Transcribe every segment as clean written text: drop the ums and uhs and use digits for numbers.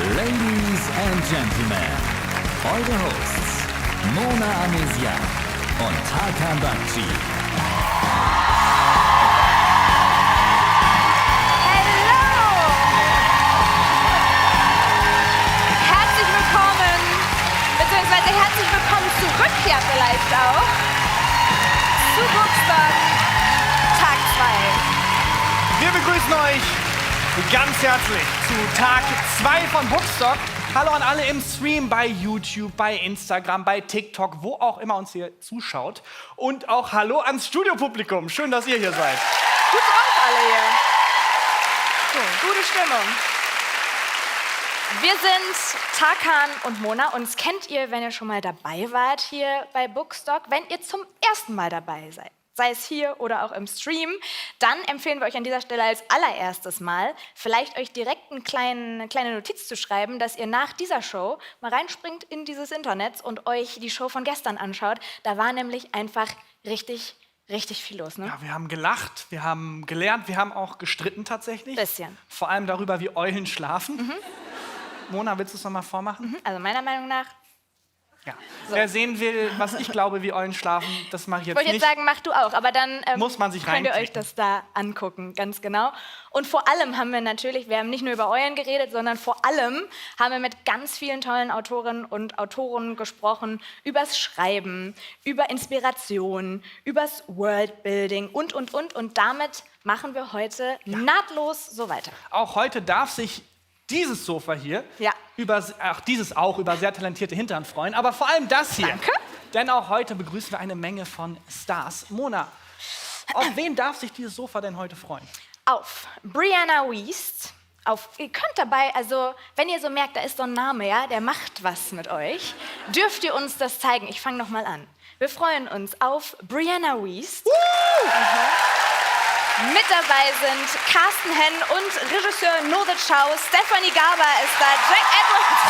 Ladies and Gentlemen, eure Hosts Mona Amesian und Tarkan Bakci. Herzlich willkommen zurück, ja vielleicht auch, zu Bookstock Tag 2. Wir begrüßen euch ganz herzlich zu Tag 2 von Bookstock. Hallo an alle im Stream bei YouTube, bei Instagram, bei TikTok, wo auch immer uns hier zuschaut. Und auch hallo ans Studiopublikum. Schön, dass ihr hier seid. Gut drauf alle hier. So, gute Stimmung. Wir sind Tarkan und Mona. Uns kennt ihr, wenn ihr schon mal dabei wart hier bei Bookstock. Wenn ihr zum ersten Mal dabei seid, sei es hier oder auch im Stream, dann empfehlen wir euch an dieser Stelle als allererstes Mal, vielleicht euch direkt eine kleine Notiz zu schreiben, dass ihr nach dieser Show mal reinspringt in dieses Internet und euch die Show von gestern anschaut. Da war nämlich einfach richtig viel los, ne? Ja, wir haben gelacht, wir haben gelernt, wir haben auch gestritten tatsächlich. Bisschen. Vor allem darüber, wie Eulen schlafen. Mhm. Mona, willst du es nochmal vormachen? Also meiner Meinung nach. Ja. So. Wer sehen will, was ich glaube, wie Eulen schlafen, das mache ich jetzt Ich wollte nicht. jetzt sagen, mach du auch, aber dann Muss man sich könnt ihr euch reinklicken. das da angucken, ganz genau. Und vor allem haben wir natürlich, wir haben nicht nur über Eulen geredet, sondern vor allem haben wir mit ganz vielen tollen Autorinnen und Autoren gesprochen, übers Schreiben, über Inspiration, übers Worldbuilding und. Und damit machen wir heute nahtlos so weiter. Auch heute darf sich dieses Sofa hier über sehr talentierte Hintern freuen, aber vor allem das hier. Danke. Denn auch heute begrüßen wir eine Menge von Stars. Mona, auf wen darf sich dieses Sofa denn heute freuen? Auf Brianna Wiest. Ihr könnt dabei, also wenn ihr so merkt, da ist so ein Name, ja, der macht was mit euch, dürft ihr uns das zeigen. Ich fange nochmal an. Wir freuen uns auf Brianna Wiest. Mit dabei sind Carsten Henn und Regisseur Liveshow, Stephanie Garber ist da, Jack Edwards.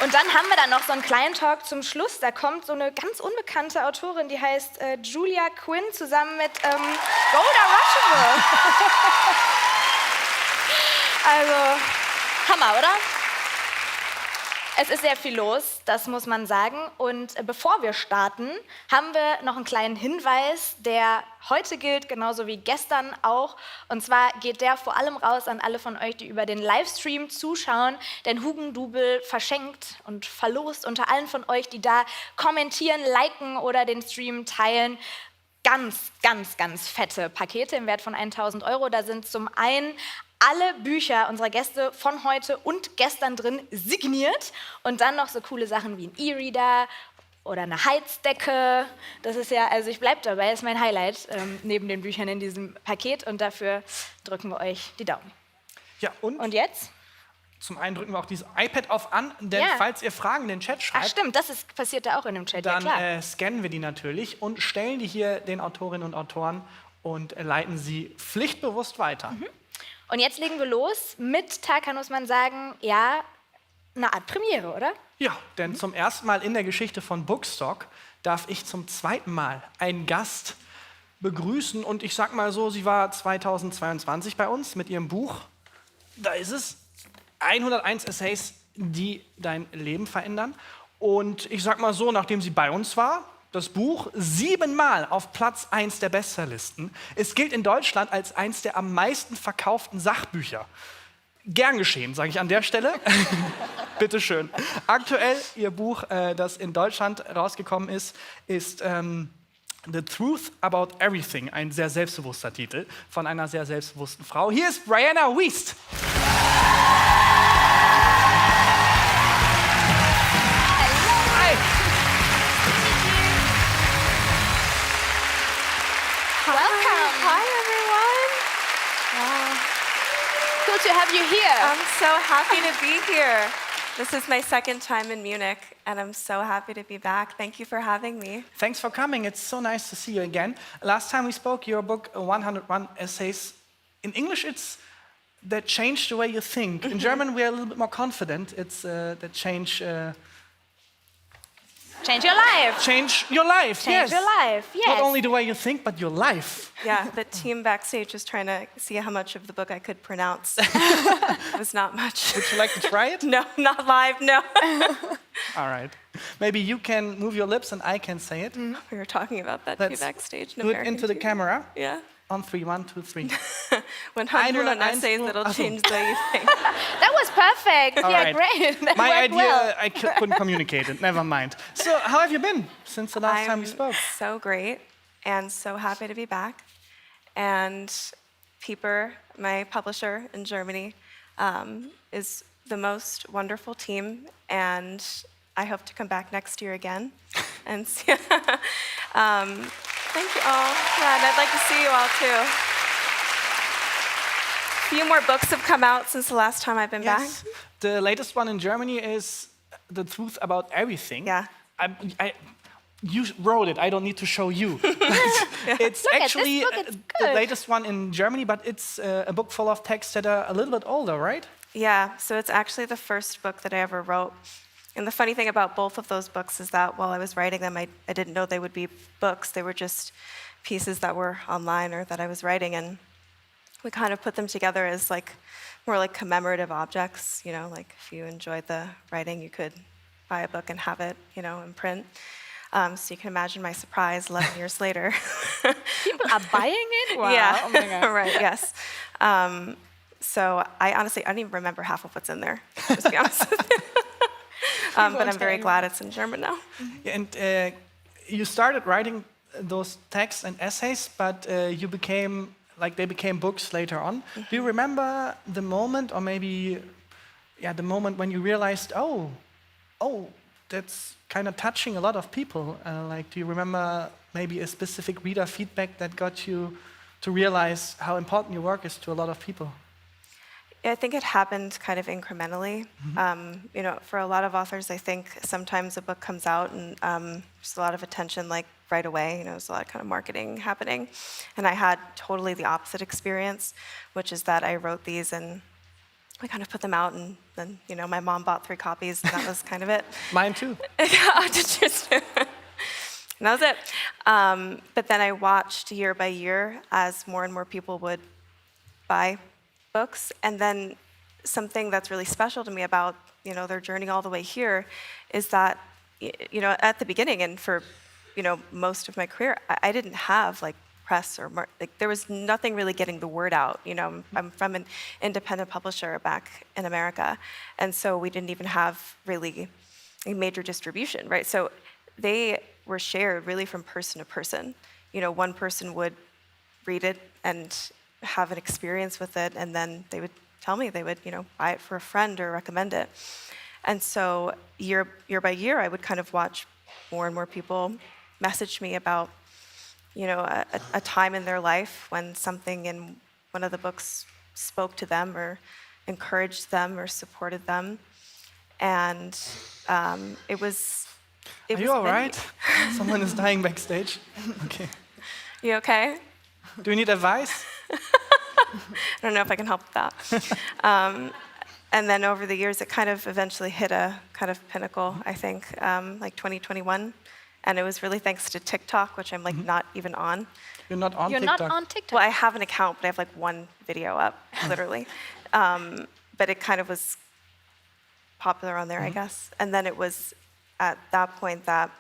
Und dann haben wir da noch so einen kleinen Talk zum Schluss. Da kommt so eine ganz unbekannte Autorin, die heißt Julia Quinn, zusammen mit Golda Rosheuvel. Also, Hammer, oder? Es ist sehr viel los, das muss man sagen. Und bevor wir starten, haben wir noch einen kleinen Hinweis, der heute gilt, genauso wie gestern auch. Und zwar geht der vor allem raus an alle von euch, die über den Livestream zuschauen. Denn Hugendubel verschenkt und verlost unter allen von euch, die da kommentieren, liken oder den Stream teilen, ganz fette Pakete im Wert von 1.000 €. Da sind zum einen alle Bücher unserer Gäste von heute und gestern drin signiert und dann noch so coole Sachen wie ein E-Reader oder eine Heizdecke. Das ist ja, also ich bleib dabei, ist mein Highlight neben den Büchern in diesem Paket und dafür drücken wir euch die Daumen. Ja, Und jetzt? Zum einen drücken wir auch dieses iPad auf an, denn falls ihr Fragen in den Chat schreibt, Ach stimmt, passiert da auch in dem Chat, dann ja klar. scannen wir die natürlich und stellen die hier den Autorinnen und Autoren und leiten sie pflichtbewusst weiter. Und jetzt legen wir los mit Tarkan, muss man sagen, ja, eine Art Premiere, oder? Ja, denn zum ersten Mal in der Geschichte von Bookstock darf ich zum zweiten Mal einen Gast begrüßen. Und ich sag mal so, sie war 2022 bei uns mit ihrem Buch. Da ist es, 101 Essays, die dein Leben verändern. Und ich sag mal so, nachdem sie bei uns war, das Buch 7-mal auf Platz 1 der Bestsellerlisten. Es gilt in Deutschland als eins der am meisten verkauften Sachbücher. Gern geschehen, sage ich an der Stelle. Bitte schön. Aktuell ihr Buch, das in Deutschland rausgekommen ist The Truth About Everything, ein sehr selbstbewusster Titel von einer sehr selbstbewussten Frau. Hier ist Brianna Wiest. Welcome. Hi, everyone. Wow. Cool to have you here. I'm so happy to be here. This is my second time in Munich, and I'm so happy to be back. Thank you for having me. Thanks for coming. It's so nice to see you again. Last time we spoke, your book, 101 Essays. In English, it's That Changed the Way You Think. In German, we are a little bit more confident. It's That Change... Change your life. Change your life, Change yes. your life, yes. Not only the way you think, but your life. Yeah, the team backstage was trying to see how much of the book I could pronounce. It was not much. Would you like to try it? No, not live, no. All right. Maybe you can move your lips and I can say it. We were talking about that Let's too backstage. do it into the camera. Yeah. On 3, 1, 2, 3. When Honduran essays, Einzelnen- it'll Ach so. change the way you think. That was perfect. All Yeah, right. great. That My worked idea, well. I couldn't communicate it. Never mind. So, how have you been since the last time we spoke? So great and so happy to be back. And Pieper, my publisher in Germany, is the most wonderful team, and I hope to come back next year again. And see, thank you all. Yeah, and I'd like to see you all too. A few more books have come out since the last time I've been back. Yes. The latest one in Germany is The Truth About Everything. Yeah. You wrote it. I don't need to show you. It's Look at this actually book, it's the good. latest one in Germany, but it's a book full of texts that are a little bit older, right? Yeah, so it's actually the first book that I ever wrote. And the funny thing about both of those books is that while I was writing them, I didn't know they would be books. They were just pieces that were online or that I was writing. And we kind of put them together as more like commemorative objects. You know, like if you enjoyed the writing, you could buy a book and have it, in print. So you can imagine my surprise 11 years later. People are buying it? Wow. Yeah, Oh my God. right, yes. So I don't even remember half of what's in there, just to be honest with you. But I'm very glad it's in German now. And you started writing those texts and essays, but they became books later on. Do you remember the moment, or maybe, the moment when you realized, oh, that's kind of touching a lot of people? Do you remember maybe a specific reader feedback that got you to realize how important your work is to a lot of people? I think it happened kind of incrementally. For a lot of authors, I think sometimes a book comes out and there's a lot of attention right away. There's a lot of kind of marketing happening. And I had totally the opposite experience, which is that I wrote these and we kind of put them out, and then, my mom bought 3 copies, and that was kind of it. Mine too. Oh, did you too? And that was it. But then I watched year by year as more and more people would buy books. And then something that's really special to me about, their journey all the way here is that, at the beginning and for, most of my career, I didn't have press or there was nothing really getting the word out. I'm from an independent publisher back in America, and so we didn't even have really a major distribution, right? So they were shared really from person to person. One person would read it and have an experience with it, and then they would tell me they would, buy it for a friend or recommend it. And so year by year, I would kind of watch more and more people message me about a time in their life when something in one of the books spoke to them or encouraged them or supported them. And it was... Are you all right? Someone is dying backstage. Okay. You okay? Do you need advice? I don't know if I can help with that. And then over the years, it kind of eventually hit a kind of pinnacle, I think, 2021. And it was really thanks to TikTok, which I'm not even on. You're not on You're TikTok? not on TikTok. Well, I have an account, but I have 1 video up, literally. But it kind of was popular on there, I guess. And then it was at that point that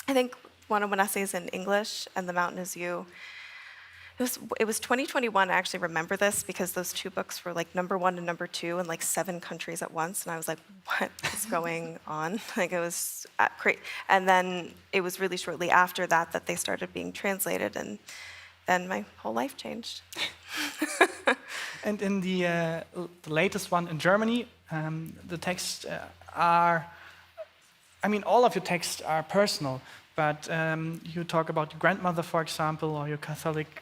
I think one of my essays in English and The Mountain Is You, it was 2021. I actually remember this because those 2 books were #1 and #2 in 7 countries at once, and I was like, "What is going on?" It was crazy. And then it was really shortly after that they started being translated, and then my whole life changed. And in the latest one in Germany, the texts are, all of your texts are personal, but you talk about your grandmother, for example, or your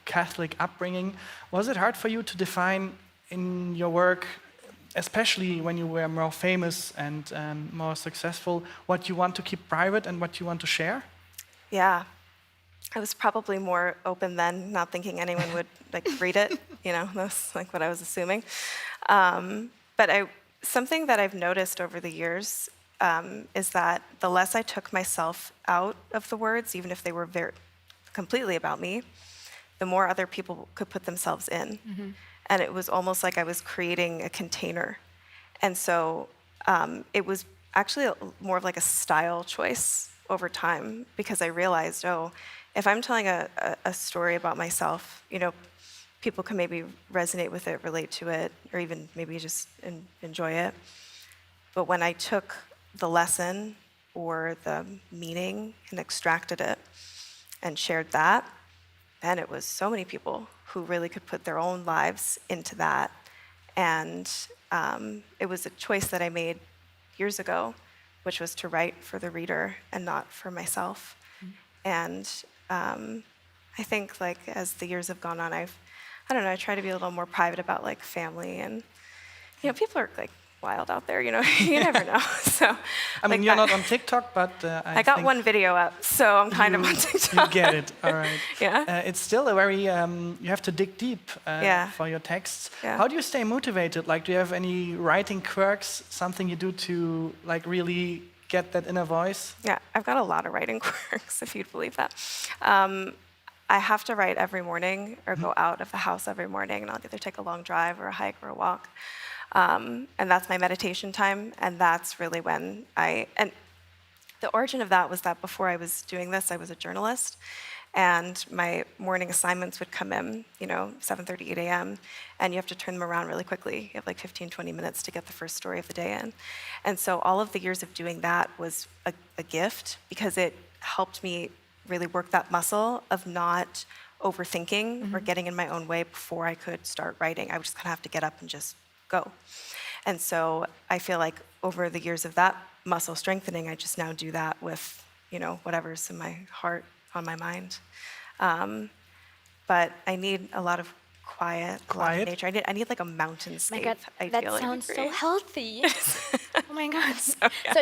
Catholic upbringing. Was it hard for you to define in your work, especially when you were more famous and more successful, what you want to keep private and what you want to share? Yeah. I was probably more open then, not thinking anyone would read it. That's what I was assuming. But something that I've noticed over the years is that the less I took myself out of the words, even if they were very completely about me, the more other people could put themselves in. And it was almost like I was creating a container. And so it was actually more of like a style choice over time, because I realized, oh, if I'm telling a story about myself, you know, people can maybe resonate with it, relate to it, or even maybe just enjoy it. But when I took the lesson or the meaning and extracted it and shared that, then it was so many people who really could put their own lives into that. And it was a choice that I made years ago, which was to write for the reader and not for myself. And I think, like, as the years have gone on, I don't know, I try to be a little more private about, like, family. And, you know, people are, like, wild out there, you know, you never know. So, I mean, like you're that. not on TikTok, but I got think one video up, so I'm kind of on you TikTok. get it, all right. Yeah. It's still a very, you have to dig deep Yeah. for your texts. Yeah. How do you stay motivated? Like, do you have any writing quirks, something you do to, like, really get that inner voice? Yeah, I've got a lot of writing quirks, if you'd believe that. I have to write every morning or go out of the house every morning, and I'll either take a long drive or a hike or a walk. And that's my meditation time, and that's really when and the origin of that was that before I was doing this, I was a journalist, and my morning assignments would come in, you know, 7:30, 8 a.m., and you have to turn them around really quickly. You have like 15, 20 minutes to get the first story of the day in. And so all of the years of doing that was a gift, because it helped me really work that muscle of not overthinking or getting in my own way before I could start writing. I would just kind of have to get up and just go. And so I feel like over the years of that muscle strengthening, I just now do that with, you know, whatever's in my heart, on my mind. But I need a lot of quiet, a lot of nature. I need like a mountainscape. My God, I that feel like sounds would so be healthy. Oh my God. So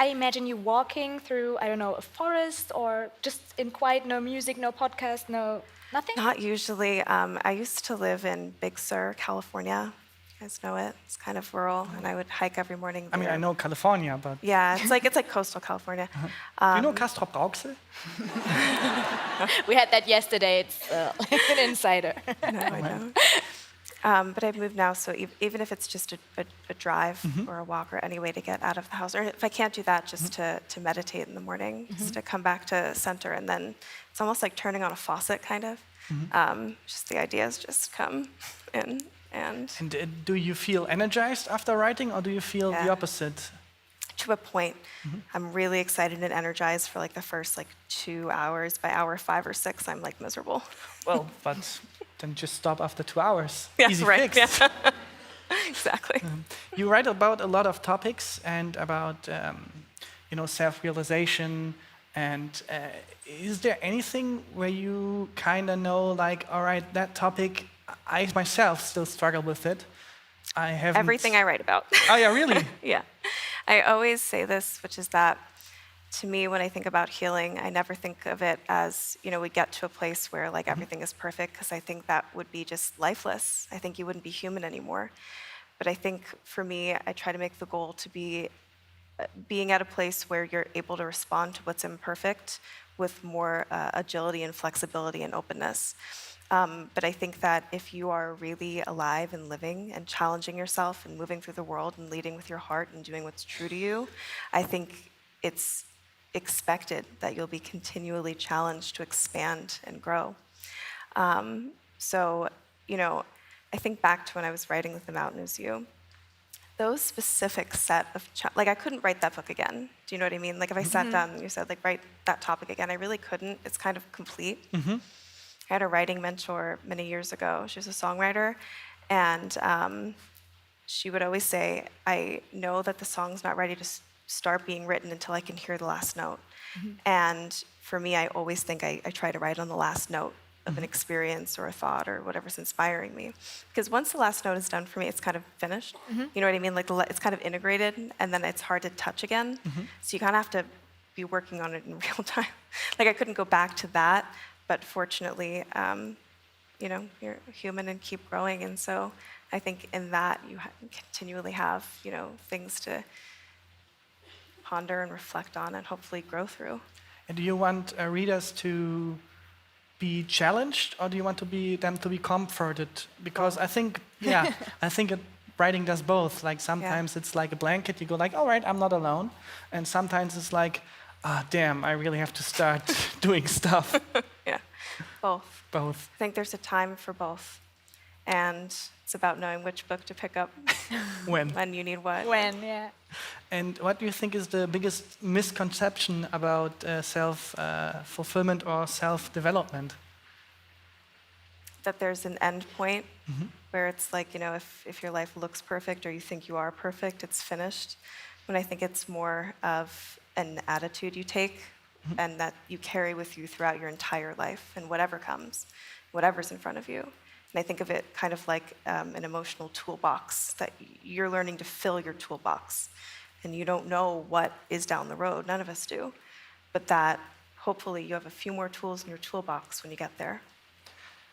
I imagine you walking through, I don't know, a forest, or just in quiet, no music, no podcast, no nothing? Not usually. I used to live in Big Sur, California. You guys know it. It's kind of rural, and I would hike every morning I mean, there. I know California, but Yeah, it's like coastal California. do you know Castrop Rauxel? We had that yesterday. It's an insider. No, I don't. But I've moved now, so even if it's just a drive or a walk or any way to get out of the house, or if I can't do that, just to meditate in the morning, just to come back to center, and then it's almost like turning on a faucet, kind of. Just the ideas just come in. And do you feel energized after writing, or do you feel the Yeah. opposite? to a point, I'm really excited and energized for like the first like 2 hours. By hour 5 or 6, I'm like miserable. Well, but then just stop after 2 hours. Yeah, Easy right. fix. Yeah. Exactly. You write about a lot of topics and about self-realization. And is there anything where you kind of know, like, all right, that topic, I myself still struggle with it. I have Everything I write about. Oh yeah, really? Yeah. I always say this, which is that to me, when I think about healing, I never think of it as, we get to a place where like everything is perfect, because I think that would be just lifeless. I think you wouldn't be human anymore. But I think for me, I try to make the goal to be being at a place where you're able to respond to what's imperfect with more agility and flexibility and openness. But I think that if you are really alive and living and challenging yourself and moving through the world and leading with your heart and doing what's true to you, I think it's expected that you'll be continually challenged to expand and grow. So, I think back to when I was writing with The Mountain Is You. Those specific set of, I couldn't write that book again. Do you know what I mean? Like if I sat down and you said, write that topic again, I really couldn't. It's kind of complete. I had a writing mentor many years ago. She was a songwriter, and she would always say, I know that the song's not ready to start being written until I can hear the last note. And for me, I always think I try to write on the last note of an experience or a thought or whatever's inspiring me. Because once the last note is done for me, it's kind of finished. You know what I mean? Like it's kind of integrated, and then it's hard to touch again. So you kind of have to be working on it in real time. Like I couldn't go back to that, but fortunately, you're human and keep growing. And so I think in that you continually have, things to ponder and reflect on and hopefully grow through. And do you want readers to be challenged, or do you want them to be comforted? Because I think, writing does both. Like sometimes it's like a blanket. You go like, all right, I'm not alone. And sometimes it's like, damn, I really have to start doing stuff. Yeah, both. Both. I think there's a time for both. And it's about knowing which book to pick up when you need what. When, yeah. And what do you think is the biggest misconception about self-fulfillment or self-development? That there's an end point where it's like, if your life looks perfect or you think you are perfect, it's finished. When I think it's more of an attitude you take and that you carry with you throughout your entire life and whatever comes, whatever's in front of you. And I think of it kind of like an emotional toolbox that you're learning to fill your toolbox. And you don't know what is down the road. None of us do. But that hopefully you have a few more tools in your toolbox when you get there.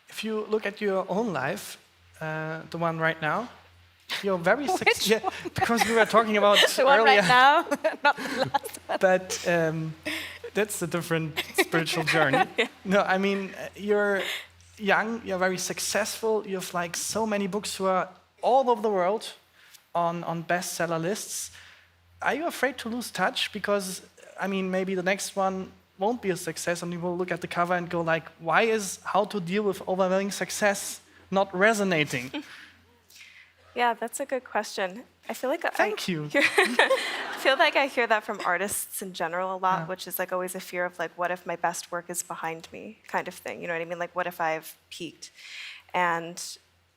If you look at your own life, the one right now, you're very successful. Because we were talking about the one earlier. right now, not the last one. But that's a different spiritual journey. No, I mean, you're young, you're very successful. You have like so many books who are all over the world on bestseller lists. Are you afraid to lose touch? Because, I mean, maybe the next one won't be a success and you will look at the cover and go like, why is how to deal with overwhelming success not resonating? Yeah, that's a good question. I feel like Thank you. I feel like I hear that from artists in general a lot, which is like always a fear of like, what if my best work is behind me kind of thing. You know what I mean? Like, what if I've peaked? And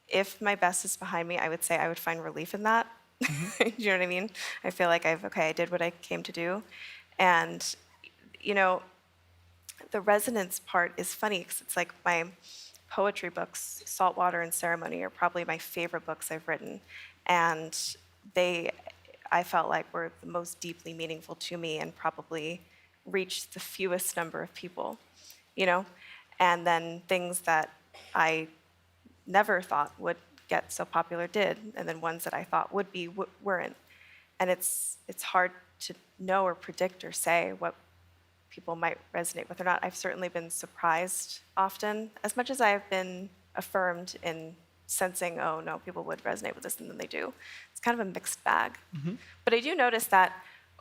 if my best is behind me, I would say I would find relief in that. You know what I mean? I feel like I did what I came to do. And, the resonance part is funny because it's like my poetry books, Saltwater and Ceremony, are probably my favorite books I've written. And I felt like were the most deeply meaningful to me and probably reached the fewest number of people, And then things that I never thought would get so popular did, and then ones that I thought would be weren't. And it's hard to know or predict or say what people might resonate with or not. I've certainly been surprised often, as much as I've been affirmed in sensing, oh no, people would resonate with this, and then they do. It's kind of a mixed bag. But I do notice that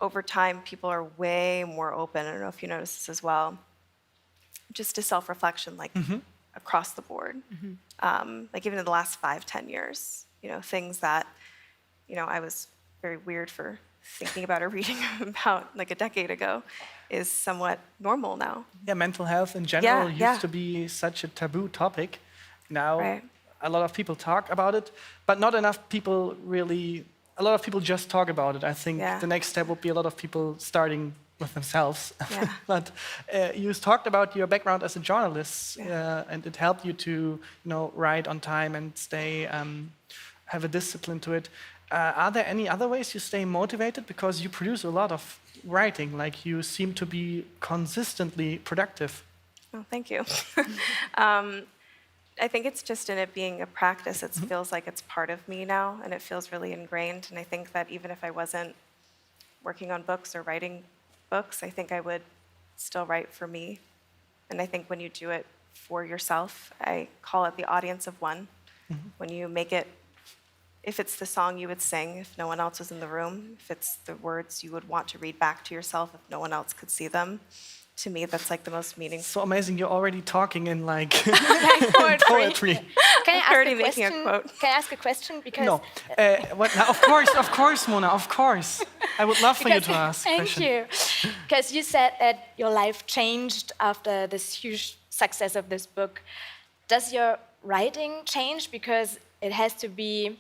over time, people are way more open. I don't know if you notice this as well. Just to self-reflection, like across the board. Like even in the last 5-10 years, things that, I was very weird for thinking about or reading about like a decade ago is somewhat normal now. Yeah, mental health in general used to be such a taboo topic. Now a lot of people talk about it, but not enough people really, a lot of people just talk about it. I think the next step would be a lot of people starting with themselves. But you talked about your background as a journalist, and it helped you to, write on time and stay, have a discipline to it. Are there any other ways you stay motivated? Because you produce a lot of writing, like you seem to be consistently productive. Oh, thank you. I think it's just in it being a practice. It feels like it's part of me now, and it feels really ingrained. And I think that even if I wasn't working on books or writing books, I think I would still write for me. And I think when you do it for yourself, I call it the audience of one. When you make it, if it's the song you would sing if no one else was in the room, if it's the words you would want to read back to yourself if no one else could see them, to me, that's like the most meaningful. So amazing, you're already talking in like poetry. Can I ask a question? Because no. What, now, of course, Mona, of course. I would love for you to ask a question. Thank you. Because you said that your life changed after this huge success of this book. Does your writing change? Because it has to be,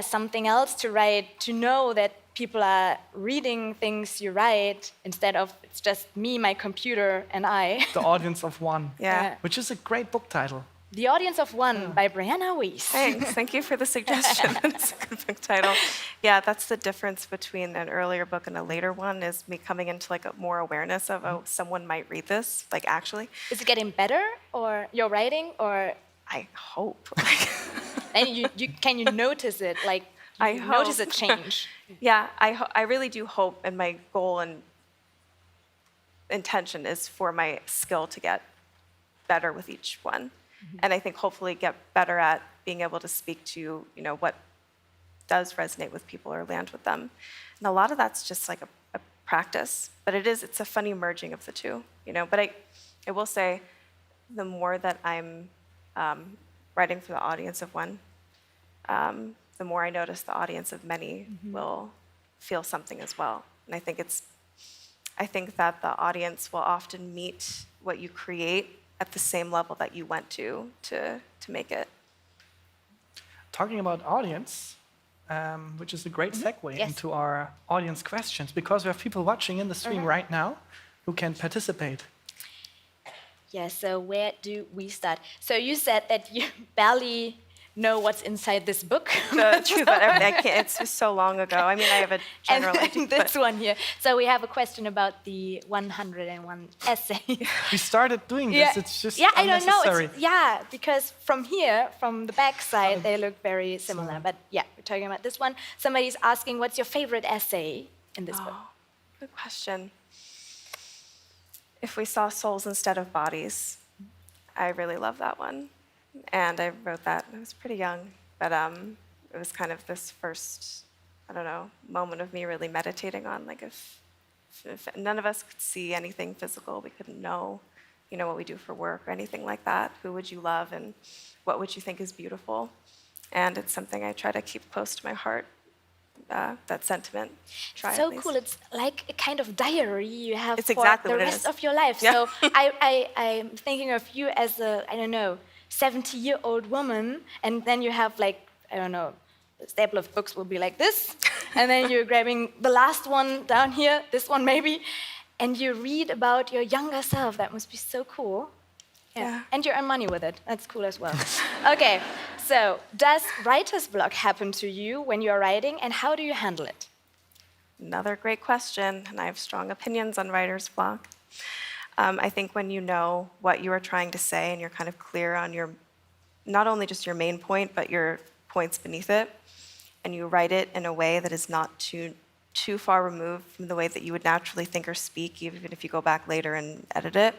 something else to write, to know that people are reading things you write instead of it's just me, my computer, and I. The Audience of One. Which is a great book title. The Audience of One by Brianna Wiest. Thanks. Thank you for the suggestion. That's a good book title. Yeah, that's the difference between an earlier book and a later one, is me coming into like a more awareness of, oh, someone might read this, like actually. Is it getting better, or your writing, or? I hope. And can you notice it? Like, notice a change? Yeah, I really do hope, and my goal and intention is for my skill to get better with each one. And I think hopefully get better at being able to speak to, what does resonate with people or land with them. And a lot of that's just like a practice, but it's a funny merging of the two, But I will say, the more that I'm writing for the audience of one, the more I notice the audience of many will feel something as well. And I think that the audience will often meet what you create at the same level that you went to make it. Talking about audience, which is a great segue into our audience questions, because we have people watching in the stream right now who can participate. Yeah, so where do we start? So you said that you barely know what's inside this book. True, but I can't, it's just so long ago. I mean, I have a general idea. And this one here. So we have a question about the 101 essay. We started doing this, it's just I don't know. unnecessary. Because from here, from the back side, they look very similar. But yeah, we're talking about this one. Somebody's asking, what's your favorite essay in this book? Good question. If we saw souls instead of bodies, I really love that one. And I wrote that, I was pretty young, but it was kind of this first, moment of me really meditating on, like, if none of us could see anything physical, we couldn't know, what we do for work or anything like that, who would you love and what would you think is beautiful? And it's something I try to keep close to my heart, that sentiment. So cool. It's like a kind of diary you have it's for exactly the what rest it is. of your life. Yeah. So I'm thinking of you as a, 70-year-old woman, and then you have a staple of books will be like this, and then you're grabbing the last one down here, this one maybe, and you read about your younger self. That must be so cool. Yeah. And you earn money with it. That's cool as well. Okay, so does writer's block happen to you when you're writing, and how do you handle it? Another great question, and I have strong opinions on writer's block. I think when you know what you are trying to say and you're kind of clear on not only just your main point, but your points beneath it, and you write it in a way that is not too far removed from the way that you would naturally think or speak, even if you go back later and edit it,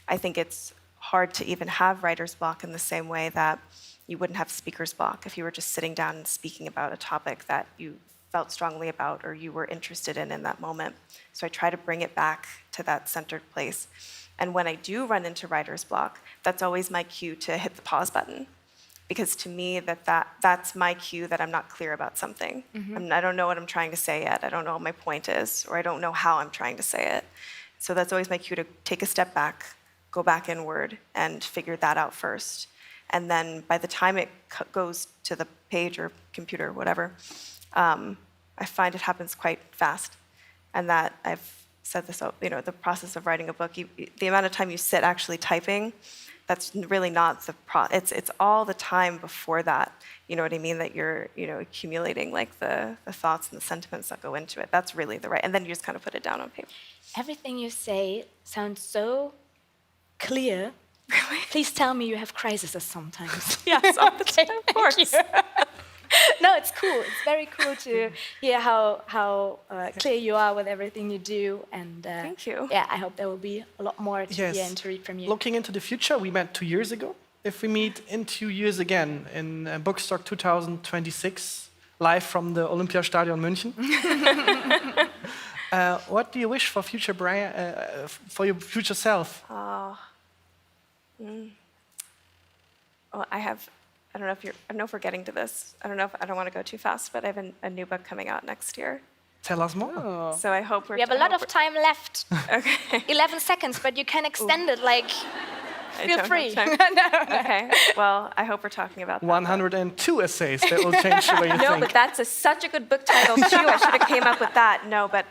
I think it's hard to even have writer's block in the same way that you wouldn't have speaker's block if you were just sitting down and speaking about a topic that you felt strongly about or you were interested in that moment. So I try to bring it back to that centered place. And when I do run into writer's block, that's always my cue to hit the pause button. Because to me, that's my cue that I'm not clear about something. I don't know what I'm trying to say yet. I don't know what my point is, or I don't know how I'm trying to say it. So that's always my cue to take a step back, go back inward, and figure that out first. And then by the time it goes to the page or computer or whatever, I find it happens quite fast. And that I've said this, the process of writing a book, the amount of time you sit actually typing, that's really not it's all the time before that, you know what I mean, that you're, accumulating like the thoughts and the sentiments that go into it. That's really and then you just kind of put it down on paper. Everything you say sounds so clear. Really? Please tell me you have crises sometimes. Yes, okay, of course. No, it's cool. It's very cool to hear how clear you are with everything you do. And thank you. Yeah, I hope there will be a lot more to hear and to read from you. Looking into the future, we met 2 years ago. If we meet in 2 years again in Bookstock 2026, live from the Olympiastadion München, what do you wish for future for your future self? Well, I don't know if we're getting to this. I don't want to go too fast, but I have a new book coming out next year. Tell us more. Oh. So I hope We have a lot of time left. Okay. 11 seconds, but you can extend it feel free. Okay. Well, I hope we're talking about that. 102 essays that will change the way you No, think. but that's such a good book title too. I should have came up with that. No, but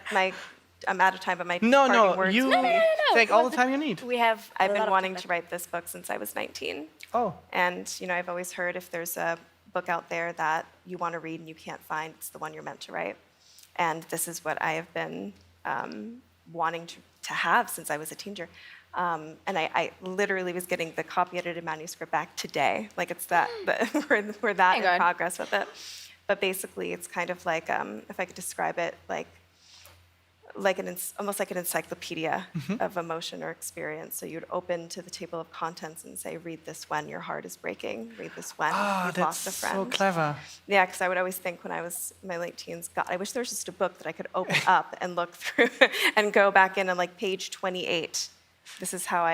I'm out of time, but my parting words you would be, take all the time you need. We have. I've been wanting to write this book since I was 19. Oh. And I've always heard if there's a book out there that you want to read and you can't find, it's the one you're meant to write. And this is what I have been wanting to have since I was a teenager. And I literally was getting the copy edited manuscript back today. Like it's we're that in progress with it. but basically it's kind of like, if I could describe it, almost like an encyclopedia of emotion or experience. So you'd open to the table of contents and say, read this when your heart is breaking, read this when you've lost a friend. So clever. Yeah, because I would always think when I was in my late teens, God, I wish there was just a book that I could open up and look through and go back in and like page 28. This is how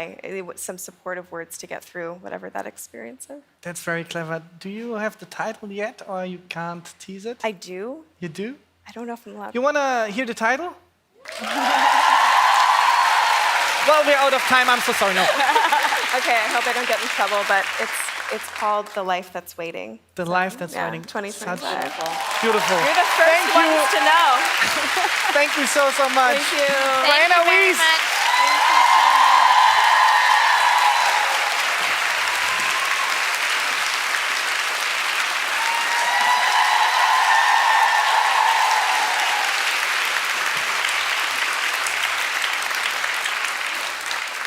some supportive words to get through whatever that experience is. That's very clever. Do you have the title yet, or you can't tease it? I do. You do? I don't know if I'm allowed. You want to hear the title? Well, we're out of time. I'm so sorry. No. Okay, I hope I don't get in trouble, but it's called The Life That's Waiting. The Life That's Waiting. 2025. Beautiful. You're the first ones to know. Thank you so much. Thank you. Brianna Wiest.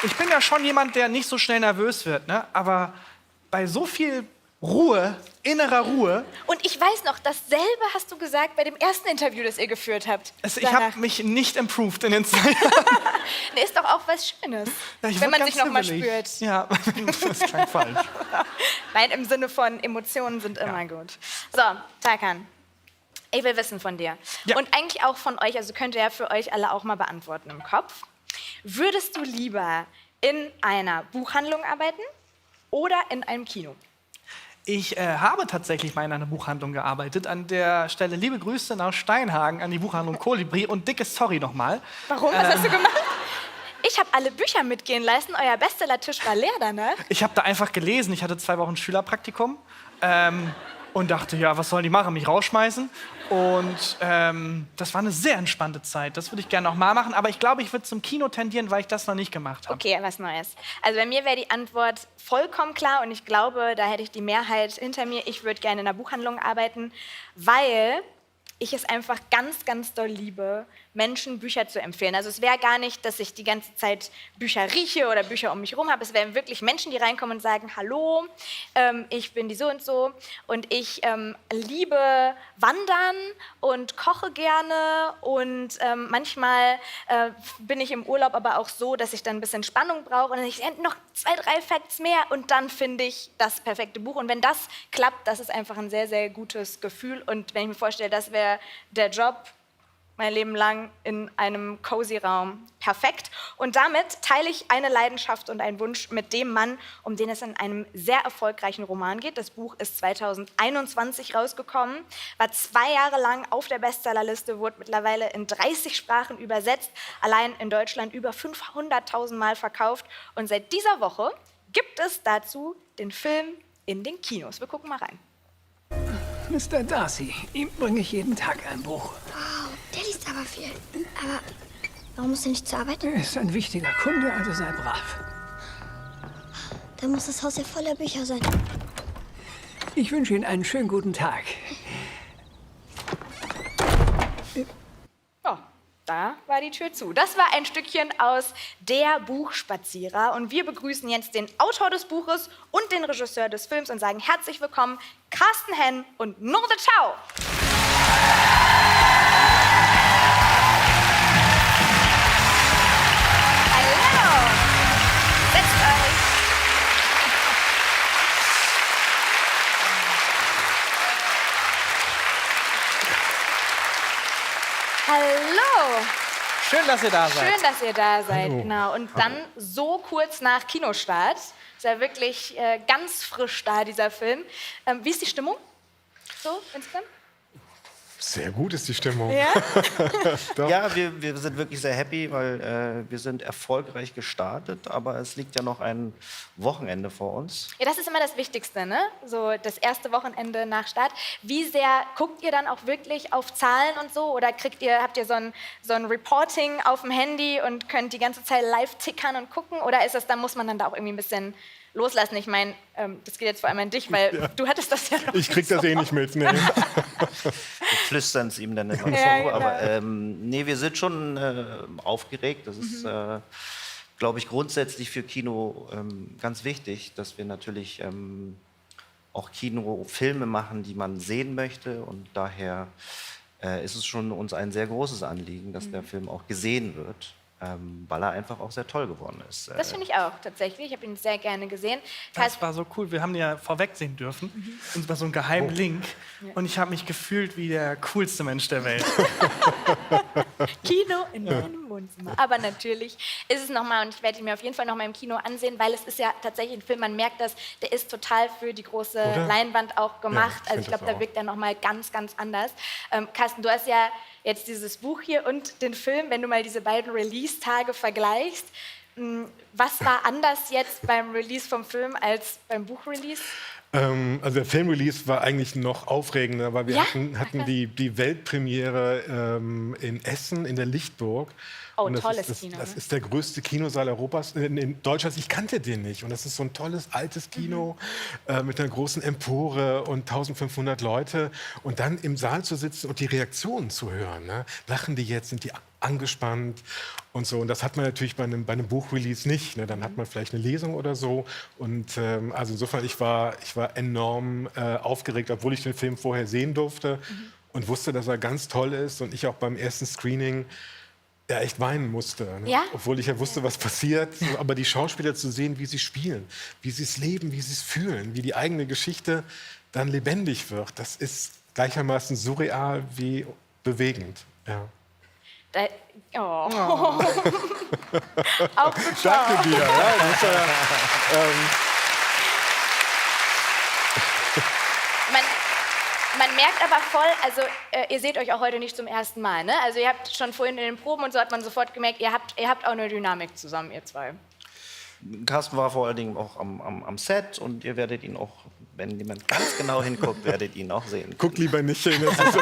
Ich bin ja schon jemand, der nicht so schnell nervös wird, ne? Aber bei so viel Ruhe, innerer Ruhe. Und ich weiß noch, dasselbe hast du gesagt bei dem ersten Interview, das ihr geführt habt. Also ich habe mich nicht improved in den 2 Jahren. Nee, ist doch auch was Schönes, Ja, wenn man sich noch mal spürt. Ja, das klang falsch. Nein, im Sinne von Emotionen sind immer gut. So, Tarkan, ich will wissen von dir. Ja. Und eigentlich auch von euch, also könnt ihr ja für euch alle auch mal beantworten im Kopf. Würdest du lieber in einer Buchhandlung arbeiten oder in einem Kino? Ich habe tatsächlich mal in einer Buchhandlung gearbeitet. An der Stelle liebe Grüße nach Steinhagen an die Buchhandlung Kolibri und dickes Sorry nochmal. Warum? Was hast du gemacht? Ich habe alle Bücher mitgehen lassen. Euer Bestsellertisch war leer danach. Ich habe da einfach gelesen. Ich hatte 2 Wochen Schülerpraktikum und dachte, ja, was sollen die machen? Mich rausschmeißen? Und das war eine sehr entspannte Zeit. Das würde ich gerne noch mal machen. Aber ich glaube, ich würde zum Kino tendieren, weil ich das noch nicht gemacht habe. Okay, was Neues. Also bei mir wäre die Antwort vollkommen klar und ich glaube, da hätte ich die Mehrheit hinter mir. Ich würde gerne in einer Buchhandlung arbeiten, weil ich es einfach ganz, ganz doll liebe, Menschen Bücher zu empfehlen. Also es wäre gar nicht, dass ich die ganze Zeit Bücher rieche oder Bücher um mich herum habe. Es wären wirklich Menschen, die reinkommen und sagen, hallo, ich bin die so und ich liebe Wandern und koche gerne und manchmal bin ich im Urlaub aber auch so, dass ich dann ein bisschen Spannung brauche und dann ich noch 2, 3 Facts mehr und dann finde ich das perfekte Buch. Und wenn das klappt, das ist einfach ein sehr, sehr gutes Gefühl. Und wenn ich mir vorstelle, das wäre der Job, mein Leben lang in einem cozy Raum. Perfekt. Und damit teile ich eine Leidenschaft und einen Wunsch mit dem Mann, um den es in einem sehr erfolgreichen Roman geht. Das Buch ist 2021 rausgekommen, war 2 Jahre lang auf der Bestsellerliste, wurde mittlerweile in 30 Sprachen übersetzt, allein in Deutschland über 500.000 Mal verkauft. Und seit dieser Woche gibt es dazu den Film in den Kinos. Wir gucken mal rein. Mr. Darcy, ihm bringe ich jeden Tag ein Buch. Wow, der liest aber viel. Aber warum muss er nicht zur Arbeit? Er ist ein wichtiger Kunde, also sei brav. Dann muss das Haus ja voller Bücher sein. Ich wünsche Ihnen einen schönen guten Tag. Oh, da war die Tür zu. Das war ein Stückchen aus Der Buchspazierer. Und wir begrüßen jetzt den Autor des Buches und den Regisseur des Films und sagen herzlich willkommen, Carsten Henn und Norde Ciao. Hallo. Setzt euch. Hallo. Schön, dass ihr da seid. Schön, dass ihr da seid. Genau. Und dann so kurz nach Kinostart. Ist ja wirklich ganz frisch da, dieser Film. Wie ist die Stimmung? So, insgesamt? Sehr gut ist die Stimmung. Ja? Ja, wir sind wirklich sehr happy, weil wir sind erfolgreich gestartet, aber es liegt ja noch ein Wochenende vor uns. Ja, das ist immer das Wichtigste, ne? So das erste Wochenende nach Start. Wie sehr guckt ihr dann auch wirklich auf Zahlen und so? Oder habt ihr so ein Reporting auf dem Handy und könnt die ganze Zeit live tickern und gucken? Oder ist das, da muss man dann da auch irgendwie ein bisschen loslassen? Ich meine, das geht jetzt vor allem an dich, weil du hattest das ja noch Ich krieg das eh nicht mit. Nee. Wir flüstern es ihm dann immer so. Ja, genau. Aber nee, wir sind schon aufgeregt. Das ist, glaube ich, grundsätzlich für Kino ganz wichtig, dass wir natürlich auch Kinofilme machen, die man sehen möchte. Und daher ist es schon uns ein sehr großes Anliegen, dass der Film auch gesehen wird, weil er einfach auch sehr toll geworden ist. Das finde ich auch, tatsächlich. Ich habe ihn sehr gerne gesehen. Das war so cool. Wir haben den ja vorweg sehen dürfen. Und es war so ein geheimer Link. Und ich habe mich gefühlt wie der coolste Mensch der Welt. Kino in meinem Wohnzimmer. Aber natürlich ist es nochmal, und ich werde ihn mir auf jeden Fall nochmal im Kino ansehen, weil es ist ja tatsächlich ein Film, man merkt das, der ist total für die große Leinwand auch gemacht. Ja, also ich glaube, da wirkt er nochmal ganz, ganz anders. Carsten, du hast ja jetzt dieses Buch hier und den Film, wenn du mal diese beiden Release-Tage vergleichst. Was war anders jetzt beim Release vom Film als beim Buchrelease? Also der Filmrelease war eigentlich noch aufregender, weil wir hatten die Weltpremiere in Essen in der Lichtburg. Oh, und tolles Kino. Das ist der größte Kinosaal Europas in Deutschland. Ich kannte den nicht. Und das ist so ein tolles, altes Kino mit einer großen Empore und 1500 Leute. Und dann im Saal zu sitzen und die Reaktionen zu hören. Ne? Lachen die jetzt? Sind die angespannt? Und so. Und das hat man natürlich bei einem Buchrelease nicht. Ne? Dann hat man vielleicht eine Lesung oder so. Und also insofern, ich war enorm aufgeregt, obwohl ich den Film vorher sehen durfte und wusste, dass er ganz toll ist. Und ich auch beim ersten Screening echt weinen musste. Ne? Ja? Obwohl ich ja wusste, was passiert. Aber die Schauspieler zu sehen, wie sie spielen, wie sie es leben, wie sie es fühlen, wie die eigene Geschichte dann lebendig wird, das ist gleichermaßen surreal wie bewegend. Ja. Auch Danke dir. Ja, das ist Man merkt aber voll, also ihr seht euch auch heute nicht zum ersten Mal, ne? Also ihr habt schon vorhin in den Proben und so hat man sofort gemerkt, ihr habt auch eine Dynamik zusammen, ihr zwei. Carsten war vor allen Dingen auch am Set und ihr werdet ihn auch, wenn jemand ganz genau hinguckt, werdet ihn auch sehen. Guck lieber nicht hin. Das ist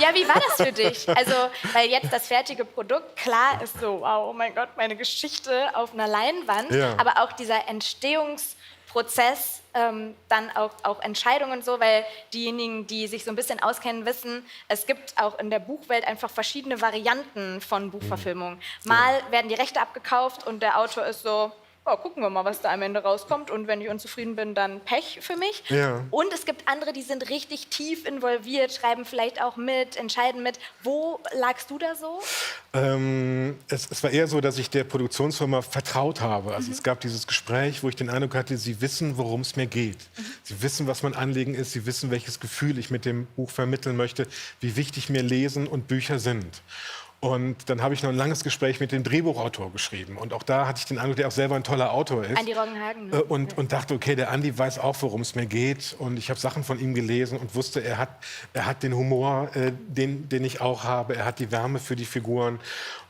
Ja, wie war das für dich? Also, weil jetzt das fertige Produkt, klar ist so, wow, oh mein Gott, meine Geschichte auf einer Leinwand, aber auch dieser Entstehungsprozess, dann auch Entscheidungen so, weil diejenigen, die sich so ein bisschen auskennen, wissen, es gibt auch in der Buchwelt einfach verschiedene Varianten von Buchverfilmungen. Mal werden die Rechte abgekauft und der Autor ist so, oh, gucken wir mal, was da am Ende rauskommt. Und wenn ich unzufrieden bin, dann Pech für mich. Ja. Und es gibt andere, die sind richtig tief involviert, schreiben vielleicht auch mit, entscheiden mit. Wo lagst du da so? Es war eher so, dass ich der Produktionsfirma vertraut habe. Also es gab dieses Gespräch, wo ich den Eindruck hatte, sie wissen, worum es mir geht. Sie wissen, was mein Anliegen ist. Sie wissen, welches Gefühl ich mit dem Buch vermitteln möchte, wie wichtig mir Lesen und Bücher sind. Und dann habe ich noch ein langes Gespräch mit dem Drehbuchautor geschrieben. Und auch da hatte ich den Eindruck, der auch selber ein toller Autor ist. Andi Roggenhagen. Ne? Und dachte, okay, der Andi weiß auch, worum es mir geht. Und ich habe Sachen von ihm gelesen und wusste, er hat den Humor, den ich auch habe. Er hat die Wärme für die Figuren.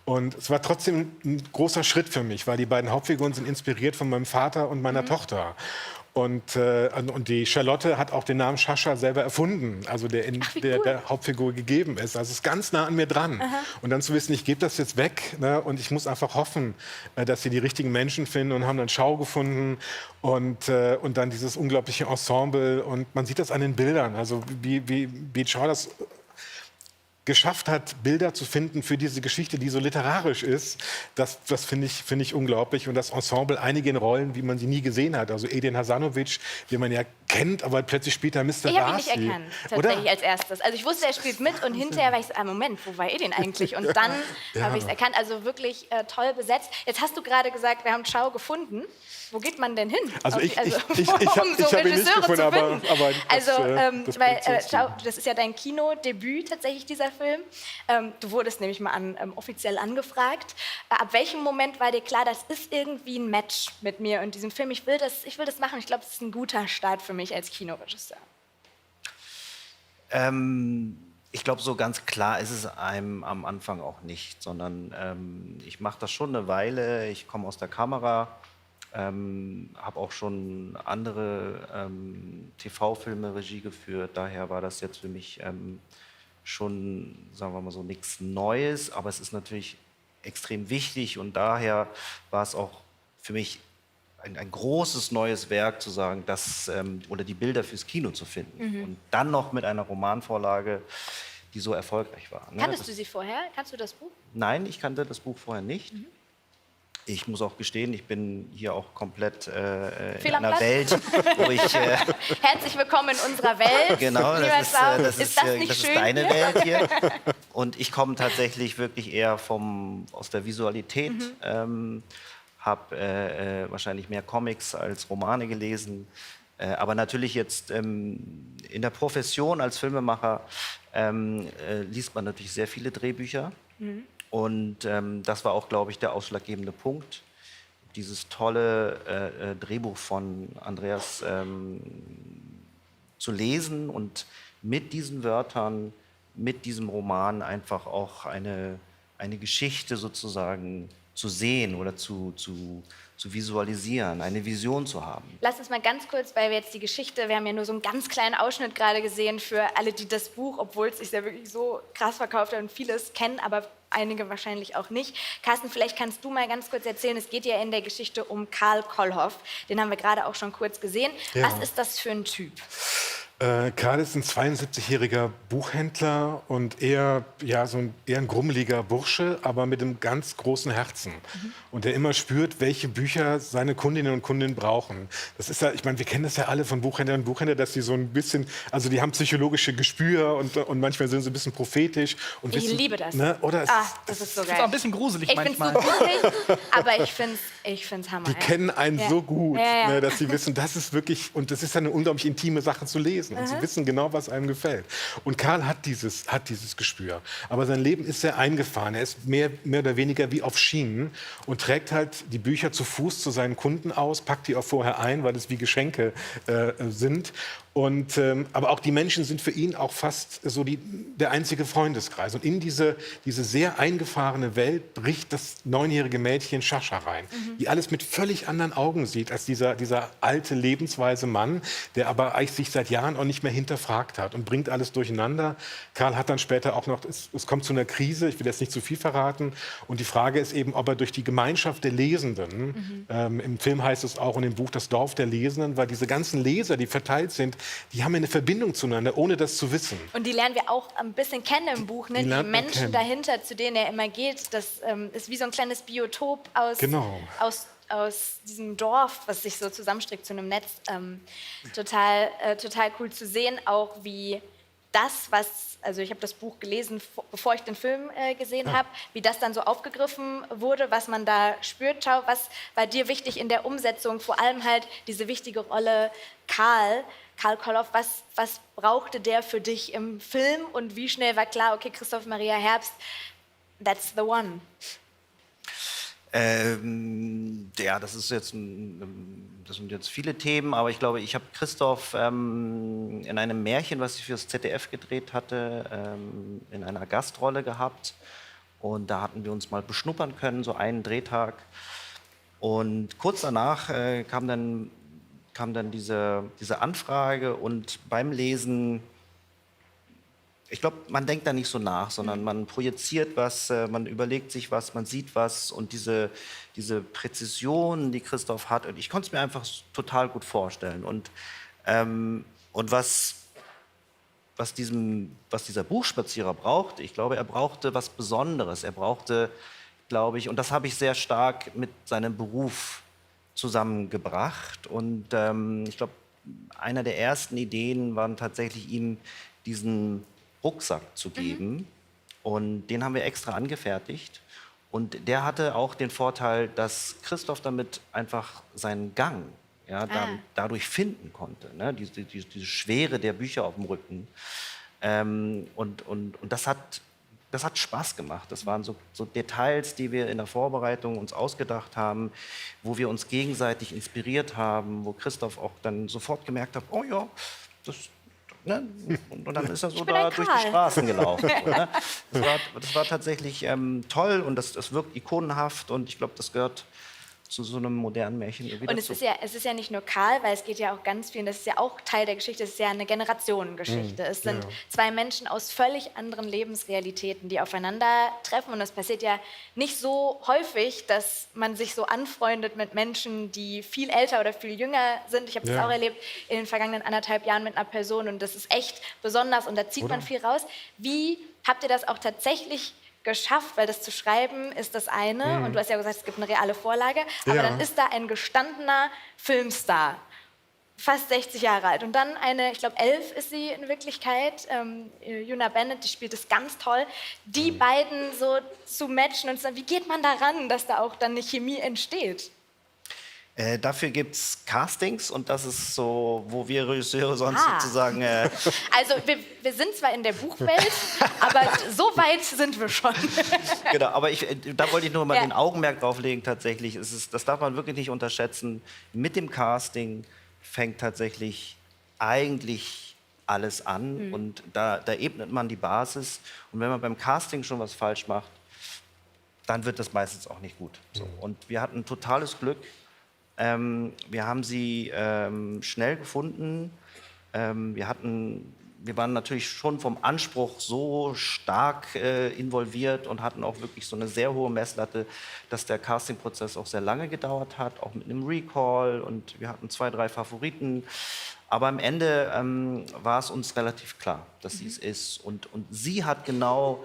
Und es war trotzdem ein großer Schritt für mich, weil die beiden Hauptfiguren sind inspiriert von meinem Vater und meiner Tochter. Und die Charlotte hat auch den Namen Sascha selber erfunden, also der Hauptfigur gegeben ist. Also es ist ganz nah an mir dran. Und dann zu wissen, ich gebe das jetzt weg, ne, und ich muss einfach hoffen, dass sie die richtigen Menschen finden, und haben dann Schau gefunden und dann dieses unglaubliche Ensemble. Und man sieht das an den Bildern, also wie Schau das geschafft hat, Bilder zu finden für diese Geschichte, die so literarisch ist, das finde ich unglaublich. Und das Ensemble, einige in Rollen, wie man sie nie gesehen hat. Also Edin Hasanovic, den man ja kennt, aber plötzlich spielt er Mr. Ich habe ihn nicht Darcy. erkannt, tatsächlich als erstes. Also ich wusste, er spielt mit und hinterher war ich so, Moment, wo war Edin eigentlich? Und dann habe ich es erkannt. Also wirklich toll besetzt. Jetzt hast du gerade gesagt, wir haben Schau gefunden. Wo geht man denn hin? Also ich habe um ihn nicht gefunden, aber Schau, das ist ja dein Kinodebüt tatsächlich, dieser Film. Du wurdest nämlich mal offiziell angefragt. Ab welchem Moment war dir klar, das ist irgendwie ein Match mit mir und diesem Film? Ich will das machen. Ich glaube, es ist ein guter Start für mich als Kinoregisseur. Ich glaube, so ganz klar ist es einem am Anfang auch nicht, sondern ich mache das schon eine Weile. Ich komme aus der Kamera. Habe auch schon andere TV-Filme Regie geführt. Daher war das jetzt für mich schon, sagen wir mal so, nichts Neues. Aber es ist natürlich extrem wichtig. Und daher war es auch für mich ein großes neues Werk, zu sagen, oder die Bilder fürs Kino zu finden. Und dann noch mit einer Romanvorlage, die so erfolgreich war. Ne? Kanntest du sie vorher? Kannst du das Buch? Nein, ich kannte das Buch vorher nicht. Ich muss auch gestehen, ich bin hier auch komplett in Fehl am einer Platz. Welt, wo ich... Herzlich willkommen in unserer Welt. Genau, Lieber das Sau. ist Ist das nicht schön deine hier? Welt hier. Und ich komme tatsächlich wirklich eher aus der Visualität. Habe wahrscheinlich mehr Comics als Romane gelesen. Aber natürlich jetzt in der Profession als Filmemacher liest man natürlich sehr viele Drehbücher. Und das war auch, glaube ich, der ausschlaggebende Punkt. Dieses tolle Drehbuch von Andreas zu lesen und mit diesen Wörtern, mit diesem Roman einfach auch eine Geschichte sozusagen zu sehen oder zu visualisieren, eine Vision zu haben. Lass uns mal ganz kurz, weil wir jetzt die Geschichte, wir haben ja nur so einen ganz kleinen Ausschnitt gerade gesehen für alle, die das Buch, obwohl es sich ja wirklich so krass verkauft hat und vieles kennen, aber einige wahrscheinlich auch nicht. Carsten, vielleicht kannst du mal ganz kurz erzählen, es geht ja in der Geschichte um Karl Kollhoff, den haben wir gerade auch schon kurz gesehen. Ja. Was ist das für ein Typ? Karl ist ein 72-jähriger Buchhändler und eher ein grummeliger Bursche, aber mit einem ganz großen Herzen. Und der immer spürt, welche Bücher seine Kundinnen und Kunden brauchen. Das ist ja, ich meine, wir kennen das ja alle von Buchhändlern und Buchhändlern, dass die so ein bisschen, also die haben psychologische Gespür und manchmal sind sie ein bisschen prophetisch. Und Ich wissen, liebe das. Ne, oder Das ist so Das ist auch geil. ein bisschen gruselig Ich finde es so manchmal. gruselig, aber ich find's Hammer. Die kennen einen Ja. so gut, Ja. Ne, dass sie wissen, das ist wirklich, und das ist ja eine unglaublich intime Sache zu lesen. Und sie wissen genau, was einem gefällt. Und Karl hat dieses Gespür. Aber sein Leben ist sehr eingefahren. Er ist mehr oder weniger wie auf Schienen und trägt halt die Bücher zu Fuß zu seinen Kunden aus, packt die auch vorher ein, weil es wie Geschenke sind. Und, aber auch die Menschen sind für ihn auch fast so der einzige Freundeskreis. Und in diese sehr eingefahrene Welt bricht das 9-jährige Mädchen Sascha rein, die alles mit völlig anderen Augen sieht als dieser alte, lebensweise Mann, der aber eigentlich sich seit Jahren auch nicht mehr hinterfragt hat und bringt alles durcheinander. Karl hat dann später auch noch, es kommt zu einer Krise, ich will jetzt nicht zu viel verraten. Und die Frage ist eben, ob er durch die Gemeinschaft der Lesenden, im Film heißt es auch und im Buch das Dorf der Lesenden, weil diese ganzen Leser, die verteilt sind, die haben eine Verbindung zueinander, ohne das zu wissen. Und die lernen wir auch ein bisschen kennen im Buch, ne? Die lernt man Menschen kennen. dahinter, zu denen er immer geht. Das ist wie so ein kleines Biotop Genau. aus diesem Dorf, was sich so zusammenstrickt zu einem Netz. Total cool zu sehen, auch wie das, also ich habe das Buch gelesen, bevor ich den Film gesehen habe, wie das dann so aufgegriffen wurde, was man da spürt. Schau, was war dir wichtig in der Umsetzung? Vor allem halt diese wichtige Rolle Karl Kollhoff, was brauchte der für dich im Film und wie schnell war klar, okay, Christoph Maria Herbst, that's the one? Ja, das sind jetzt viele Themen, aber ich glaube, ich habe Christoph in einem Märchen, was ich fürs ZDF gedreht hatte, in einer Gastrolle gehabt. Und da hatten wir uns mal beschnuppern können, so einen Drehtag. Und kurz danach kam dann diese Anfrage und beim Lesen, ich glaube, man denkt da nicht so nach, sondern man projiziert was, man überlegt sich was, man sieht was und diese Präzision, die Christoph hat, und ich konnte es mir einfach total gut vorstellen. Und was dieser Buchspazierer brauchte, ich glaube, er brauchte was Besonderes. Er brauchte, glaube ich, und das habe ich sehr stark mit seinem Beruf zusammengebracht. Und ich glaube, einer der ersten Ideen waren tatsächlich, ihm diesen Rucksack zu geben. Und den haben wir extra angefertigt. Und der hatte auch den Vorteil, dass Christoph damit einfach seinen Gang dadurch finden konnte. Ne? Diese Schwere der Bücher auf dem Rücken. Und das hat Spaß gemacht. Das waren so Details, die wir in der Vorbereitung uns ausgedacht haben, wo wir uns gegenseitig inspiriert haben, wo Christoph auch dann sofort gemerkt hat, oh ja, ne? Und dann ist er so da durch die Straßen gelaufen. So, ne? Das war tatsächlich toll und das wirkt ikonenhaft und ich glaube, das gehört zu so einem modernen Märchen wieder Und es ist ja nicht nur Karl, weil es geht ja auch ganz viel, und das ist ja auch Teil der Geschichte, es ist ja eine Generationengeschichte. Es sind zwei Menschen aus völlig anderen Lebensrealitäten, die aufeinandertreffen, und das passiert ja nicht so häufig, dass man sich so anfreundet mit Menschen, die viel älter oder viel jünger sind. Ich habe das auch erlebt in den vergangenen 1,5 Jahren mit einer Person, und das ist echt besonders und da zieht man viel raus. Wie habt ihr das auch tatsächlich geschafft, weil das zu schreiben ist das eine und du hast ja gesagt, es gibt eine reale Vorlage, aber dann ist da ein gestandener Filmstar, fast 60 Jahre alt und dann eine, ich glaube 11 ist sie in Wirklichkeit, Juna Bennett, die spielt es ganz toll, die beiden so zu matchen und zu sagen, wie geht man daran, dass da auch dann eine Chemie entsteht? Dafür gibt es Castings und das ist so, wo wir Regisseure sonst sozusagen... Also wir sind zwar in der Buchwelt, aber so weit sind wir schon. Genau, aber da wollte ich nur mal den Augenmerk drauf legen tatsächlich. Das darf man wirklich nicht unterschätzen. Mit dem Casting fängt tatsächlich eigentlich alles an und da ebnet man die Basis. Und wenn man beim Casting schon was falsch macht, dann wird das meistens auch nicht gut. So. Und wir hatten totales Glück. Wir haben sie schnell gefunden. Wir waren natürlich schon vom Anspruch so stark involviert und hatten auch wirklich so eine sehr hohe Messlatte, dass der Castingprozess auch sehr lange gedauert hat, auch mit einem Recall. Und wir hatten 2, 3 Favoriten. Aber am Ende war es uns relativ klar, dass sie es ist. Und sie hat genau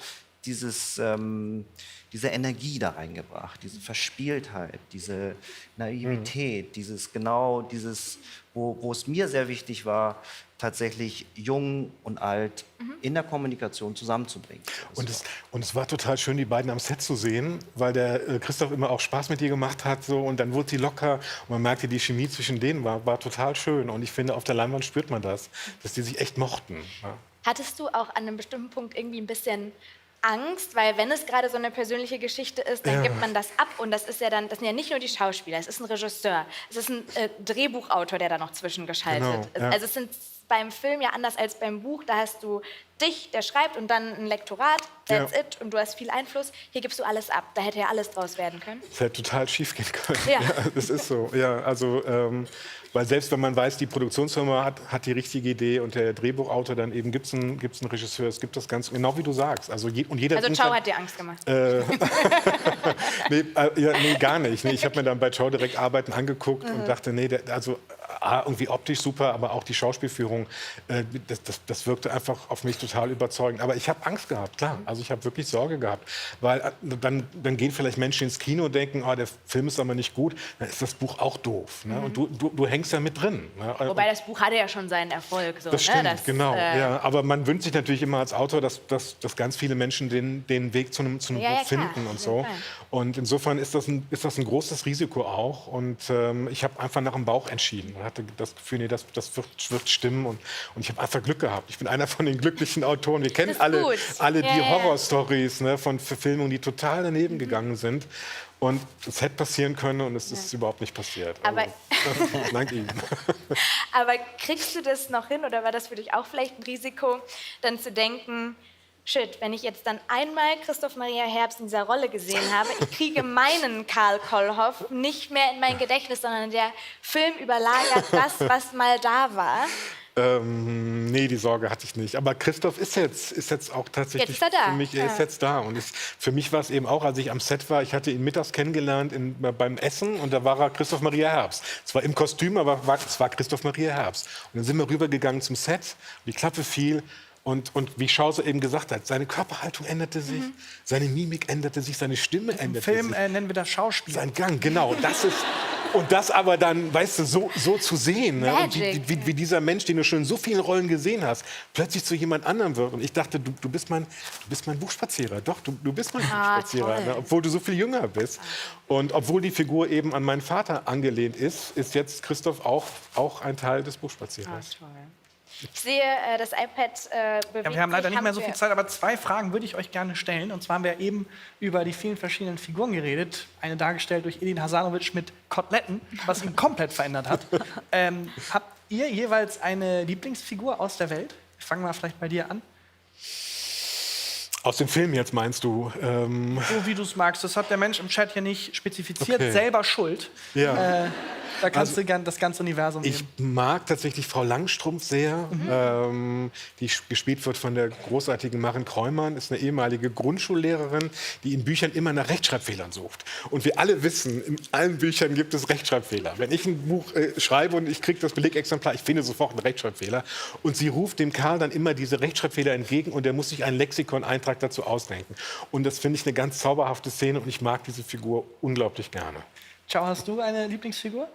diese Energie da reingebracht, diese Verspieltheit, diese Naivität, wo es mir sehr wichtig war, tatsächlich jung und alt in der Kommunikation zusammenzubringen. Und es war total schön, die beiden am Set zu sehen, weil der Christoph immer auch Spaß mit ihr gemacht hat. So, und dann wurde sie locker und man merkte, die Chemie zwischen denen war total schön. Und ich finde, auf der Leinwand spürt man das, dass die sich echt mochten. Ja. Hattest du auch an einem bestimmten Punkt irgendwie ein bisschen Angst, weil wenn es gerade so eine persönliche Geschichte ist, dann gibt man das ab und das sind ja nicht nur die Schauspieler, es ist ein Regisseur, es ist ein Drehbuchautor, der da noch zwischengeschaltet ist. Also es sind beim Film ja anders als beim Buch, da hast du dich, der schreibt und dann ein Lektorat, that's it und du hast viel Einfluss. Hier gibst du alles ab, da hätte ja alles draus werden können. Das hätte total schief gehen können. Ja, das ist so. Ja, also, weil selbst wenn man weiß, die Produktionsfirma hat die richtige Idee und der Drehbuchautor, dann eben gibt es einen Regisseur, es gibt das Ganze, genau wie du sagst. Also Ciao hat dir Angst gemacht. Nee, gar nicht. Nee, ich habe mir dann bei Ciao direkt Arbeiten angeguckt und dachte, nee, irgendwie optisch super, aber auch die Schauspielführung, das wirkte einfach auf mich total überzeugend. Aber ich habe Angst gehabt, klar. Also ich habe wirklich Sorge gehabt. Weil dann gehen vielleicht Menschen ins Kino und denken, der Film ist aber nicht gut, dann ist das Buch auch doof. Ne? Und du hängst ja mit drin. Ne? Wobei das Buch hatte ja schon seinen Erfolg. So, das stimmt, ne? genau. Ja. Aber man wünscht sich natürlich immer als Autor, dass ganz viele Menschen den Weg zu einem Buch finden und so. Und insofern ist das ein großes Risiko auch. Und ich habe einfach nach dem Bauch entschieden. Ich hatte das Gefühl, nee, das wird stimmen. Und ich habe einfach Glück gehabt. Ich bin einer von den glücklichen Autoren. Wir kennen alle die Horrorstories, ne, von Verfilmungen, die total daneben gegangen sind. Und es hätte passieren können und es ist überhaupt nicht passiert. Aber dank Ihnen. Aber kriegst du das noch hin oder war das für dich auch vielleicht ein Risiko, dann zu denken, shit, wenn ich jetzt dann einmal Christoph Maria Herbst in dieser Rolle gesehen habe, ich kriege meinen Karl Kollhoff nicht mehr in mein Gedächtnis, sondern der Film überlagert das, was mal da war. Nee, die Sorge hatte ich nicht. Aber Christoph ist jetzt auch tatsächlich für mich, er ist jetzt da. Und für mich war es eben auch, als ich am Set war, ich hatte ihn mittags kennengelernt beim Essen und da war er Christoph Maria Herbst. Zwar im Kostüm, aber es war Christoph Maria Herbst. Und dann sind wir rübergegangen zum Set, die Klappe fiel. Und wie Schauser eben gesagt hat, seine Körperhaltung änderte sich, seine Mimik änderte sich, seine Stimme änderte sich. Im Film nennen wir das Schauspiel. Sein Gang, genau. Und das aber dann, weißt du, so zu sehen. Ne? Und wie dieser Mensch, den du schon in so vielen Rollen gesehen hast, plötzlich zu jemand anderem wird. Und ich dachte, du bist mein Buchspazierer. Doch, du bist mein Buchspazierer. Ne? Obwohl du so viel jünger bist. Und obwohl die Figur eben an meinen Vater angelehnt ist jetzt Christoph auch ein Teil des Buchspazierers. Toll. Ich sehe, das iPad bewegt wir haben leider sich. nicht mehr so viel Zeit, aber 2 Fragen würde ich euch gerne stellen. Und zwar haben wir eben über die vielen verschiedenen Figuren geredet. Eine dargestellt durch Edin Hasanovic mit Koteletten, was ihn komplett verändert hat. Habt ihr jeweils eine Lieblingsfigur aus der Welt? Fangen wir vielleicht bei dir an. Aus dem Film jetzt meinst du? So wie du es magst. Das hat der Mensch im Chat hier nicht spezifiziert. Okay. Selber schuld. Ja. Da kannst du das ganze Universum Ich nehmen. mag tatsächlich Frau Langstrumpf sehr, die gespielt wird von der großartigen Maren Kreumann, ist eine ehemalige Grundschullehrerin, die in Büchern immer nach Rechtschreibfehlern sucht. Und wir alle wissen, in allen Büchern gibt es Rechtschreibfehler. Wenn ich ein Buch schreibe und ich kriege das Belegexemplar, ich finde sofort einen Rechtschreibfehler. Und sie ruft dem Karl dann immer diese Rechtschreibfehler entgegen und er muss sich einen Lexikon-Eintrag dazu ausdenken. Und das finde ich eine ganz zauberhafte Szene und ich mag diese Figur unglaublich gerne. Ciao, hast du eine Lieblingsfigur?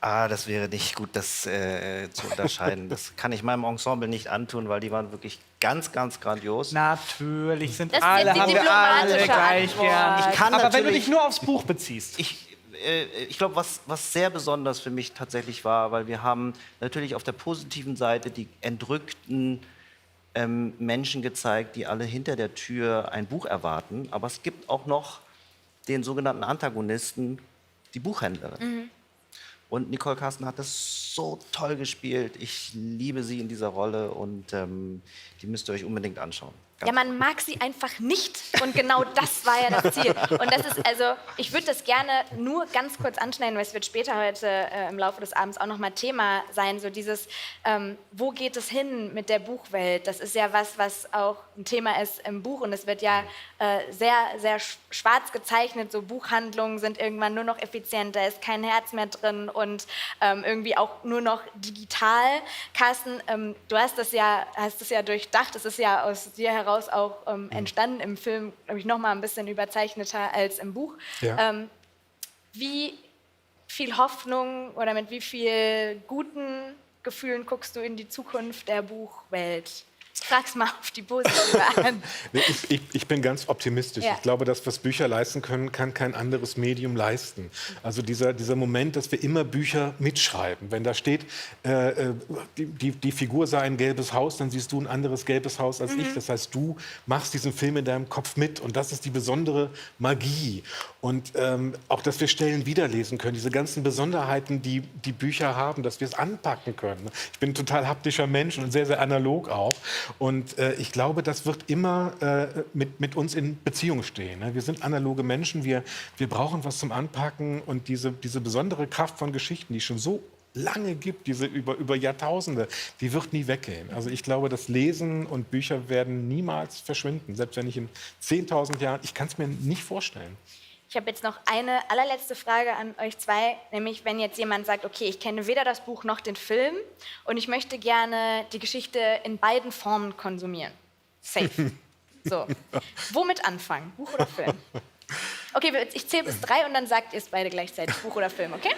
Das wäre nicht gut, das zu unterscheiden. Das kann ich meinem Ensemble nicht antun, weil die waren wirklich ganz, ganz grandios. Natürlich sind Das ist alle, die haben wir alle diplomatische gleich Antwort. gern. Ich kann Aber wenn du natürlich- dich nur aufs Buch beziehst. Ich glaube, was sehr besonders für mich tatsächlich war, weil wir haben natürlich auf der positiven Seite die entrückten Menschen gezeigt, die alle hinter der Tür ein Buch erwarten. Aber es gibt auch noch den sogenannten Antagonisten, die Buchhändlerin. Und Nicole Carsten hat das so toll gespielt. Ich liebe sie in dieser Rolle und die müsst ihr euch unbedingt anschauen. Ja, man mag sie einfach nicht und genau das war ja das Ziel. Und das ist, also, ich würde das gerne nur ganz kurz anschneiden, weil es wird später heute im Laufe des Abends auch nochmal Thema sein, so dieses, wo geht es hin mit der Buchwelt? Das ist ja was auch ein Thema ist im Buch und es wird ja sehr, sehr schwarz gezeichnet, so Buchhandlungen sind irgendwann nur noch effizient, da ist kein Herz mehr drin und irgendwie auch nur noch digital. Carsten, du hast das ja durchdacht, es ist ja aus dir heraus auch entstanden im Film, glaube ich, noch mal ein bisschen überzeichneter als im Buch. Ja. Wie viel Hoffnung oder mit wie viel guten Gefühlen guckst du in die Zukunft der Buchwelt? Ich frag's mal auf die positive an. Ich bin ganz optimistisch. Ja. Ich glaube, das, was Bücher leisten können, kann kein anderes Medium leisten. Also dieser Moment, dass wir immer Bücher mitschreiben. Wenn da steht, die Figur sei ein gelbes Haus, dann siehst du ein anderes gelbes Haus als ich. Das heißt, du machst diesen Film in deinem Kopf mit. Und das ist die besondere Magie. Und auch, dass wir Stellen wiederlesen können. Diese ganzen Besonderheiten, die Bücher haben, dass wir es anpacken können. Ich bin ein total haptischer Mensch und sehr, sehr analog auch. Und ich glaube, das wird immer mit uns in Beziehung stehen. Ne? Wir sind analoge Menschen, wir brauchen was zum Anpacken. Und diese besondere Kraft von Geschichten, die es schon so lange gibt, diese über Jahrtausende, die wird nie weggehen. Also ich glaube, das Lesen und Bücher werden niemals verschwinden. Selbst wenn ich in 10.000 Jahren, ich kann es mir nicht vorstellen. Ich habe jetzt noch eine allerletzte Frage an euch zwei, nämlich wenn jetzt jemand sagt, okay, ich kenne weder das Buch noch den Film und ich möchte gerne die Geschichte in beiden Formen konsumieren. Safe. So. Womit anfangen? Buch oder Film? Okay, ich zähle bis 3 und dann sagt ihr es beide gleichzeitig, Buch oder Film, okay?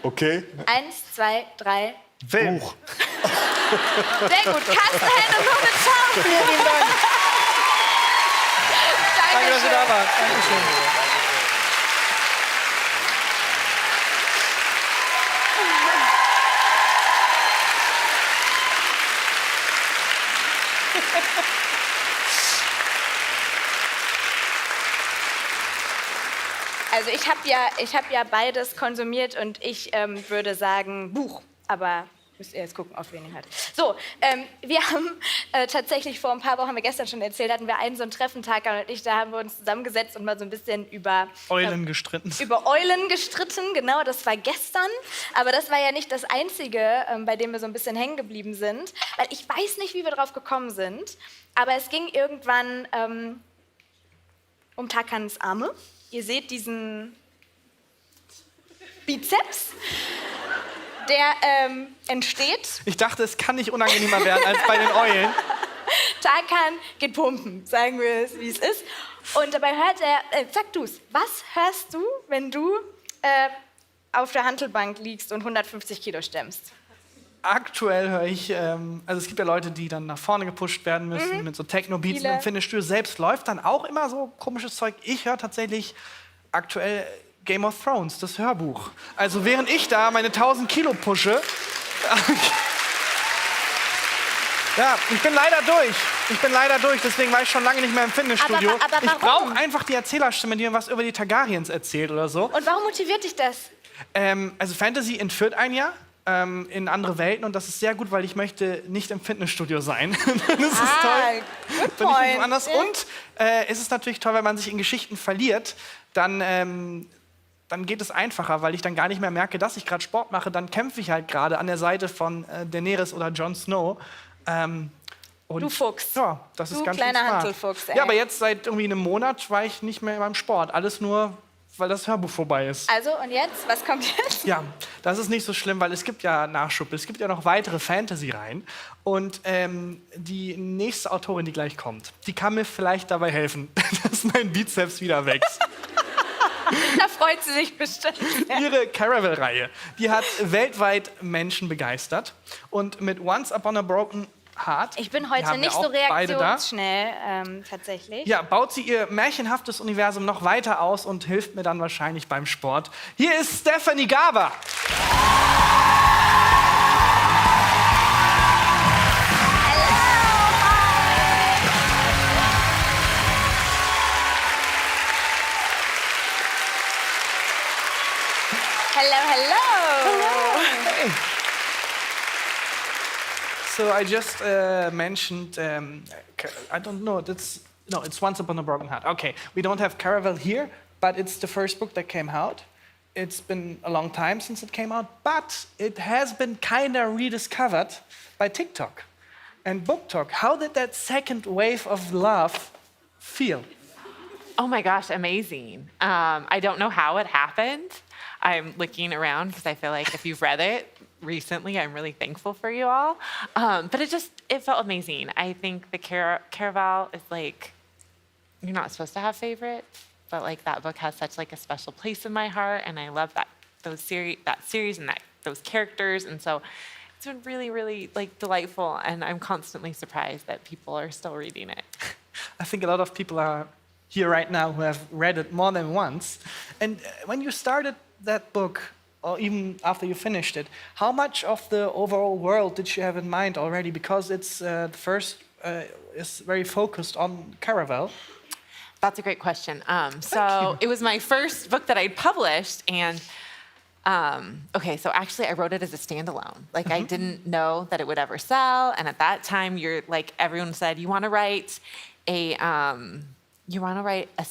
Okay. 1, 2, 3. Film. Buch. Sehr gut. Carsten Henn und Hugendubel-Kanal. Vielen Dank. Danke, dass ihr da Dankeschön. wart. Dankeschön. Also ich hab ja beides konsumiert und ich würde sagen Buch, aber müsst ihr jetzt gucken, auf wen ihr hört. So, wir haben tatsächlich vor ein paar Wochen, haben wir gestern schon erzählt, hatten wir einen so einen Treffentag und ich, da haben wir uns zusammengesetzt und mal so ein bisschen über Eulen gestritten. Über Eulen gestritten, genau, das war gestern. Aber das war ja nicht das Einzige, bei dem wir so ein bisschen hängen geblieben sind. Weil ich weiß nicht, wie wir drauf gekommen sind, aber es ging irgendwann um Takans Arme. Ihr seht diesen Bizeps, der entsteht. Ich dachte, es kann nicht unangenehmer werden als bei den Eulen. Takan geht pumpen, sagen wir es, wie es ist. Und dabei hört er, sag du's, was hörst du, wenn du auf der Hantelbank liegst und 150 Kilo stemmst? Aktuell höre ich, also es gibt ja Leute, die dann nach vorne gepusht werden müssen mit so Techno-Beats. Viele. Im Fitnessstudio selbst läuft dann auch immer so komisches Zeug. Ich höre tatsächlich aktuell Game of Thrones, das Hörbuch. Also während ich da meine 1000 Kilo pushe, ja, ich bin leider durch, deswegen war ich schon lange nicht mehr im Fitnessstudio. Aber ich warum? brauche einfach die Erzählerstimme, die mir was über die Targaryens erzählt oder so. Und warum motiviert dich das? Also Fantasy entführt einen ja in andere Welten und das ist sehr gut, weil ich möchte nicht im Fitnessstudio sein. Das ist toll. Good Bin ich point. woanders. Und es ist natürlich toll, wenn man sich in Geschichten verliert, dann dann geht es einfacher, weil ich dann gar nicht mehr merke, dass ich gerade Sport mache. Dann kämpfe ich halt gerade an der Seite von Daenerys oder Jon Snow. Und Du Fuchs. Ja, das ist Du ganz kleiner schön smart. Hanselfuchs, ey. Ja, aber jetzt seit irgendwie einem Monat war ich nicht mehr beim Sport. Alles nur, weil das Hörbuch vorbei ist. Also, und jetzt? Was kommt jetzt? Ja, das ist nicht so schlimm, weil es gibt ja Nachschub. Es gibt ja noch weitere Fantasy-Reihen. Und die nächste Autorin, die gleich kommt, die kann mir vielleicht dabei helfen, dass mein Bizeps wieder wächst. Da freut sie sich bestimmt. Ihre Caravel-Reihe, die hat weltweit Menschen begeistert. Und mit Once Upon a Broken Heart, Ich bin die heute haben wir nicht so auch beide da, reaktionsschnell, tatsächlich. ja, baut sie ihr märchenhaftes Universum noch weiter aus und hilft mir dann wahrscheinlich beim Sport. Hier ist Stephanie Garber. Hello, hello. Hey. So I just mentioned, I don't know, it's Once Upon a Broken Heart. Okay, we don't have Caravel here, but it's the first book that came out. It's been a long time since it came out, but it has been kind of rediscovered by TikTok and Bookstock. How did that second wave of love feel? Oh my gosh, amazing. I don't know how it happened. I'm looking around because I feel like if you've read it recently, I'm really thankful for you all. But it felt amazing. I think the Caraval is like, you're not supposed to have favorites, but like that book has such like a special place in my heart, and I love that series and those characters, and so it's been really, really like delightful, and I'm constantly surprised that people are still reading it. I think a lot of people are here right now who have read it more than once. And when you started that book, or even after you finished it, how much of the overall world did you have in mind already? Because it's the first is very focused on Caravel. That's a great question. So it was my first book that I'd published, and okay, so actually I wrote it as a standalone. Like I didn't know that it would ever sell, and at that time, everyone said you want to write a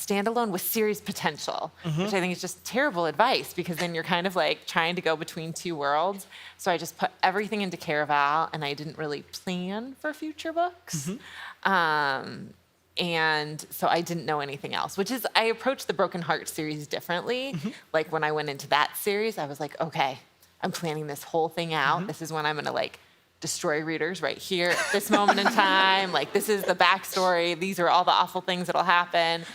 standalone with series potential, which I think is just terrible advice, because then you're kind of like trying to go between two worlds. So I just put everything into Caraval, and I didn't really plan for future books. And so I didn't know anything else, which is, I approached the Broken Heart series differently. Like when I went into that series, I was like, okay, I'm planning this whole thing out. This is when I'm gonna like destroy readers right here at this moment in time. Like this is the backstory. These are all the awful things that'll happen,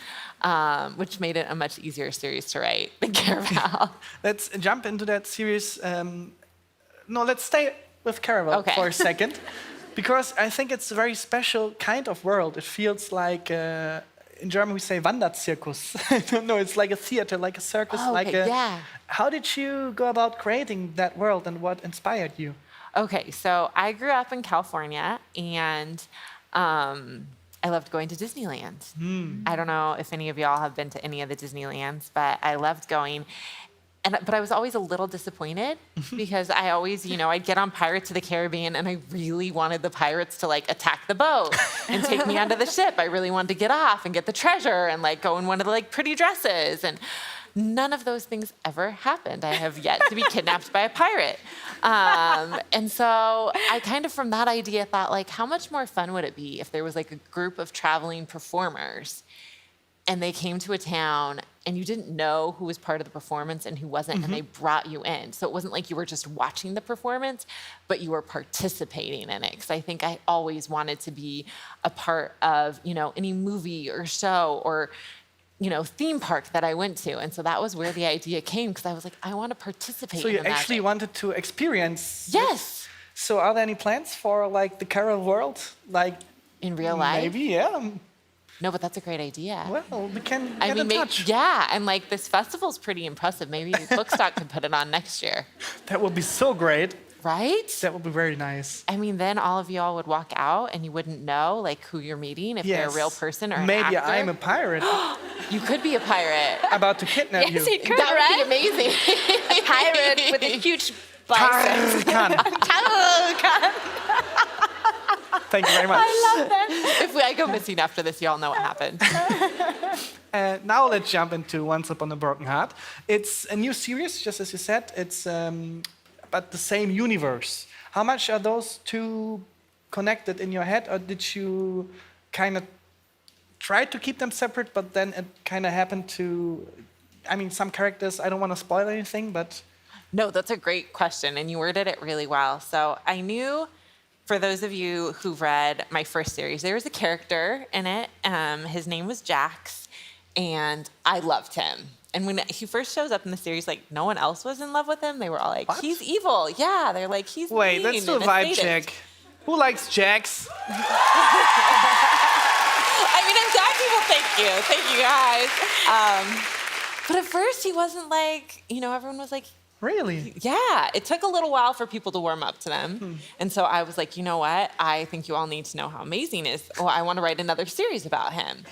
which made it a much easier series to write than Caraval. Let's jump into that series. No, let's stay with Caraval for a second. Because I think it's a very special kind of world. It feels like, in German we say Wanderzirkus. I don't know, it's like a theater, like a circus. How did you go about creating that world, and what inspired you? Okay, so I grew up in California, and I loved going to Disneyland. I don't know if any of y'all have been to any of the Disneylands, but I loved going. But I was always a little disappointed because I always, I'd get on Pirates of the Caribbean, and I really wanted the pirates to like attack the boat and take me onto the ship. I really wanted to get off and get the treasure and like go in one of the like pretty dresses. And none of those things ever happened. I have yet to be kidnapped by a pirate. And so I kind of, from that idea, thought like, how much more fun would it be if there was like a group of traveling performers, and they came to a town, and you didn't know who was part of the performance and who wasn't, and they brought you in. So it wasn't like you were just watching the performance, but you were participating in it. Because I think I always wanted to be a part of, any movie or show or, theme park that I went to. And so that was where the idea came, because I was like, I want to participate in the magic. So you actually wanted to experience Yes. So are there any plans for like the Caravel world? Like in real life? Maybe, yeah. No, but that's a great idea. Well, we can get in touch. Yeah, and like this festival's pretty impressive. Maybe Bookstock could put it on next year. That would be so great. Right? That would be very nice. I mean, then all of y'all would walk out, and you wouldn't know like who you're meeting, if they're a real person or an actor. Maybe I'm a pirate. You could be a pirate. About to kidnap you. Yes, he could, That right? would be amazing. A pirate with a huge biceps. Carsten. Thank you very much. I love that. If I go missing after this, y'all know what happened. Now let's jump into Once Upon a Broken Heart. It's a new series, just as you said. It's but the same universe. How much are those two connected in your head, or did you kind of try to keep them separate, but then it kind of happened to? I mean, some characters. I don't want to spoil anything, but. No, that's a great question, and you worded it really well. So I knew, for those of you who've read my first series, there was a character in it. His name was Jax, and I loved him. And when he first shows up in the series, like, no one else was in love with him. They were all like, What? he's evil. Yeah, they're like, he's Wait, mean let's do a and vibe sadist. check. Who likes Jax? I mean, exactly. Well, thank you guys. But at first, he wasn't like, everyone was like, Really? yeah. It took a little while for people to warm up to them, and so I was like, you know what? I think you all need to know how amazing he is. Oh, I want to write another series about him.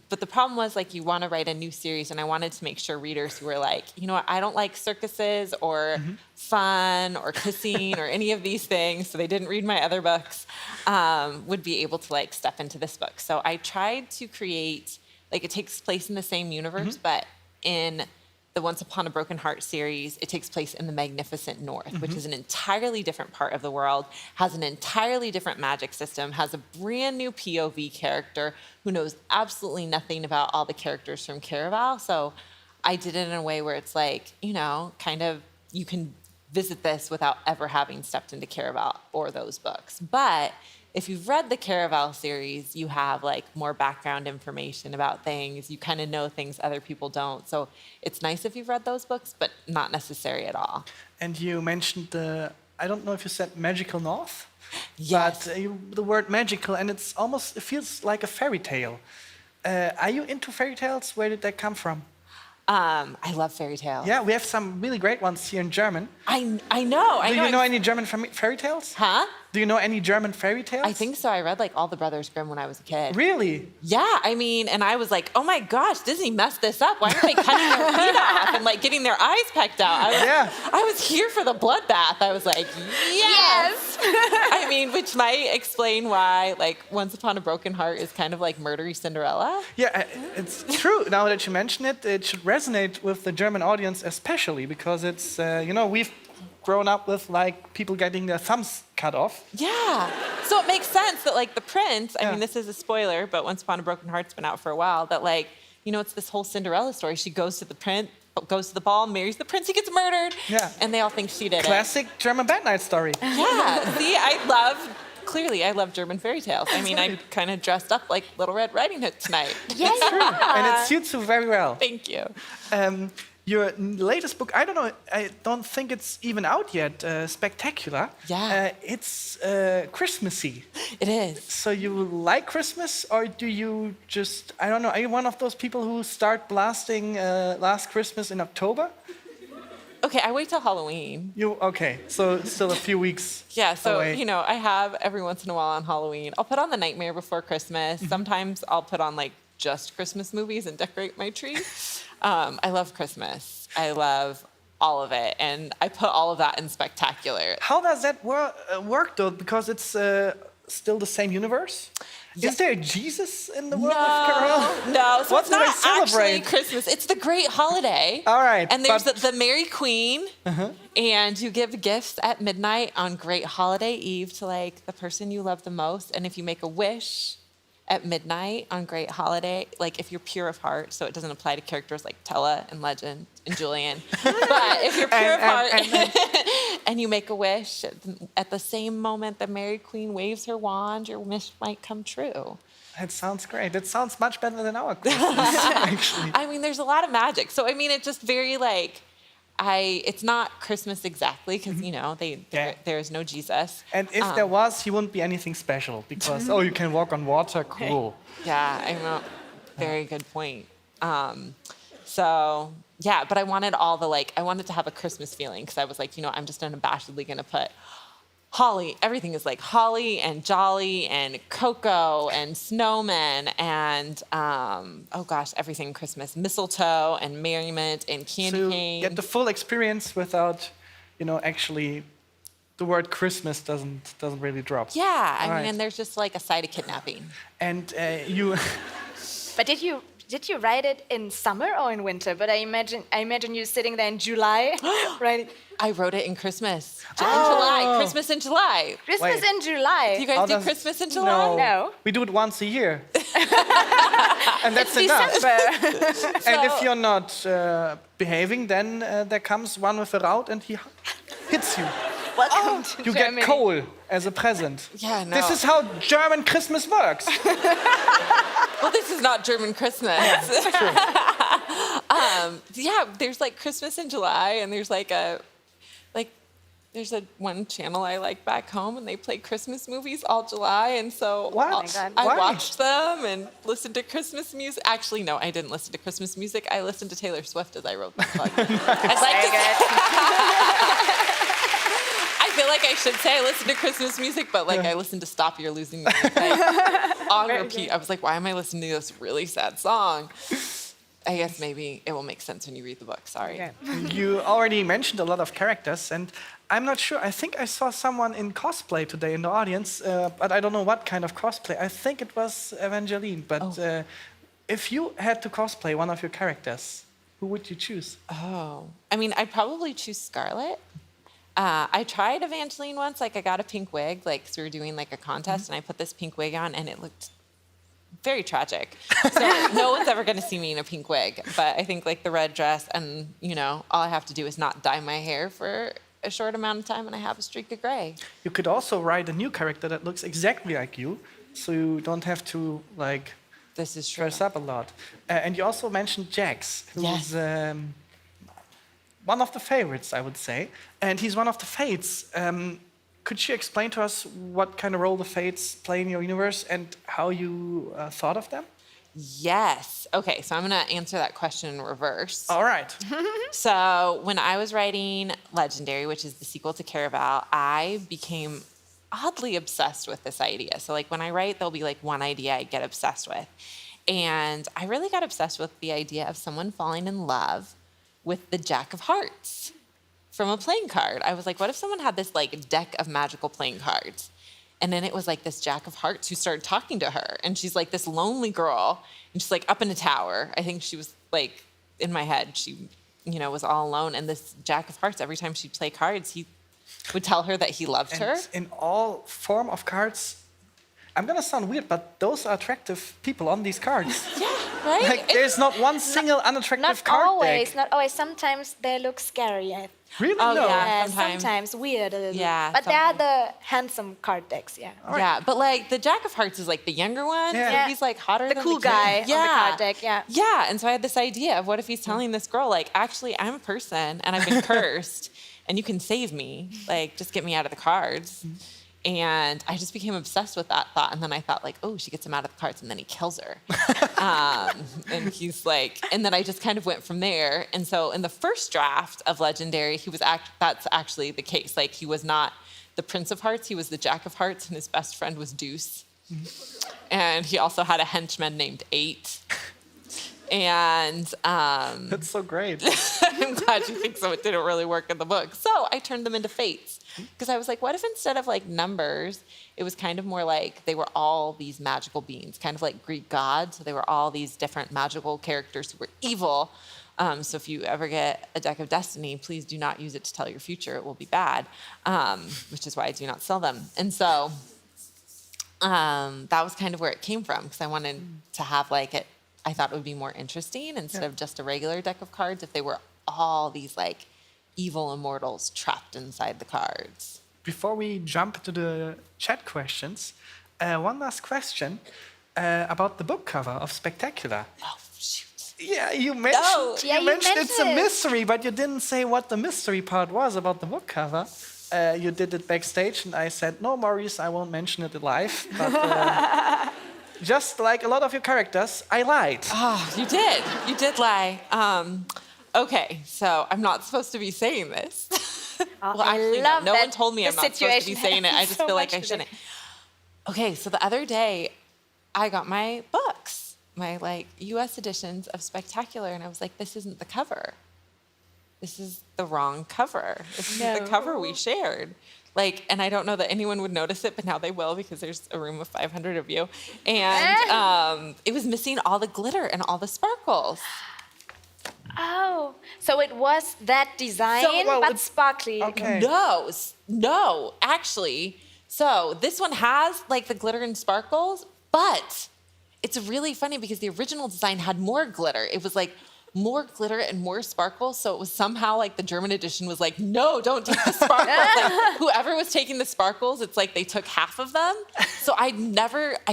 But the problem was, like, you want to write a new series, and I wanted to make sure readers who were like, you know what, I don't like circuses or fun or kissing or any of these things, so they didn't read my other books, would be able to, like, step into this book. So I tried to create, like, it takes place in the same universe, but in the Once Upon a Broken Heart series, it takes place in the magnificent North, which is an entirely different part of the world, has an entirely different magic system, has a brand new POV character who knows absolutely nothing about all the characters from Caraval. So I did it in a way where it's like, kind of, you can visit this without ever having stepped into Caraval or those books. But if you've read the Caraval series, you have like more background information about things. You kind of know things other people don't. So it's nice if you've read those books, but not necessary at all. And you mentioned I don't know if you said magical North, Yes. but the word magical, and it feels like a fairy tale. Are you into fairy tales? Where did that come from? I love fairy tales. Yeah, we have some really great ones here in German. I know. Do you know any German fairy tales? Huh? Do you know any German fairy tales? I think so. I read like all the Brothers Grimm when I was a kid. Really? Yeah, I mean, and I was like, oh my gosh, Disney messed this up. Why aren't they cutting their feet off and like getting their eyes pecked out? I was here for the bloodbath. I was like, yes. I mean, which might explain why like Once Upon a Broken Heart is kind of like murdery Cinderella. Yeah, it's true. Now that you mention it, it should resonate with the German audience especially because it's, we've grown up with like people getting their thumbs cut off. Yeah. So it makes sense that like the prince, I mean, this is a spoiler, but Once Upon a Broken Heart's been out for a while, that like, it's this whole Cinderella story. She goes to the ball, marries the prince, he gets murdered. Yeah. And they all think she did Classic German bad night story. Yeah. See, I love German fairy tales. I mean, I kind of dressed up like Little Red Riding Hood tonight. Yes, And it suits you very well. Thank you. Your latest book, I don't think it's even out yet, Spectacular. Yeah. It's Christmassy. It is. So you like Christmas, or do you just, I don't know, are you one of those people who start blasting Last Christmas in October? Okay, I wait till Halloween. Okay, so still a few weeks Yeah, so, away. I have every once in a while on Halloween. I'll put on The Nightmare Before Christmas. Sometimes I'll put on like just Christmas movies and decorate my tree. I love Christmas. I love all of it. And I put all of that in Spectacular. How does that work though? Because it's still the same universe? Yeah. Is there a Jesus in the world of Carol? No, so What it's do they not actually celebrate? Christmas. It's the great holiday. All right, And there's but- the Mary Queen, and you give gifts at midnight on Great Holiday Eve to like the person you love the most. And if you make a wish at midnight on Great Holiday, like if you're pure of heart, so it doesn't apply to characters like Tella and Legend and Julian, but if you're pure of heart and you make a wish, at the same moment the Mary Queen waves her wand, your wish might come true. That sounds great. That sounds much better than our Christmas, actually. I mean, there's a lot of magic. So, I mean, it's just very like, it's not Christmas exactly because, there's no Jesus. And if there was, he wouldn't be anything special because, you can walk on water, cool. Yeah, I know. Very good point. So, yeah, but I wanted I wanted to have a Christmas feeling because I was like, I'm just unabashedly going to put holly. Everything is like holly and jolly and cocoa and snowmen and, everything Christmas. Mistletoe and merriment and candy To cane. get the full experience without, actually the word Christmas doesn't really drop. Yeah, I Right. mean, and there's just like a side of kidnapping. And you, But did you write it in summer or in winter? But I imagine you sitting there in July, writing I wrote it in Christmas. In July. Christmas in July. Christmas Wait. in July. Do you guys How do does- Christmas in July? No. we do it once a year, and that's It's enough. December. And if you're not behaving, then there comes one with a route and he hits you. Welcome to You Germany. get coal as a present. Yeah, no. This is how German Christmas works. Well, this is not German Christmas. Yeah, there's like Christmas in July, and there's there's a one channel I like back home, and they play Christmas movies all July, and so What? Oh my God. I Why? watched them and listened to Christmas music. Actually, no, I didn't listen to Christmas music. I listened to Taylor Swift as I wrote this book. I'd like to I feel like I should say I listened to Christmas music, but like I listened to "Stop You're Losing Me" like, on repeat. I was like, why am I listening to this really sad song? I guess maybe it will make sense when you read the book. Sorry. You already mentioned a lot of characters, and I'm not sure. I think I saw someone in cosplay today in the audience, but I don't know what kind of cosplay. I think it was Evangeline. But if you had to cosplay one of your characters, who would you choose? Oh, I mean, I'd probably choose Scarlet. I tried Evangeline once. Like, I got a pink wig, like, so we were doing like a contest, and I put this pink wig on, and it looked very tragic. So like, no one's ever going to see me in a pink wig. But I think like the red dress, and all I have to do is not dye my hair for a short amount of time, and I have a streak of gray. You could also write a new character that looks exactly like you, so you don't have to like This is true. dress up a lot. And you also mentioned Jax, who's Yes. one of the favorites, I would say, and he's one of the Fates. Could you explain to us what kind of role the Fates play in your universe and how you thought of them? Yes. Okay, so I'm going to answer that question in reverse. All right. So when I was writing Legendary, which is the sequel to Caraval, I became oddly obsessed with this idea. So like when I write, there'll be like one idea I get obsessed with. And I really got obsessed with the idea of someone falling in love with the Jack of Hearts from a playing card. I was like, what if someone had this like deck of magical playing cards? And then it was like this Jack of Hearts who started talking to her. And she's like this lonely girl, and she's like up in a tower. I think she was like, in my head, she, was all alone. And this Jack of Hearts, every time she'd play cards, he would tell her that he loved her. And in all form of cards, I'm gonna sound weird, but those are attractive people on these cards. Yeah, right? Like there's not one single unattractive Not card always, deck. not always. Sometimes they look scary. Really? Oh, No. yeah. Sometimes. Sometimes. Weird a little. Yeah, But they are the handsome card decks, yeah. Yeah, but like the Jack of Hearts is like the younger one. Yeah. So Yeah. he's like hotter The than cool the kid. guy on the card deck, yeah. Yeah, and so I had this idea of what if he's telling this girl, like, actually, I'm a person and I've been cursed and you can save me. Like, just get me out of the cards. And I just became obsessed with that thought. And then I thought, like, oh, she gets him out of the cards and then he kills her. And he's like, and then I just kind of went from there. And so in the first draft of Legendary, that's actually the case. Like, he was not the Prince of Hearts, he was the Jack of Hearts, and his best friend was Deuce. And he also had a henchman named Eight. And That's so great. I'm glad you think so. It didn't really work in the book. So I turned them into fates. Because I was like, what if instead of like numbers, it was kind of more like they were all these magical beings, kind of like Greek gods. So they were all these different magical characters who were evil. So if you ever get a deck of Destiny, please do not use it to tell your future. It will be bad, which is why I do not sell them. And so that was kind of where it came from, because I wanted to have like it. I thought it would be more interesting instead of just a regular deck of cards if they were all these like evil immortals trapped inside the cards. Before we jump to the chat questions, one last question about the book cover of Spectacular. Oh, shoot. Yeah, you mentioned, Yeah, you mentioned it's a mentioned it. mystery, but you didn't say what the mystery part was about the book cover. You did it backstage, and I said, no, Maurice, I won't mention it live. But just like a lot of your characters, I lied. Oh, you did. You did lie. Okay, so I'm not supposed to be saying this. Well, I actually, love no that one told me the I'm not supposed to be situation saying it. I happens just so feel like much I today. shouldn't. Okay, so the other day, I got my books, my like U.S. editions of Spectacular, and I was like, this isn't the cover. This is the wrong cover. This isn't the cover we shared. Like, and I don't know that anyone would notice it, but now they will because there's a room of 500 of you. And it was missing all the glitter and all the sparkles. Oh, so it was that design, but sparkly. Okay. No, actually. So this one has like the glitter and sparkles, but it's really funny because the original design had more glitter. It was like more glitter and more sparkles. So it was somehow like the German edition was like, no, don't take the sparkles. Like, whoever was taking the sparkles, it's like they took half of them. So I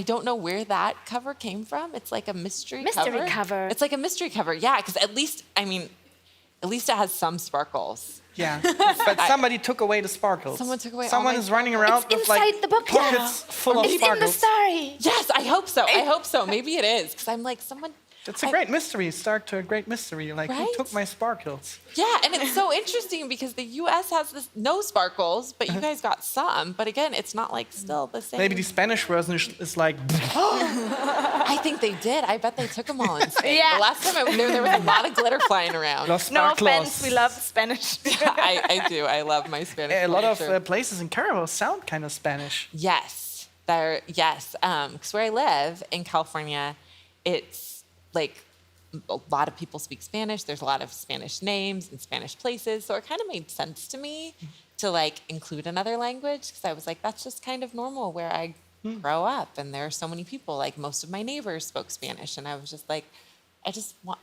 don't know where that cover came from. It's like a mystery cover. It's like a mystery cover, yeah, because at least it has some sparkles. Yeah, but somebody took away the sparkles. Someone took away. Someone is running around It's with like inside the book. pockets full of It's sparkles. in the story. Yes, I hope so. I hope so. Maybe it is because I'm like someone. It's a great mystery. Start to a great mystery. Like, who Right? took my sparkles? Yeah, and it's so interesting because the U.S. has no sparkles, but you guys got some. But again, it's not like still the same. Maybe the Spanish version is like. I think they did. I bet they took them all in Spain. Yeah. The last time I was there was a lot of glitter flying around. Los No sparklos. offense, we love Spanish. I do. I love my Spanish. A lot culture. of places in Caribou sound kind of Spanish. Yes, yes. Because where I live in California, it's like a lot of people speak Spanish. There's a lot of Spanish names and Spanish places, so it kind of made sense to me to like include another language because I was like, that's just kind of normal where I grow up, and there are so many people. Like most of my neighbors spoke Spanish, and I was just like,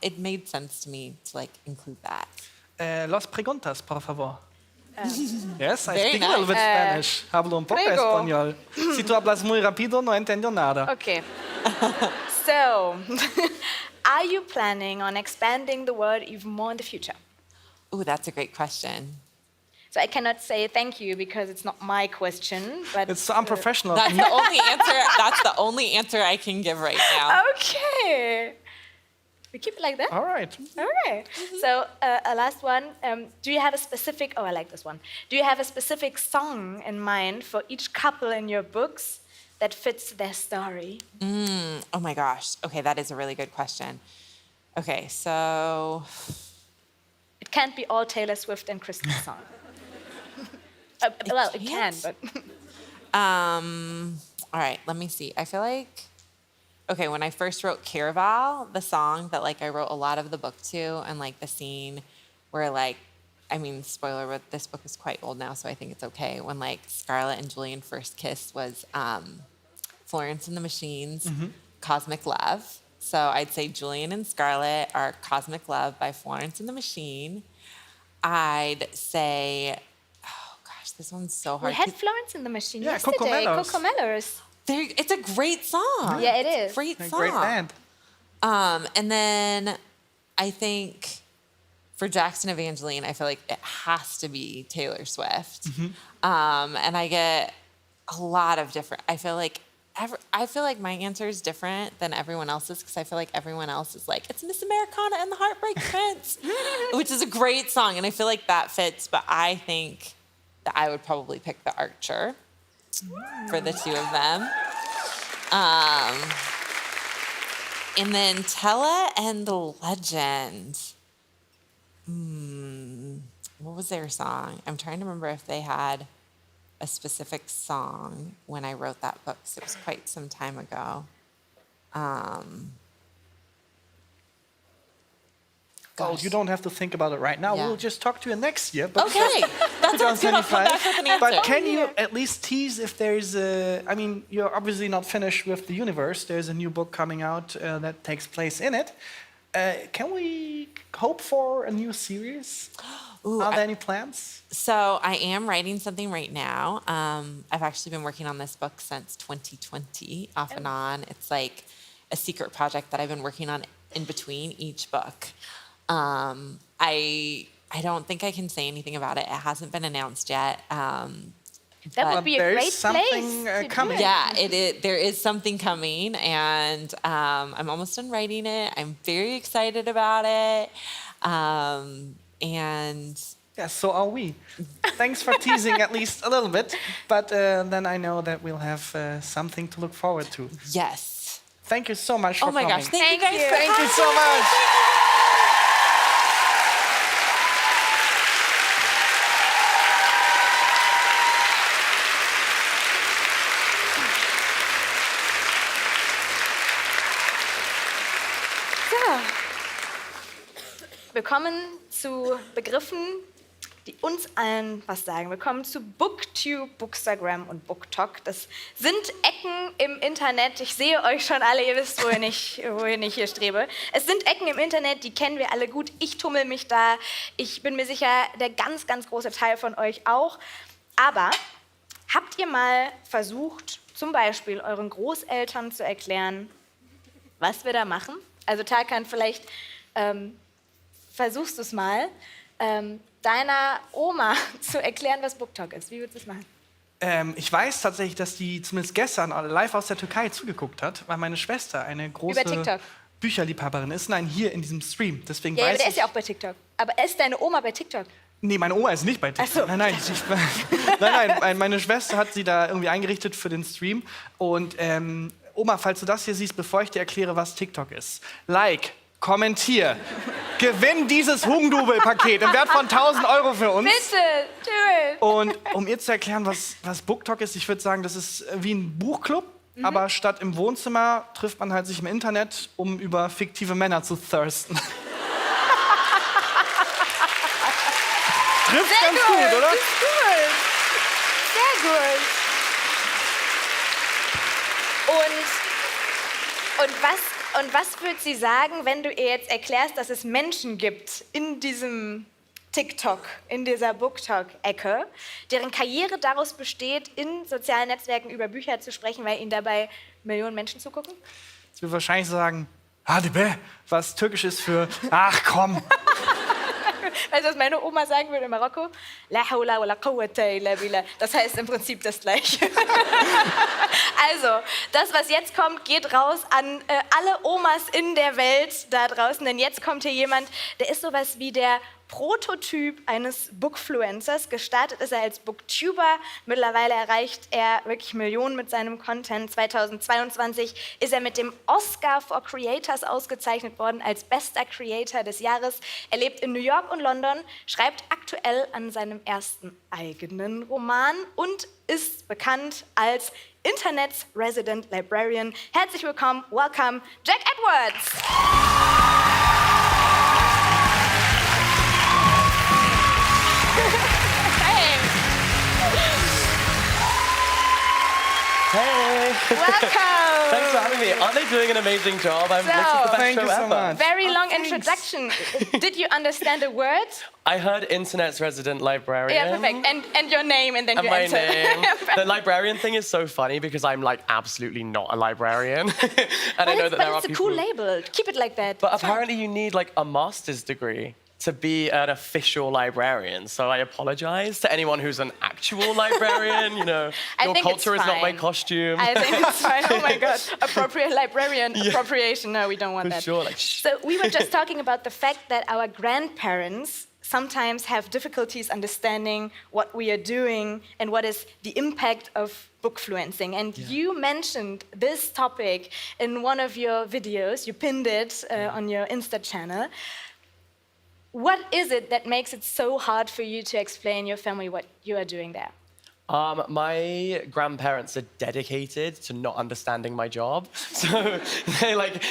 it made sense to me to like include that. Los preguntas, por favor. Yes, I Very speak a little bit Spanish. Hablo un poco prego. español. Si tú hablas muy rápido, no entiendo nada. Okay. So, are you planning on expanding the word even more in the future? Ooh, that's a great question. So I cannot say thank you because it's not my question, but It's so unprofessional. That's the only answer. That's the only answer I can give right now. okay. We keep it like that. All right. Okay. So a last one. Do you have a specific? Oh, I like this one. Do you have a specific song in mind for each couple in your books that fits their story? Oh my gosh. Okay, that is a really good question. Okay, so It can't be all Taylor Swift and Christmas song. Well, it can, can't? but all right, let me see. I feel like when I first wrote Caraval, the song that like I wrote a lot of the book to, and like the scene where like, I mean, spoiler, but this book is quite old now, so I think it's okay. When like Scarlett and Julian first kissed was Florence and the Machine's Cosmic Love. So I'd say Julian and Scarlett are Cosmic Love by Florence and the Machine. I'd say, oh gosh, this one's so hard. we had Florence in the Machine Yeah, yesterday. Cocomellos. Cocomellos. It's a great song. Yeah, it It's is. a great A song. great band. And then I think for Jackson Evangeline, I feel like it has to be Taylor Swift. And I get a lot of different. I feel like my answer is different than everyone else's because I feel like everyone else is like, it's Miss Americana and the Heartbreak Prince, which is a great song, and I feel like that fits. But I think that I would probably pick The Archer for the two of them. And then Tella and the Legend. What was their song? I'm trying to remember if they had a specific song when I wrote that book, because it was quite some time ago. Well, you don't have to think about it right now. Yeah. We'll just talk to you next year. But Okay, that sounds good. I'll come back with an answer. But can you at least tease if there's a... I mean, you're obviously not finished with the universe. There's a new book coming out that takes place in it. Can we hope for a new series? Ooh, Are there any plans? So I am writing something right now. I've actually been working on this book since 2020, off and on. It's like a secret project that I've been working on in between each book. I don't think I can say anything about it. It hasn't been announced yet. That would be a there's great something, place to coming. do it. Yeah, there is something coming, and I'm almost done writing it. I'm very excited about it. And Yeah, so are we. Thanks for teasing at least a little bit. But then I know that we'll have something to look forward to. yes. Thank you so much for Oh my coming. gosh, thank you guys for Thank you so having me. much. Wir kommen zu Begriffen, die uns allen was sagen. Wir kommen zu Booktube, Bookstagram und Booktalk. Das sind Ecken im Internet. Ich sehe euch schon alle, ihr wisst, wohin ich hier strebe. Es sind Ecken im Internet, die kennen wir alle gut. Ich tummel mich da. Ich bin mir sicher, der ganz, ganz große Teil von euch auch. Aber habt ihr mal versucht, zum Beispiel euren Großeltern zu erklären, was wir da machen? Also Tarkan, vielleicht versuchst du es mal, deiner Oma zu erklären, was Booktalk ist. Wie würdest du es machen? Ich weiß tatsächlich, dass die zumindest gestern live aus der Türkei zugeguckt hat, weil meine Schwester eine große Bücherliebhaberin ist. Nein, hier in diesem Stream. Deswegen Ja, weiß aber der ich, ist ja auch bei TikTok. Aber ist deine Oma bei TikTok? Nee, meine Oma ist nicht bei TikTok. Ach so. Nein, nein, meine Schwester hat sie da irgendwie eingerichtet für den Stream. Und Oma, falls du das hier siehst, bevor ich dir erkläre, was TikTok ist, like, kommentier, gewinn dieses Hugendubel-Paket im Wert von 1.000 € für uns. Bitte, do it. Und um ihr zu erklären, was Booktalk ist, ich würde sagen, das ist wie ein Buchclub, aber statt im Wohnzimmer trifft man halt sich im Internet, um über fiktive Männer zu thirsten. Trifft Sehr ganz gut, oder? Das ist gut. Sehr gut. Und was würde sie sagen, wenn du ihr jetzt erklärst, dass es Menschen gibt in diesem TikTok, in dieser Booktalk-Ecke, deren Karriere daraus besteht, in sozialen Netzwerken über Bücher zu sprechen, weil ihnen dabei Millionen Menschen zugucken? Sie wird wahrscheinlich sagen, Hadi be, was türkisch ist für, ach komm. Weißt du, was meine Oma sagen würde in Marokko? La hawla wa la quwwata illa billah. Das heißt im Prinzip das Gleiche. Also, das, was jetzt kommt, geht raus an alle Omas in der Welt da draußen. Denn jetzt kommt hier jemand, der ist sowas wie der Prototyp eines Bookfluencers. Gestartet ist er als Booktuber. Mittlerweile erreicht er wirklich Millionen mit seinem Content. 2022 ist er mit dem Oscar for Creators ausgezeichnet worden als bester Creator des Jahres. Er lebt in New York und London, schreibt aktuell an seinem ersten eigenen Roman und ist bekannt als Internet's Resident Librarian. Herzlich willkommen, welcome, Jack Edwards. Hey! Welcome! Thanks for having me. Aren't they doing an amazing job? This is the best Thank show you so ever. much. Very long introduction. Did you understand a word? I heard Internet's Resident Librarian. Yeah, perfect. And your name, and then And you my enter. name. The librarian thing is so funny because I'm like absolutely not a librarian. And I know that there are But it's a people. cool label. Keep it like that. But apparently you need like a master's degree to be an official librarian. So I apologize to anyone who's an actual librarian. You know, I your think it's culture is not my fine. costume. I think it's fine. Oh my God. Appropriate librarian, appropriation. No, we don't want For that. sure. Like, So we were just talking about the fact that our grandparents sometimes have difficulties understanding what we are doing and what is the impact of bookfluencing. And you mentioned this topic in one of your videos. You pinned it on your Insta channel. What is it that makes it so hard for you to explain your family what you are doing there? My grandparents are dedicated to not understanding my job. So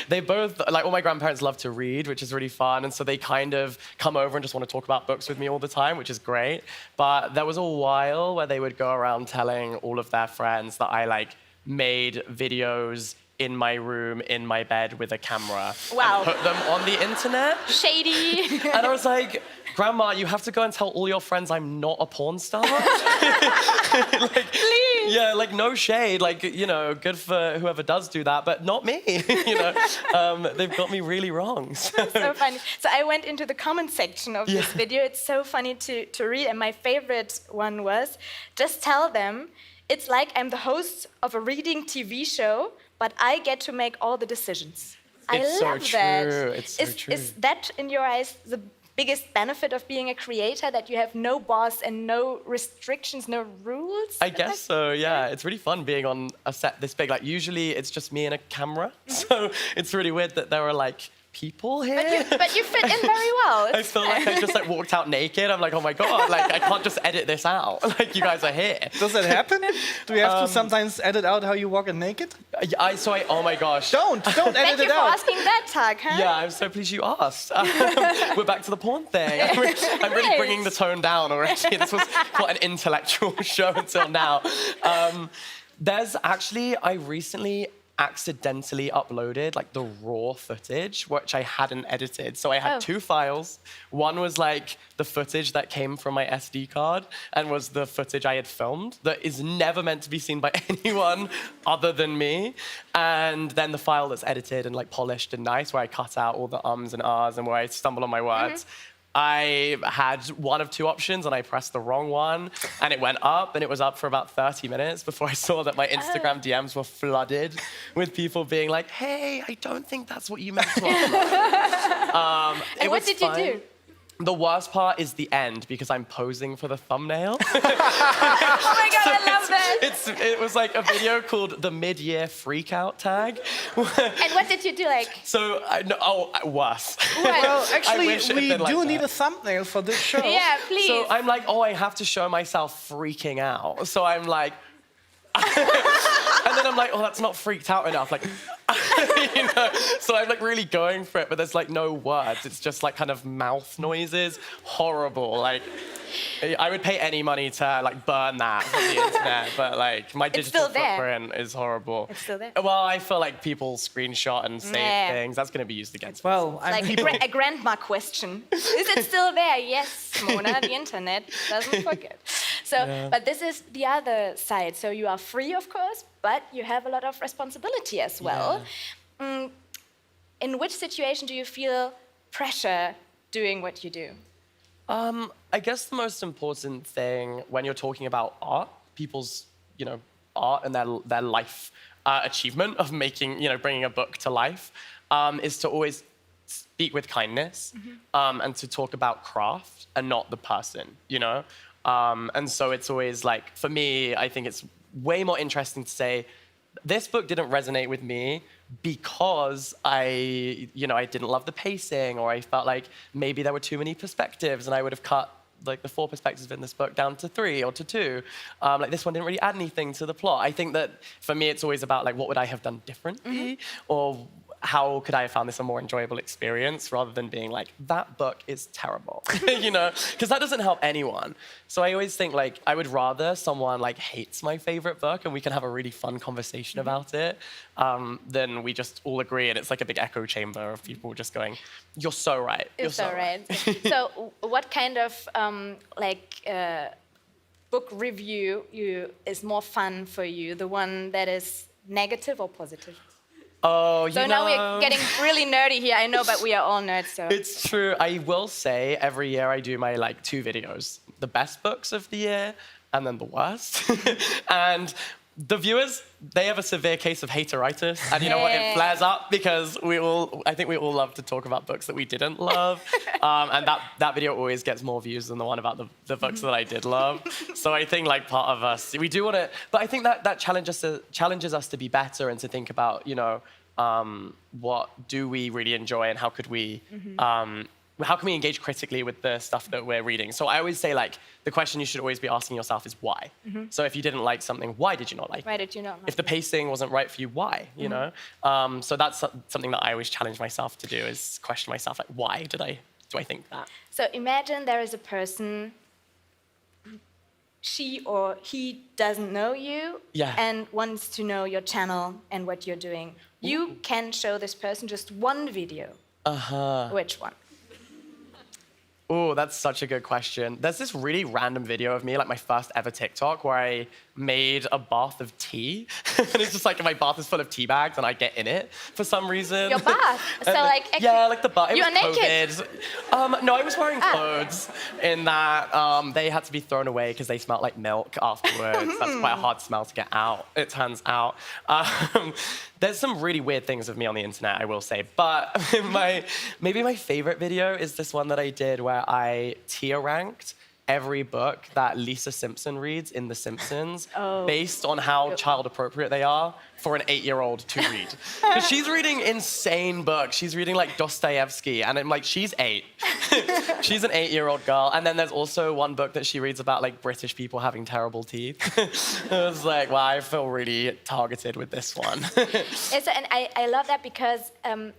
they both, all my grandparents love to read, which is really fun. And so they kind of come over and just want to talk about books with me all the time, which is great. But there was a while where they would go around telling all of their friends that I made videos in my room, in my bed with a camera. Wow. And put them on the internet. Shady. And I was like, Grandma, you have to go and tell all your friends I'm not a porn star. Please. Yeah, no shade. Good for whoever does do that, but not me. They've got me really wrong. So funny. So I went into the comment section of this video. It's so funny to read. And my favorite one was, just tell them it's like I'm the host of a reading TV show, but I get to make all the decisions. It's I love so that. true. It's so true. Is that, in your eyes, the biggest benefit of being a creator, that you have no boss and no restrictions, no rules? I guess so, yeah. It's really fun being on a set this big. Usually it's just me and a camera. So it's really weird that there are people here. But you fit in very well. I feel like I just like walked out naked. I'm like, oh my God, like I can't just edit this out. Like you guys are here. Does that happen? Do you have to sometimes edit out how you walk in naked? Oh my gosh. Don't edit it out. Thank you for asking that, Tarkan. Yeah, I'm so pleased you asked. We're back to the porn thing. I'm really bringing the tone down already. This was quite an intellectual show until now. I recently accidentally uploaded like the raw footage, which I hadn't edited. So I had two files. One was like the footage that came from my SD card and was the footage I had filmed that is never meant to be seen by anyone other than me. And then the file that's edited and like polished and nice, where I cut out all the ums and ahs and where I stumble on my words. I had one of two options and I pressed the wrong one and it went up, and it was up for about 30 minutes before I saw that my Instagram DMs were flooded with people being like, hey, I don't think that's what you meant to upload. And what did you do? The worst part is the end, because I'm posing for the thumbnail. Oh my God, I love that. It was like a video called the mid-year freakout tag. And what did you do? Like, So, worse. Well, actually, wish it had we been like do that. need a thumbnail for this show. yeah, please. So I'm like, I have to show myself freaking out. So I'm like, and then I'm like, that's not freaked out enough. Like, you know? So I'm like really going for it, but there's like no words. It's just like kind of mouth noises. Horrible. Like, I would pay any money to like burn that from the internet, but like my digital still there. footprint is horrible. It's still there. Well, I feel like people screenshot and save Yeah. things. That's going to be used against me. Well, like a grandma question. Is it still there? Yes, Mona, the internet doesn't forget. So, but this is the other side. So you are free, of course, but you have a lot of responsibility as well. In which situation do you feel pressure doing what you do? I guess the most important thing when you're talking about art, people's, art and their life achievement of making, bringing a book to life, is to always speak with kindness and to talk about craft and not the person, And so it's always like, for me, I think it's way more interesting to say, this book didn't resonate with me because I didn't love the pacing, or I felt like maybe there were too many perspectives and I would have cut like the 4 perspectives in this book down to 3 or to 2. Like this one didn't really add anything to the plot. I think that for me, it's always about like, what would I have done differently? Or how could I have found this a more enjoyable experience, rather than being like, that book is terrible, because that doesn't help anyone. So I always think like, I would rather someone like hates my favorite book and we can have a really fun conversation about it, than we just all agree and it's like a big echo chamber of people just going, you're so right. You're so right. So what kind of book review is more fun for you? The one that is negative or positive? Oh, so now we're getting really nerdy here, I know, but we are all nerds, so. It's true. I will say every year I do my 2 videos. The best books of the year and then the worst. And the viewers, they have a severe case of hateritis. And you know what? It flares up because I think we all love to talk about books that we didn't love. And that video always gets more views than the one about the books that I did love. So I think part of us, we do want to, but I think that challenges us to be better and to think about, what do we really enjoy and how could we, how can we engage critically with the stuff that we're reading? So I always say the question you should always be asking yourself is why? So if you didn't like something, why did you not like it? Why did you not like If the pacing wasn't right for you, why? So that's something that I always challenge myself to do, is question myself, why do I think that? So imagine there is a person, she or he doesn't know you and wants to know your channel and what you're doing. You can show this person just one video. Which one? Oh, that's such a good question. There's this really random video of me, my first ever TikTok, where I made a bath of tea. And it's just my bath is full of tea bags and I get in it for some reason. Your bath? So yeah, the bath. You're naked? COVID. No, I was wearing clothes in that they had to be thrown away because they smelled like milk afterwards. That's quite a hard smell to get out, it turns out. There's some really weird things of me on the internet, I will say. But maybe my favorite video is this one that I did where I tier ranked every book that Lisa Simpson reads in The Simpsons based on how child appropriate they are for an 8-year-old to read. Because she's reading insane books. She's reading like Dostoevsky, and I'm like, she's 8. She's an 8-year-old girl. And then there's also one book that she reads about like British people having terrible teeth. I was like, wow, I feel really targeted with this one. Yes, and I love that because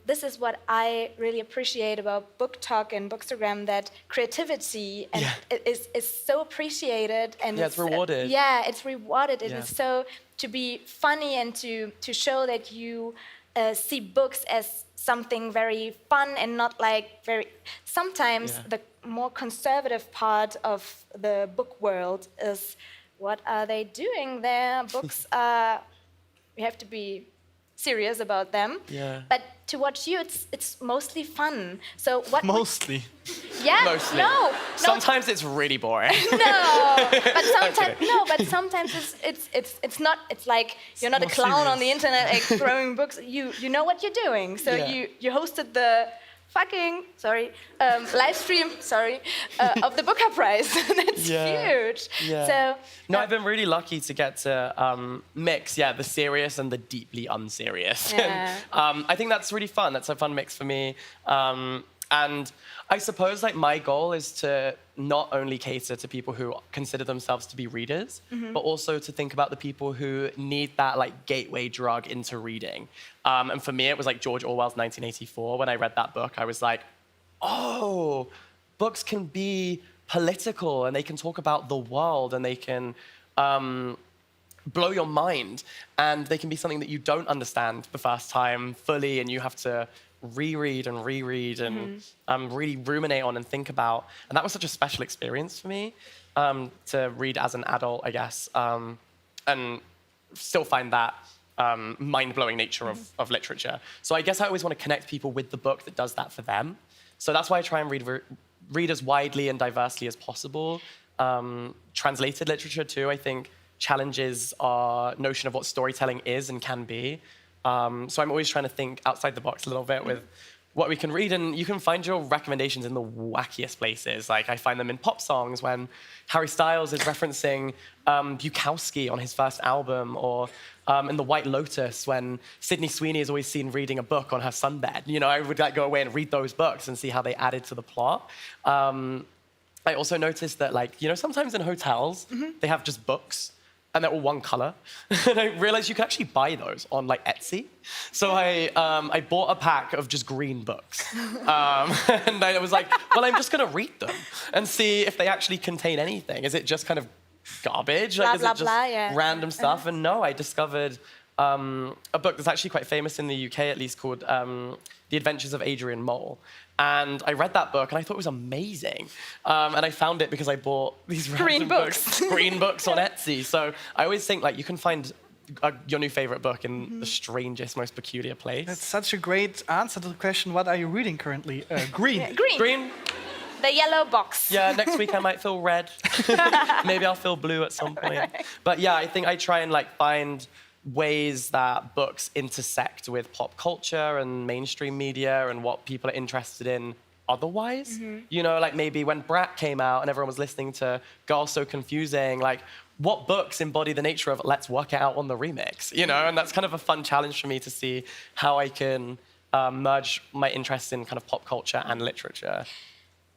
this is what I really appreciate about Book Talk and Bookstagram, that creativity and is so appreciated. And it's rewarded. It's rewarded. It is so to be funny and to show that you see books as something very fun and not like very... Sometimes the more conservative part of the book world is, what are they doing there? Books are... We have to be serious about them. Yeah. But to watch you, it's mostly fun. So what? Mostly. Yeah. Mostly. No. Sometimes it's really boring. But sometimes it's not. It's like you're not a clown on the internet like, throwing books. You know what you're doing. So you hosted the live stream of the Booker Prize. That's huge. Yeah. So I've been really lucky to get to mix, the serious and the deeply unserious. Yeah. I think that's really fun. That's a fun mix for me. And I suppose like my goal is to not only cater to people who consider themselves to be readers, but also to think about the people who need that like gateway drug into reading. And for me, it was like George Orwell's 1984. When I read that book, I was like, oh, books can be political and they can talk about the world and they can blow your mind, and they can be something that you don't understand the first time fully, and you have to reread and really ruminate on and think about. And that was such a special experience for me to read as an adult, I guess, and still find that mind-blowing nature of literature. So I guess I always want to connect people with the book that does that for them. So that's why I try and read as widely and diversely as possible. Translated literature too, I think, challenges our notion of what storytelling is and can be. So I'm always trying to think outside the box a little bit with what we can read, and you can find your recommendations in the wackiest places. Like I find them in pop songs when Harry Styles is referencing Bukowski on his first album, or in The White Lotus when Sydney Sweeney is always seen reading a book on her sunbed. You know, I would like go away and read those books and see how they added to the plot. I also noticed that, like, you know, sometimes in hotels they have just books and they're all one color. And I realized you could actually buy those on like Etsy. So I bought a pack of just green books. And I was like, well, I'm just gonna read them and see if they actually contain anything. Is it just kind of garbage? Blah, like, is blah, it just blah, yeah. random stuff? And no, I discovered a book that's actually quite famous in the UK, at least, called The Adventures of Adrian Mole. And I read that book and I thought it was amazing. And I found it because I bought these random green books on Etsy. So I always think like you can find your new favorite book in the strangest, most peculiar place. That's such a great answer to the question, what are you reading currently? Green. Yeah, green. The yellow box. Yeah, next week I might feel red. Maybe I'll feel blue at some point. But yeah, I think I try and like find ways that books intersect with pop culture and mainstream media and what people are interested in otherwise. You know, like maybe when Brat came out and everyone was listening to Girls So Confusing, like what books embody the nature of let's work it out on the remix, you know? And that's kind of a fun challenge for me to see how I can merge my interest in kind of pop culture and literature.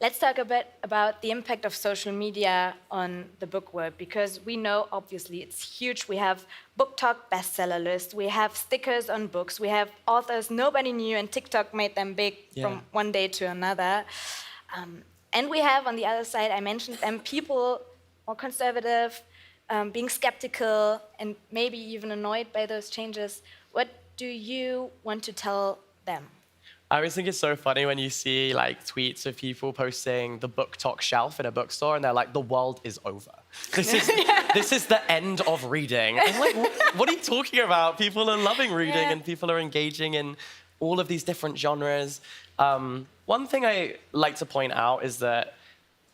Let's talk a bit about the impact of social media on the book world, because we know, obviously, it's huge. We have Book Talk bestseller list, we have stickers on books, we have authors nobody knew, and TikTok made them big from one day to another. And we have, on the other side, I mentioned them, people more conservative, being skeptical, and maybe even annoyed by those changes. What do you want to tell them? I always think it's so funny when you see like tweets of people posting the Book Talk shelf in a bookstore and they're like, the world is over. This is the end of reading. I'm like, what are you talking about? People are loving reading and people are engaging in all of these different genres. One thing I like to point out is that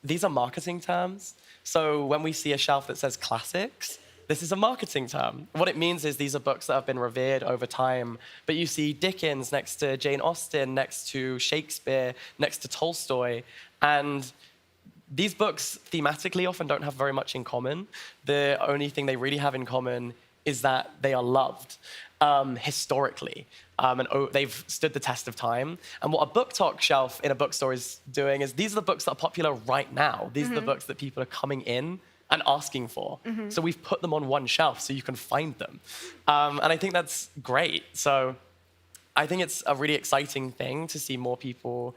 these are marketing terms. So when we see a shelf that says classics, this is a marketing term. What it means is these are books that have been revered over time, but you see Dickens next to Jane Austen, next to Shakespeare, next to Tolstoy, and these books thematically often don't have very much in common. The only thing they really have in common is that they are loved historically. And they've stood the test of time. And what a Bookstock shelf in a bookstore is doing is these are the books that are popular right now. These are the books that people are coming in and asking for. So we've put them on one shelf so you can find them. And I think that's great. So I think it's a really exciting thing to see more people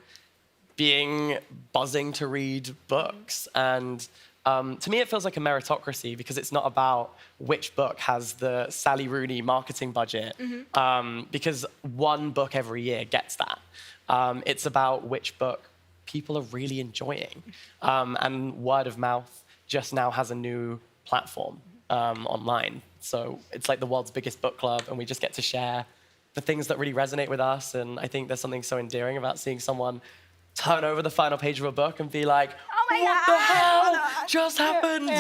buzzing to read books. And to me, it feels like a meritocracy because it's not about which book has the Sally Rooney marketing budget, because one book every year gets that. It's about which book people are really enjoying. And word of mouth just now has a new platform online. So it's like the world's biggest book club, and we just get to share the things that really resonate with us. And I think there's something so endearing about seeing someone turn over the final page of a book and be like, what the hell just happened?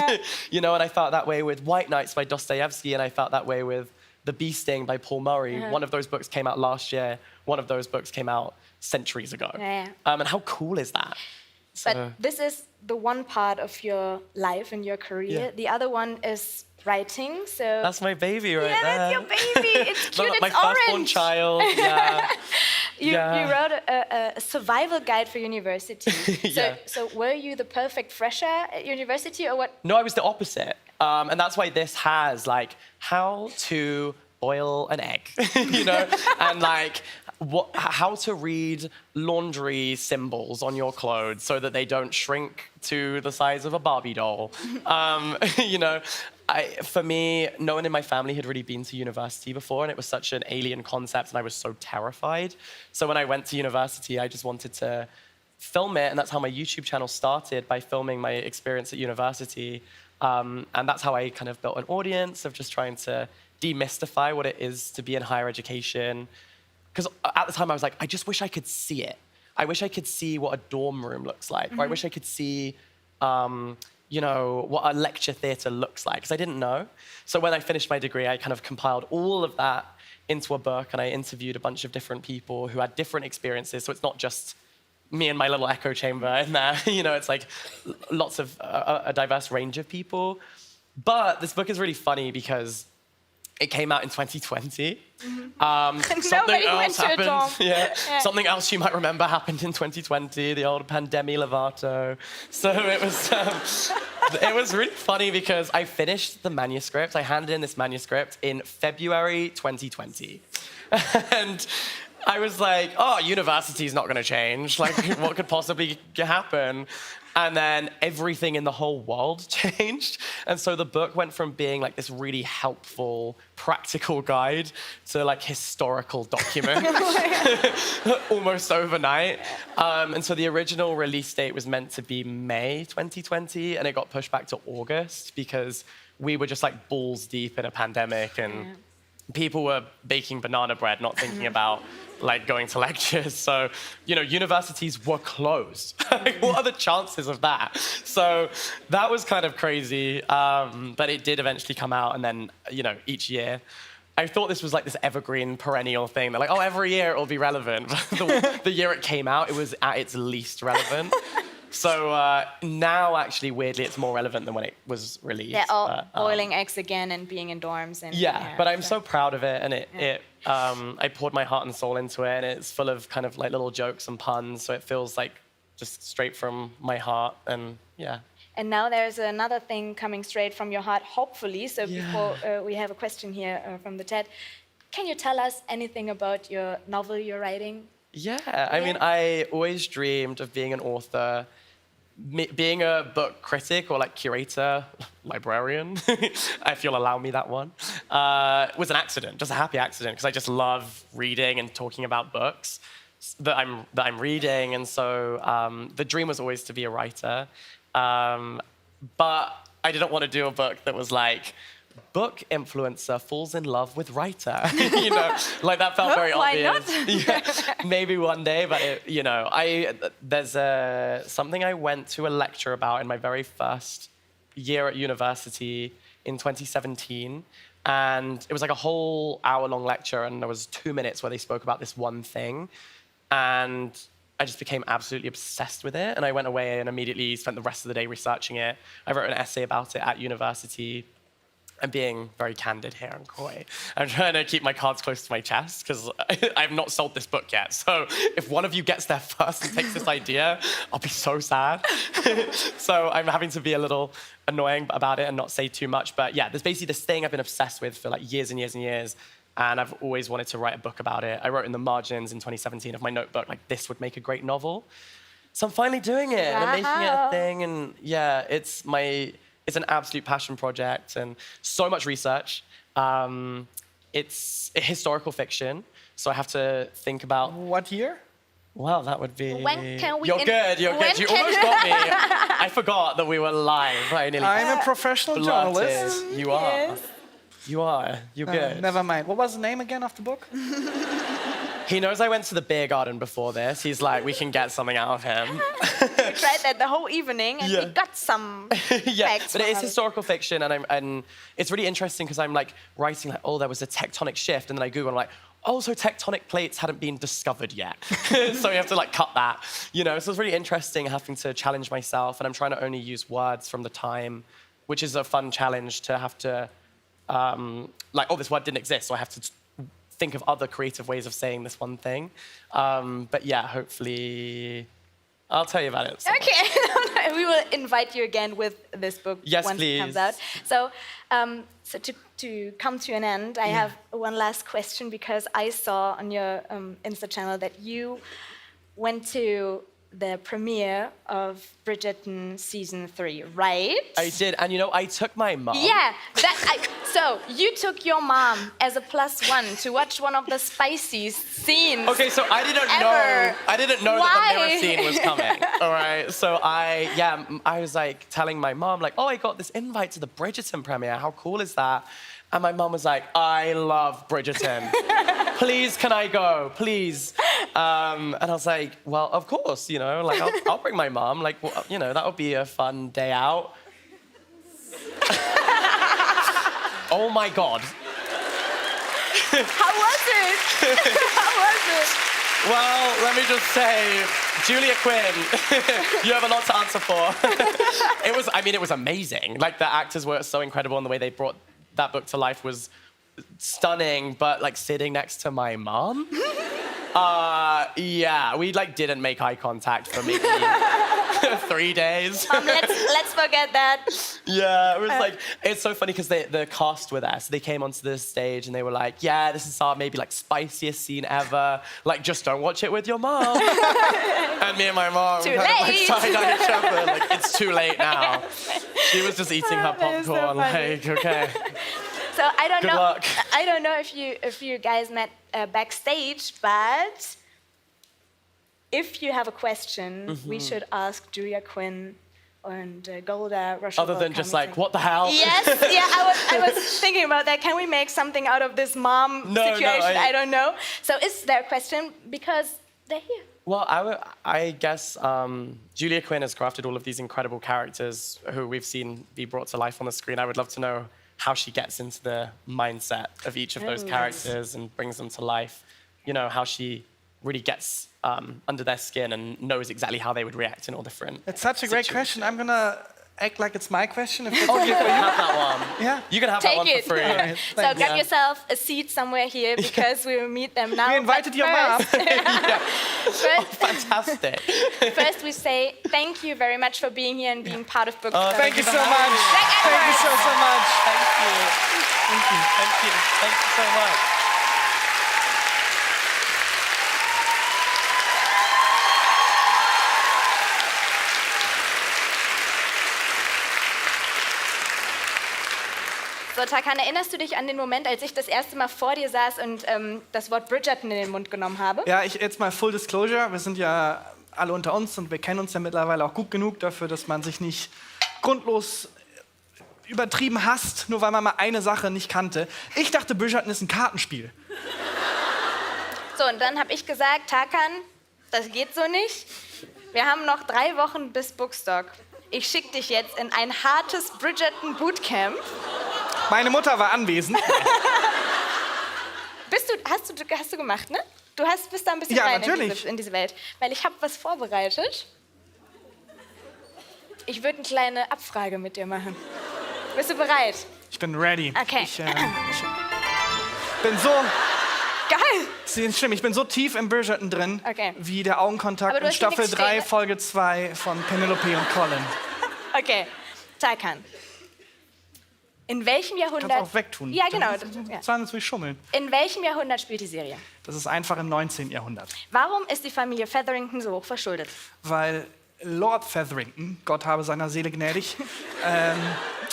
You know, and I felt that way with White Nights by Dostoevsky, and I felt that way with The Bee Sting by Paul Murray. One of those books came out last year. One of those books came out centuries ago. And how cool is that? But this is the one part of your life and your career. The other one is writing. So that's my baby right there. Yeah, that's your baby. It's cute. My It's firstborn orange. child. You wrote a survival guide for university. So were you the perfect fresher at university, or what? No, I was the opposite. And that's why this has like how to boil an egg, you know, and like how to read laundry symbols on your clothes so that they don't shrink to the size of a Barbie doll. You know, for me, no one in my family had really been to university before, and it was such an alien concept, and I was so terrified. So when I went to university, I just wanted to film it, and that's how my YouTube channel started, by filming my experience at university. And that's how I kind of built an audience of just trying to demystify what it is to be in higher education. Because at the time I was like, I just wish I could see it. I wish I could see what a dorm room looks like. Or I wish I could see, you know, what a lecture theatre looks like, because I didn't know. So when I finished my degree, I kind of compiled all of that into a book, and I interviewed a bunch of different people who had different experiences. So it's not just me and my little echo chamber in there. You know, it's like lots of a diverse range of people. But this book is really funny because it came out in 2020. Something else happened. Something else you might remember happened in 2020, the old pandemic Levato. So it was really funny because I finished the manuscript. I handed in this manuscript in February 2020. And I was like, oh, university's not gonna change. Like, what could possibly happen? And then everything in the whole world changed. And so the book went from being like this really helpful, practical guide to like historical document almost overnight. And so the original release date was meant to be May 2020, and it got pushed back to August because we were just like balls deep in a pandemic, and people were baking banana bread, not thinking about like going to lectures. So, you know, universities were closed. What are the chances of that? So that was kind of crazy. But it did eventually come out. And then, you know, each year, I thought this was like this evergreen perennial thing. They're like, oh, every year it will be relevant. The year it came out, it was at its least relevant. So now, actually, weirdly, it's more relevant than when it was released. Yeah, all boiling eggs again and being in dorms. And, but I'm so proud of it, and I poured my heart and soul into it, and it's full of kind of like little jokes and puns, so it feels like just straight from my heart, and yeah. And now there's another thing coming straight from your heart, hopefully. So before we have a question here from the chat, can you tell us anything about your novel you're writing? Yeah, I mean, I always dreamed of being an author. Being a book critic or like curator, librarian, if you'll allow me that one, was an accident, just a happy accident, because I just love reading and talking about books that I'm reading, and so the dream was always to be a writer, but I didn't want to do a book that was like, book influencer falls in love with writer. You know, like that felt very obvious. Maybe one day, but you know, there's something I went to a lecture about in my very first year at university in 2017, and it was like a whole hour-long lecture, and there was 2 minutes where they spoke about this one thing, and I just became absolutely obsessed with it. And I went away and immediately spent the rest of the day researching it. I wrote an essay about it at university. I'm being very candid here and coy. I'm trying to keep my cards close to my chest because I've not sold this book yet. So if one of you gets there first and takes this idea, I'll be so sad. So I'm having to be a little annoying about it and not say too much. But yeah, there's basically this thing I've been obsessed with for like years and years and years. And I've always wanted to write a book about it. I wrote in the margins in 2017 of my notebook, like, this would make a great novel. So I'm finally doing it, and I'm making it a thing. And yeah, it's an absolute passion project and so much research. It's a historical fiction, so I have to think about... What year? Well, that would be... When can we... You're good. You almost got me. I forgot that we were live. I'm a professional journalist. You are. Yes. You are. You're good. Never mind. What was the name again of the book? He knows I went to the beer garden before this. He's like, we can get something out of him. We tried that the whole evening, and we got some facts. But it is historical fiction, and it's really interesting because I'm like writing like, oh, there was a tectonic shift, and then I Google, and I'm like, oh, so tectonic plates hadn't been discovered yet. So you have to like cut that, you know? So it's really interesting having to challenge myself, and I'm trying to only use words from the time, which is a fun challenge to have to, like, oh, this word didn't exist, so I have to think of other creative ways of saying this one thing. But yeah, hopefully, I'll tell you about it. Okay, we will invite you again with this book once please. It comes out. So, to come to an end, I have one last question, because I saw on your Insta channel that you went to the premiere of Bridgerton season 3, right? I did, and you know, I took my mom. Yeah, so you took your mom as a +1 to watch one of the spicy scenes. Okay, so I didn't know that the mirror scene was coming. All right, so I was like telling my mom, like, oh, I got this invite to the Bridgerton premiere. How cool is that? And my mom was like, I love Bridgerton. Please, can I go? Please. And I was like, well, of course, you know, like, I'll bring my mom. Like, well, you know, that would be a fun day out. Oh, my God. How was it? How was it? Well, let me just say, Julia Quinn, you have a lot to answer for. It was amazing. Like, the actors were so incredible, and the way they brought that book to life was stunning, but like sitting next to my mom, we like didn't make eye contact for maybe 3 days. Let's forget that. Yeah, it was like, it's so funny because the cast were there, so they came onto the stage and they were like, yeah, this is our maybe like spiciest scene ever. Like, just don't watch it with your mom. And me and my mom too kind of like late. side on each other, like, it's too late now. She was just eating her popcorn, like, okay. So I don't Good know. luck. I don't know if you guys met backstage, but if you have a question, we should ask Julia Quinn and Golda Rosheuvel. Other than just like, what the hell? Yes, yeah, I was thinking about that. Can we make something out of this mom situation? I don't know. So is there a question? Because they're here. Well, I guess Julia Quinn has crafted all of these incredible characters who we've seen be brought to life on the screen. I would love to know how she gets into the mindset of each of those characters and brings them to life. You know, how she really gets under their skin and knows exactly how they would react in all different It's such a great question. I'm gonna act like it's my question. If it's you can have that one. Yeah. You can have that one for free. Right, So grab yourself a seat somewhere here, because we will meet them now. We invited your mom. Fantastic. First, we say thank you very much for being here and being part of Bookstock. Thank you so much. Thank you so much. Thank you. Thank you. Thank you. Thank you so much. So, Tarkan, erinnerst du dich an den Moment, als ich das erste Mal vor dir saß und das Wort Bridgerton in den Mund genommen habe? Ja, jetzt mal Full Disclosure. Wir sind ja alle unter uns und wir kennen uns ja mittlerweile auch gut genug dafür, dass man sich nicht grundlos übertrieben hasst, nur weil man mal eine Sache nicht kannte. Ich dachte, Bridgerton ist ein Kartenspiel. So, und dann habe ich gesagt, Tarkan, das geht so nicht. Wir haben noch 3 Wochen bis Bookstock. Ich schicke dich jetzt in ein hartes Bridgerton Bootcamp. Meine Mutter war anwesend. Hast du gemacht, ne? bist da ein bisschen Ja, rein natürlich. in diese Welt. Weil ich habe was vorbereitet. Ich würde eine kleine Abfrage mit dir machen. Bist du bereit? Ich bin ready. Okay. Ich bin so... Geil! Das ist schlimm, ich bin so tief im Bridgerton drin, Okay. wie der Augenkontakt Aber du in hast hier Staffel nichts 3, stehen. Folge 2 von Penelope und Colin. Okay, Tarkan. In welchem Jahrhundert... Kannst auch wegtun. Ja, genau. Das war natürlich schummeln. In welchem Jahrhundert spielt die Serie? Das ist einfach im 19. Jahrhundert. Warum ist die Familie Featherington so hoch verschuldet? Weil Lord Featherington, Gott habe seiner Seele gnädig,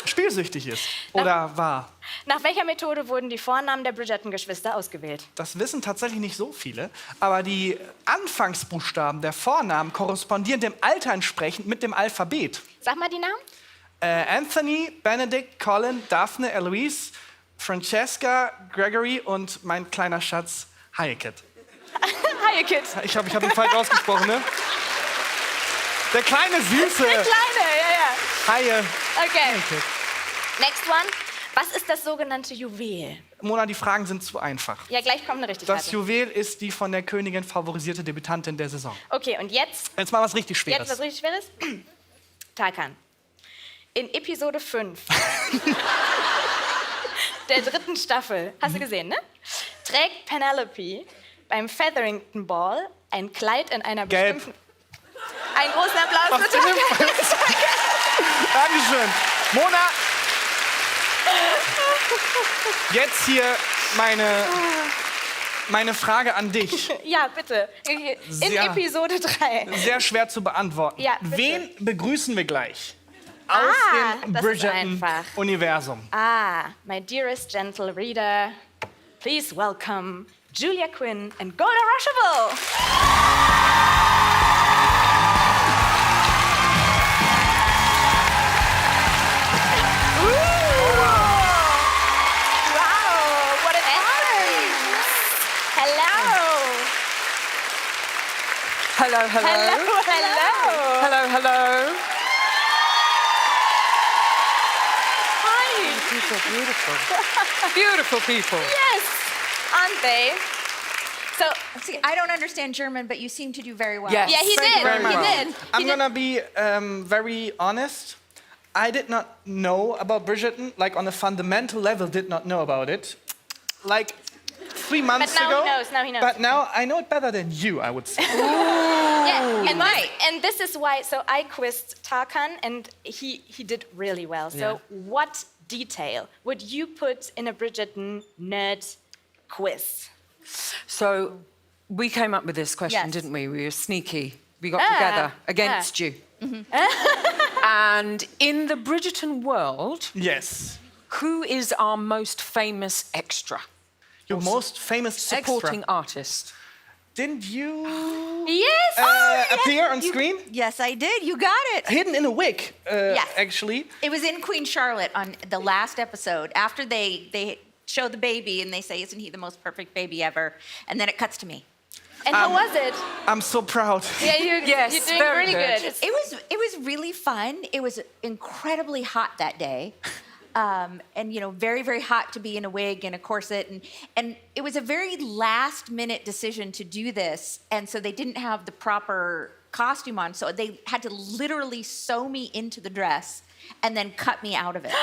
spielsüchtig ist. Oder war. Nach welcher Methode wurden die Vornamen der Bridgerton-Geschwister ausgewählt? Das wissen tatsächlich nicht so viele, aber die Anfangsbuchstaben der Vornamen korrespondieren dem Alter entsprechend mit dem Alphabet. Sag mal die Namen. Anthony, Benedict, Colin, Daphne, Eloise, Francesca, Gregory und mein kleiner Schatz Hiaket. Hiaket. Ich hab ihn falsch ausgesprochen, ne? Der kleine Süße. Der kleine, ja. Haie. Okay. Hiaket. Next one. Was ist das sogenannte Juwel? Mona, die Fragen sind zu einfach. Ja, gleich kommt eine richtige Das Frage. Juwel ist die von der Königin favorisierte Debütantin der Saison. Okay, und jetzt Jetzt mal was richtig Schweres. was richtig Schweres. Tarkan. In Episode 5 der 3. Staffel, hast du gesehen, ne? Trägt Penelope beim Featherington Ball ein Kleid in einer Gelb. bestimmten... Einen großen Applaus für Tarkan. Dankeschön. Mona, jetzt hier meine Frage an dich. Ja, bitte. In Sehr. Episode 3. Sehr schwer zu beantworten. Ja, bitte. Wen begrüßen wir gleich? Aus dem das ist einfach. Bridgerton-Universum. My dearest gentle reader, please welcome Julia Quinn and Golda Rosheuvel. Wow, what an entrance. Hello. Hello, hello. Hello. Hello, hello. Hi. People are beautiful. Beautiful people. Yes, aren't they? So, See, I don't understand German, but you seem to do very well. Yes. yeah, he Thank did. you very much. He did. I'm gonna be very honest. I did not know about Bridgerton, like on a fundamental level, did not know about it. Like 3 months But now ago. he knows, now he knows. But now I know it better than you, I would say. Yeah, and this is why. So I quizzed Tarkan, and he did really well. So what detail would you put in a Bridgerton nerd quiz? So we came up with this question, Yes. didn't we? We were sneaky. We got together against you. And in the Bridgerton world, Yes. who is our most famous extra? Your most famous Supporting extra. artist. Didn't you Yes. appear on screen? Yes, I did. You got it. Hidden in a wig, Yes. actually. It was in Queen Charlotte on the last episode. After they show the baby and they say, "Isn't he the most perfect baby ever?" And then it cuts to me. And how was it? I'm so proud. Yeah, you're doing very really good. good. It was really fun. It was incredibly hot that day. And very, very hot to be in a wig and a corset, and it was a very last minute decision to do this, and so they didn't have the proper costume on, so they had to literally sew me into the dress and then cut me out of it.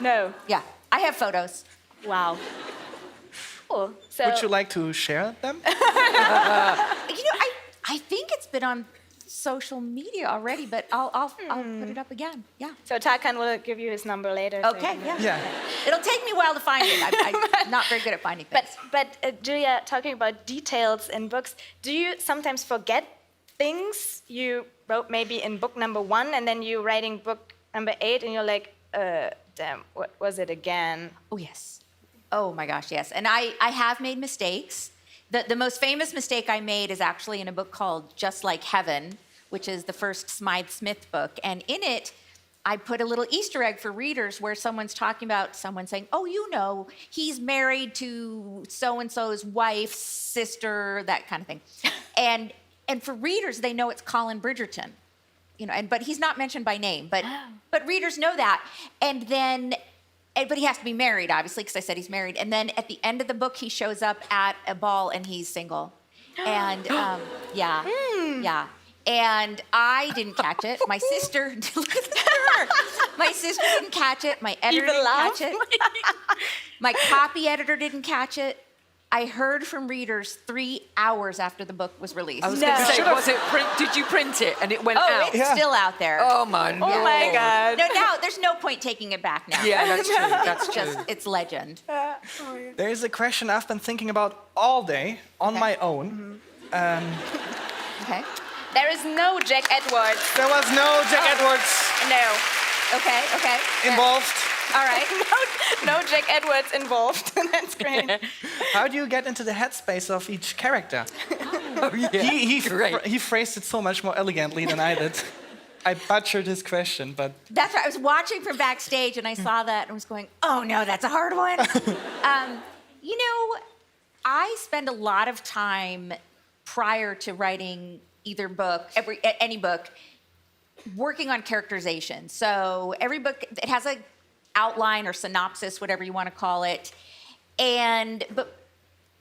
No. Yeah, I have photos. Wow. Cool. So Would you like to share them? I think it's been on social media already, but I'll put it up again. Yeah. So Tarkan will give you his number later. so you Okay. can- Yeah. Yeah. It'll take me a while to find it. I'm not very good at finding things. But Julia, talking about details in books, do you sometimes forget things you wrote maybe in book number 1, and then you're writing book number 8, and you're like, damn, what was it again? Oh, yes. Oh, my gosh, yes. And I have made mistakes. The most famous mistake I made is actually in a book called Just Like Heaven, which is the first Smythe Smith book. And in it, I put a little Easter egg for readers where someone's talking about someone saying, "Oh, he's married to so-and-so's wife's sister," that kind of thing. And for readers, they know it's Colin Bridgerton. But he's not mentioned by name, but readers know that. And then but he has to be married, obviously, because I said he's married. And then at the end of the book, he shows up at a ball and he's single. And yeah. And I didn't catch it. My sister, look at her. My sister didn't catch it. My editor didn't catch it. My copy editor didn't catch it. I heard from readers 3 hours after the book was released. I was going to say, did you print it and it went out? It's still out there. Oh my Lord. Oh my God. No, now there's no point taking it back now. Yeah, that's true. That's true. It's legend. There is a question I've been thinking about all day on my own. Okay. There is no Jack Edwards. There was no Jack Edwards No. Okay. involved. All right. No Jack Edwards involved. That's great. How do you get into the headspace of each character? He phrased it so much more elegantly than I did. I butchered his question, but... That's right. I was watching from backstage and I saw that and was going, oh no, that's a hard one. You know, I spend a lot of time prior to writing either book, any book, working on characterization. So every book, it has a outline or synopsis, whatever you want to call it. But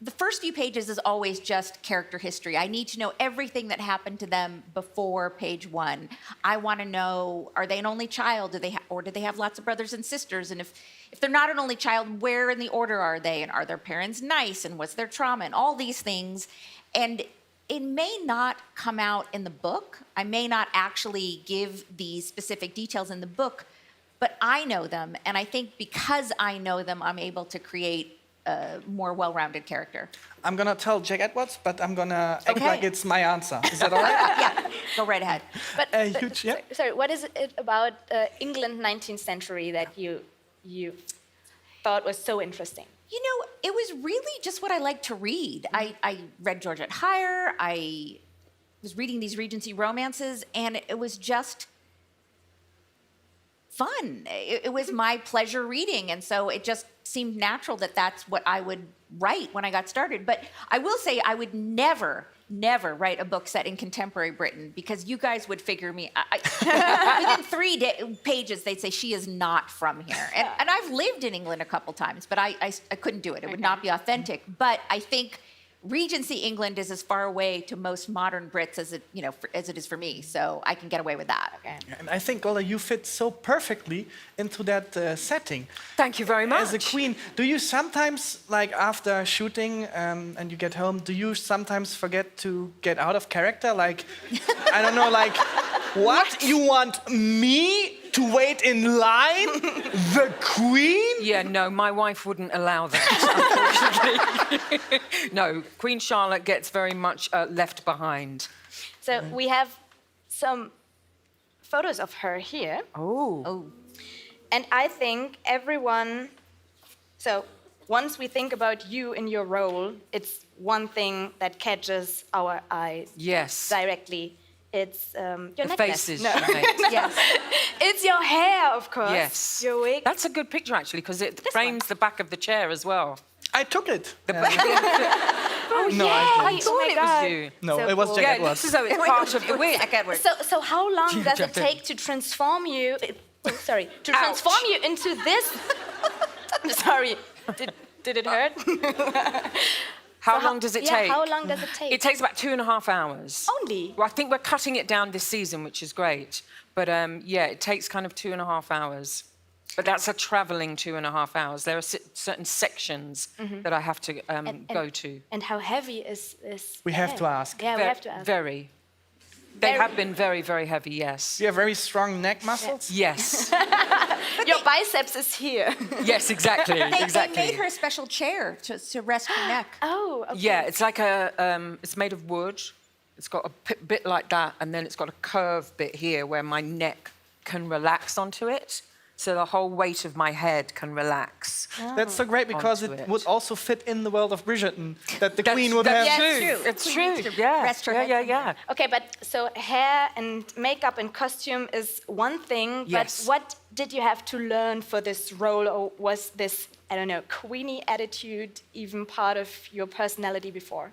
the first few pages is always just character history. I need to know everything that happened to them before page 1. I want to know, are they an only child? Or do they have lots of brothers and sisters? And if they're not an only child, where in the order are they? And are their parents nice? And what's their trauma? And all these things. And it may not come out in the book. I may not actually give these specific details in the book, but I know them. And I think because I know them, I'm able to create a more well-rounded character. I'm going to tell Jack Edwards, but I'm going to act like it's my answer. Is that all right? Yeah, go right ahead. But sorry, what is it about England 19th century that you thought was so interesting? You know, it was really just what I like to read. I read Georgette Heyer. I was reading these Regency romances, and it was just fun. It was my pleasure reading, and so it just seemed natural that that's what I would write when I got started. But I will say I would never write a book set in contemporary Britain because you guys would figure me. Within 3 pages, they'd say she is not from here. And I've lived in England a couple times, but I couldn't do it. It would not be authentic. But I think Regency England is as far away to most modern Brits as it is for me. So I can get away with that. Okay. And I think, Golda, you fit so perfectly into that setting. Thank you very much. As a queen, do you sometimes, like after shooting and you get home, do you sometimes forget to get out of character? Like, I don't know, like, what? You want me to wait in line? The Queen? Yeah, no, my wife wouldn't allow that, unfortunately. No, Queen Charlotte gets very much left behind. So we have some photos of her here. Oh. And I think everyone... So once we think about you in your role, it's one thing that catches our eyes directly. It's your necklace. Faces. No. Yes. It's your hair, of course. Yes. Your wig. That's a good picture, actually, because it frames the back of the chair as well. I took it. Oh, no, yeah. I thought it was you. No, So it was cool. Jack Edwards. So it's part of the wig. So how long does it take to transform you? Transform you into this? Sorry. Did it hurt? How long does it take? How long does it take? It takes about 2.5 hours. Only? Well, I think we're cutting it down this season, which is great. But yeah, it takes kind of 2.5 hours. But that's a traveling 2.5 hours. There are certain sections that I have to go to. And how heavy is this? We have to ask. Yeah, we have to ask. Very. They have been very, very heavy, yes. You have very strong neck muscles? Yes. Your biceps is here. Yes, exactly. They made her a special chair to rest her neck. Oh, okay. Yeah, it's like it's made of wood. It's got a bit like that, and then it's got a curved bit here where my neck can relax onto it. So the whole weight of my head can relax. Oh. That's so great because it would also fit in the world of Bridgerton that the Queen would have. Yes, It's true. Yeah. Yeah. Okay, but so hair and makeup and costume is one thing, but what did you have to learn for this role, or was this, I don't know, queenie attitude even part of your personality before?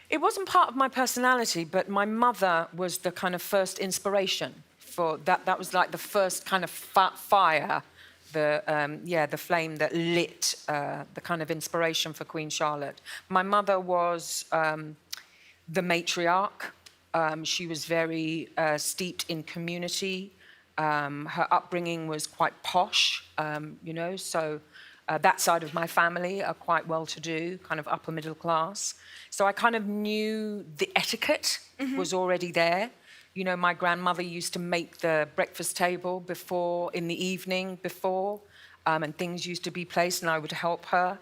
It wasn't part of my personality, but my mother was the kind of first inspiration for that. That was like the first kind of fire the flame that lit the kind of inspiration for Queen Charlotte. My mother was the matriarch. She was very steeped in community. Her upbringing was quite posh, so that side of my family are quite well-to-do, kind of upper middle class. So I kind of knew the etiquette was already there. You know, my grandmother used to make the breakfast table in the evening before, and things used to be placed, and I would help her.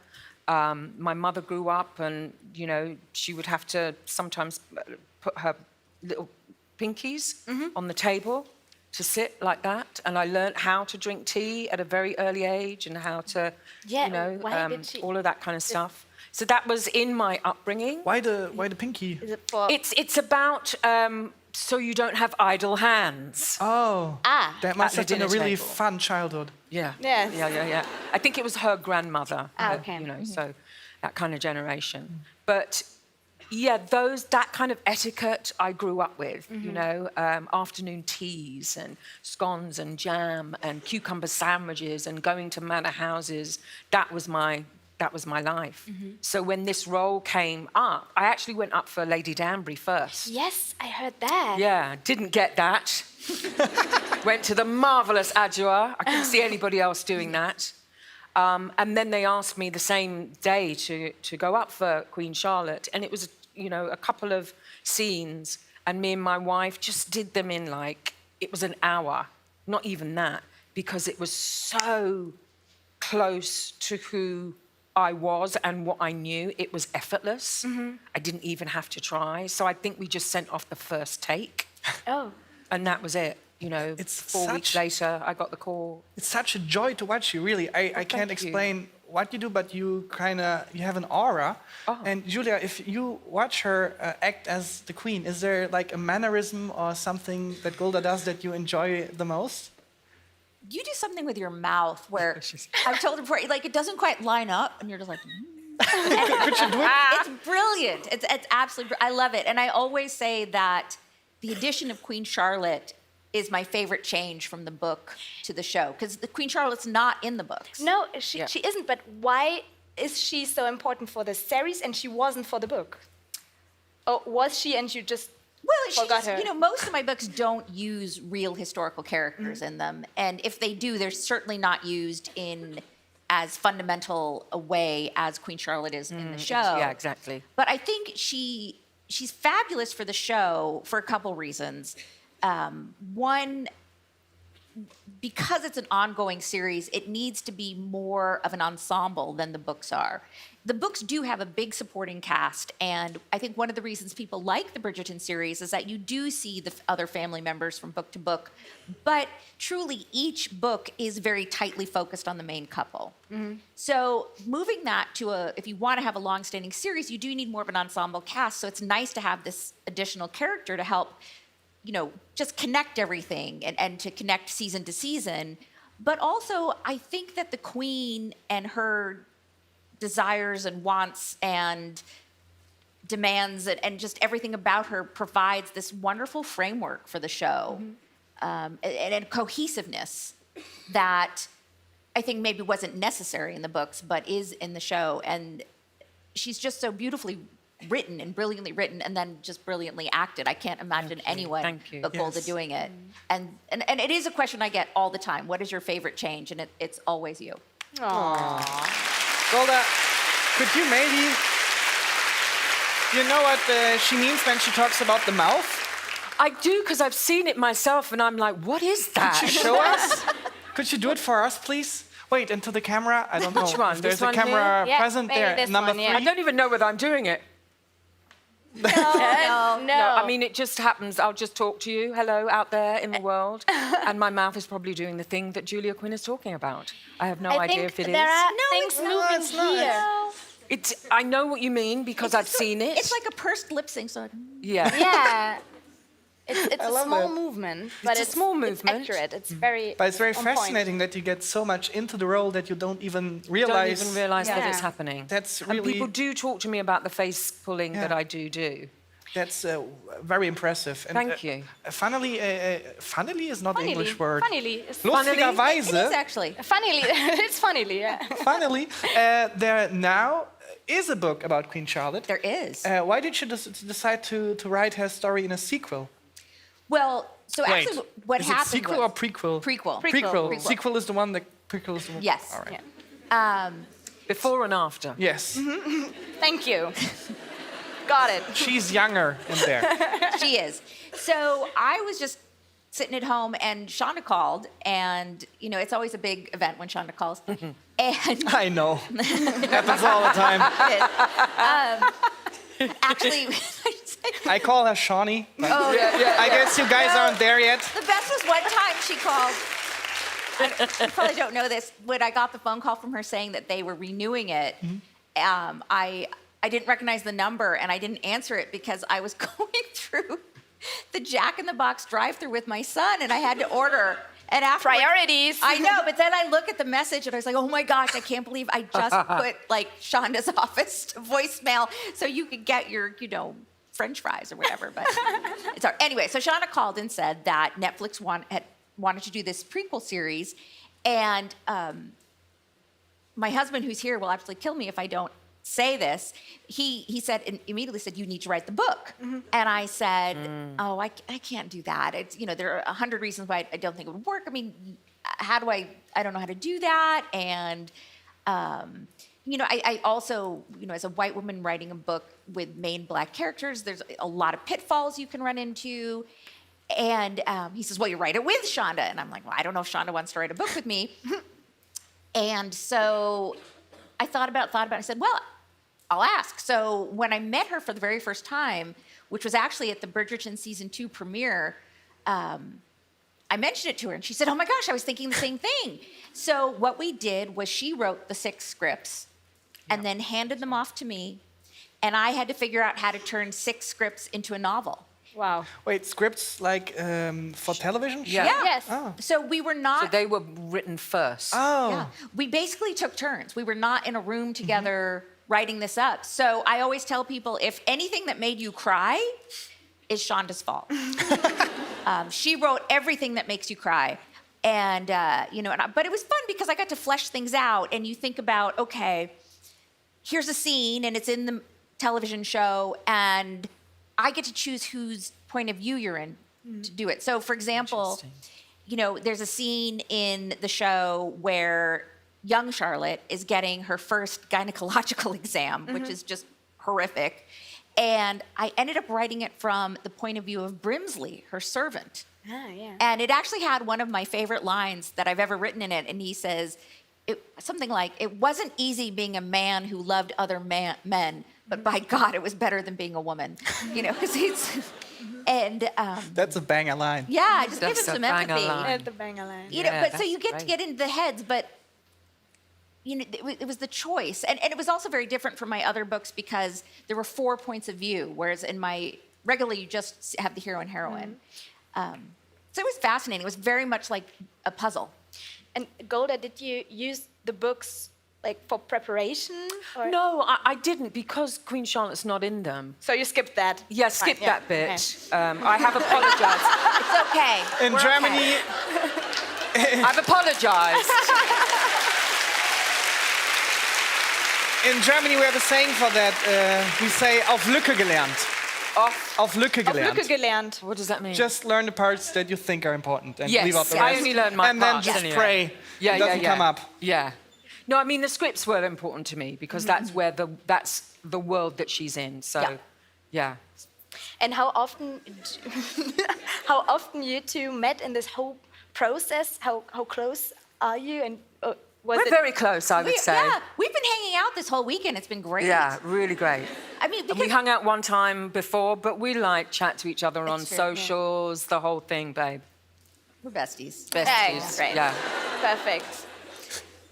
My mother grew up, and, she would have to sometimes put her little pinkies on the table to sit like that. And I learned how to drink tea at a very early age and how to, all of that kind of stuff. So that was in my upbringing. Why the pinky? Is it for... It's about so you don't have idle hands. Oh. That must have been a really table. fun childhood. Yeah. Yes. Yeah. I think it was her grandmother. Okay. So that kind of generation. But yeah, that kind of etiquette I grew up with, afternoon teas and scones and jam and cucumber sandwiches and going to manor houses. That was my life. So when this role came up, I actually went up for Lady Danbury first. Yes, I heard that. Yeah, didn't get that. Went to the marvelous Adjoa. I couldn't see anybody else doing that. And then they asked me the same day to go up for Queen Charlotte. And it was, a couple of scenes. And me and my wife just did them in it was an hour. Not even that. Because it was so close to who I was and what I knew. It was effortless. I didn't even have to try. So I think we just sent off the first take. Oh. And that was it. It's 4 weeks later, I got the call. It's such a joy to watch you, really. I can't explain what you do, but you have an aura. Oh. And Julia, if you watch her act as the queen, is there a mannerism or something that Golda does that you enjoy the most? You do something with your mouth where I've told her before, it doesn't quite line up, and you're just like, Could you do it? It's brilliant. It's absolutely, I love it. And I always say that the addition of Queen Charlotte is my favorite change from the book to the show, because the Queen Charlotte's not in the books. No, she isn't, but why is she so important for the series and she wasn't for the book? Or was she and you just forgot her? Most of my books don't use real historical characters in them, and if they do, they're certainly not used in as fundamental a way as Queen Charlotte is in the show. Yeah, exactly. But I think she's fabulous for the show for a couple reasons. One, because it's an ongoing series, it needs to be more of an ensemble than the books are. The books do have a big supporting cast, and I think one of the reasons people like the Bridgerton series is that you do see the other family members from book to book, but truly each book is very tightly focused on the main couple. So moving that to if you want to have a long-standing series, you do need more of an ensemble cast, so it's nice to have this additional character to help just connect everything and to connect season to season. But also, I think that the Queen and her desires and wants and demands and just everything about her provides this wonderful framework for the show, and cohesiveness that I think maybe wasn't necessary in the books, but is in the show. And she's just so beautifully written and brilliantly written, and then just brilliantly acted. I can't imagine anyone but Golda doing it. And it is a question I get all the time. What is your favorite change? And it's always you. Aww. Golda, could you maybe... You know what she means when she talks about the mouth? I do, because I've seen it myself, and I'm like, what is that? Could you show us? Could you do it for us, please? Wait, into the camera? I don't know. Which one? There's This a one camera here? present there. Number 3. I don't even know whether I'm doing it. No. I mean, it just happens. I'll just talk to you, hello, out there in the world, and my mouth is probably doing the thing that Julia Quinn is talking about. I have no idea if it is. There are things moving here. I know what you mean because I've seen it. It's like a pursed lip sync. So yeah. Yeah. It's a small movement, but it's a small movement. It's accurate. It's very. But it's very on fascinating point. that you get so much into the role that you don't even realize. Don't even realize that it's happening. That's And really. people do talk to me about the face pulling that I do. That's very impressive. And, Thank you. Funnily is not an English word. Funnily. Lustigerweise. It is actually. Funnily. It's funnily, yeah. Funnily, there now is a book about Queen Charlotte. There is. Why did you decide to write her story in a sequel? Well, so Wait, actually what is happened it sequel was... or prequel? Prequel. Prequel. Sequel is the one that prequel is the one. Yes. All right. Yeah. Before and after. Yes. Thank you. Got it. She's younger in there. She is. So I was just sitting at home and Shonda called, and you know, it's always a big event when Shonda calls. And I know. Happens all the time. Actually, I call her Shawnee. oh, yeah. I guess you guys aren't there yet. The best was one time she called. You probably don't know this. When I got the phone call from her saying that they were renewing it, I didn't recognize the number and I didn't answer it because I was going through the Jack in the Box drive-thru with my son and I had to order. And after Priorities. I know, but then I look at the message and I was like, oh my gosh, I can't believe I just put like Shonda's office to voicemail so you could get your, you know, French fries or whatever. But it's all right. Anyway, so Shonda called and said that Netflix wanted to do this prequel series. And my husband, who's here, will absolutely kill me if I don't say this. He said, and immediately said, you need to write the book. And I said, oh, I can't do that. It's, you know, there are 100 reasons why I don't think it would work. I mean, how do I don't know how to do that. And, you know, I also, you know, as a white woman writing a book with main black characters, there's a lot of pitfalls you can run into. And he says, well, you write it with Shonda. And I'm like, well, I don't know if Shonda wants to write a book with me. And so I thought about it. I said, well, I'll ask. So when I met her for the very first time, which was actually at the Bridgerton season 2 premiere, I mentioned it to her and she said, oh my gosh, I was thinking the same thing. So what we did was she wrote the 6 scripts and then handed them off to me. And I had to figure out how to turn 6 scripts into a novel. Wow. Wait, scripts like for television? Yeah. Yes. Oh. So we were not... So they were written first. Oh. Yeah. We basically took turns. We were not in a room together writing this up. So I always tell people, if anything that made you cry is Shonda's fault. She wrote everything that makes you cry. And, you know, but it was fun because I got to flesh things out. And you think about, okay, here's a scene and it's in the television show and I get to choose whose point of view you're in to do it. So, for example, you know, there's a scene in the show where young Charlotte is getting her first gynecological exam, which is just horrific. And I ended up writing it from the point of view of Brimsley, her servant. Ah, yeah. And it actually had one of my favorite lines that I've ever written in it. And he says, something like, it wasn't easy being a man who loved other men, but by God, it was better than being a woman. You know, because he's... And that's a banger line. yeah, just give him That's a some banger empathy. line. At the banger line. You know, Yeah, but so you get that's to get into the heads, but you know, it was the choice, and it was also very different from my other books because there were 4 points of view, whereas in my regularly you just have the hero and heroine. So it was fascinating. It was very much like a puzzle. And Golda, did you use the books like for preparation? Or? No, I didn't because Queen Charlotte's not in them. So you skipped that? Yeah, skip Fine, yeah. that bit. I have apologized. It's okay. In We're Germany, okay. I've apologized. in Germany, we have a saying for that. We say "auf Lücke gelernt." Auf Lücke gelernt. Auf Lücke gelernt. What does that mean? Just learn the parts that you think are important and Yes, leave out the I rest. only learned my and then parts just anyway. pray it doesn't come up. Yeah. No, I mean the scripts were important to me because that's where that's the world that she's in. So, yeah. And how often you two met in this whole process? How close are you? And was We're it very close, I would say. Yeah, we've been hanging out this whole weekend. It's been great. Yeah, really great. I mean, And we because hung out one time before, but we like chat to each other on It's true, yeah. socials, the whole thing, babe. we're besties. Besties. Right. Yeah. perfect?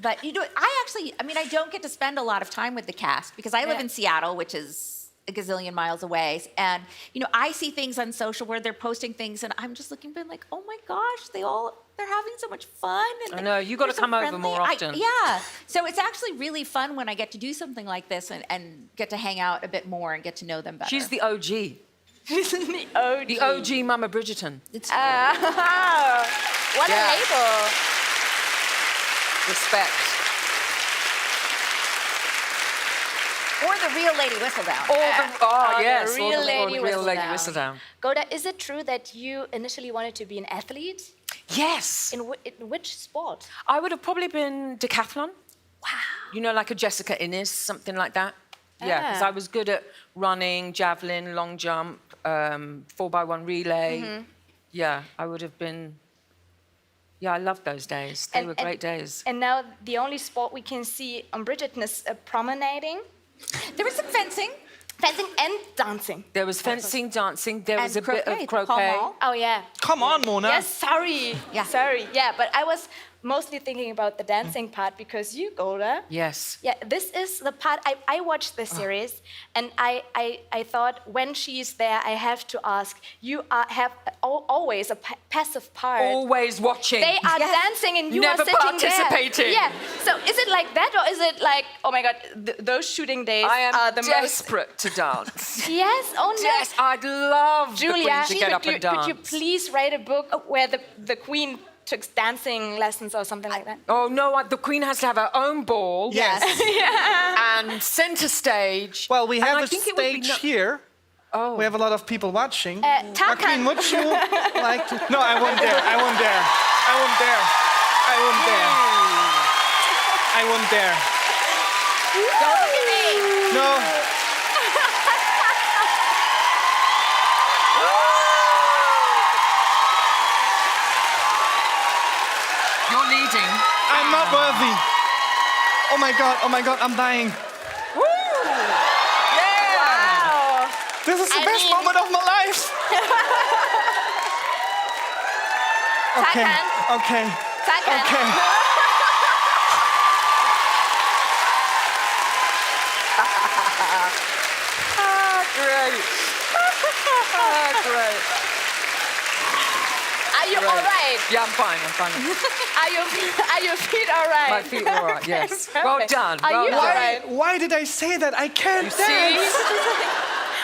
But you know, I don't get to spend a lot of time with the cast because I live Yeah. in Seattle, which is a gazillion miles away. And, you know, I see things on social where they're posting things and I'm just looking being like, oh my gosh, they're having so much fun. And I know, you gotta they're so come over friendly. more often. Yeah. So it's actually really fun when I get to do something like this and get to hang out a bit more and get to know them better. She's the OG. She's in the OG. The OG Mama Bridgerton. What a label. Respect. Or the real Lady Whistledown. Yes. The real Lady Whistledown. Golda, is it true that you initially wanted to be an athlete? Yes. In which sport? I would have probably been decathlon. Wow. You know, like a Jessica Innes, something like that. Yeah, because I was good at running, javelin, long jump, 4x1 relay. Yeah, I would have been. Yeah, I loved those days. They were great days. And now the only sport we can see on Bridgerton is promenading. There was some fencing. Fencing and dancing. There was fencing, dancing. There was a croquet, bit of the croquet. pommel. Oh, yeah. Come on, Mona. Yes, sorry. Yeah. Sorry. Yeah, but I was mostly thinking about the dancing part because you, Golda. Yes. Yeah, this is the part. I watched the series and I thought when she's there, I have to ask, you have always a passive part. Always watching. They are dancing and you Never are sitting participating. there. Yeah. So is it like that or is it like, oh my God, those shooting days I am are the desperate to dance. Yes, oh no. Yes, I'd love Julia, the Queen to get up and dance. could you please write a book where the Queen took dancing lessons or something like that? Oh no, the Queen has to have her own ball. Yes. And centre stage. Well, we have And I a think it would be stage here. Oh. We have a lot of people watching. Tarkan. Queen, would you like to? No, I won't dare. I won't dare. I won't dare. I won't dare. I won't dare. Don't look at me. No. You're leading. I'm not worthy. Oh my God, I'm dying. Wow. This is the best moment of my life. Okay, Tarkan. okay, Tarkan. okay. Great. Great. Are you all right? Yeah, I'm fine. Are your feet all right? My feet are all right, yes. Well done. Are well you done. all right? Why did I say that? I can't You dance. see?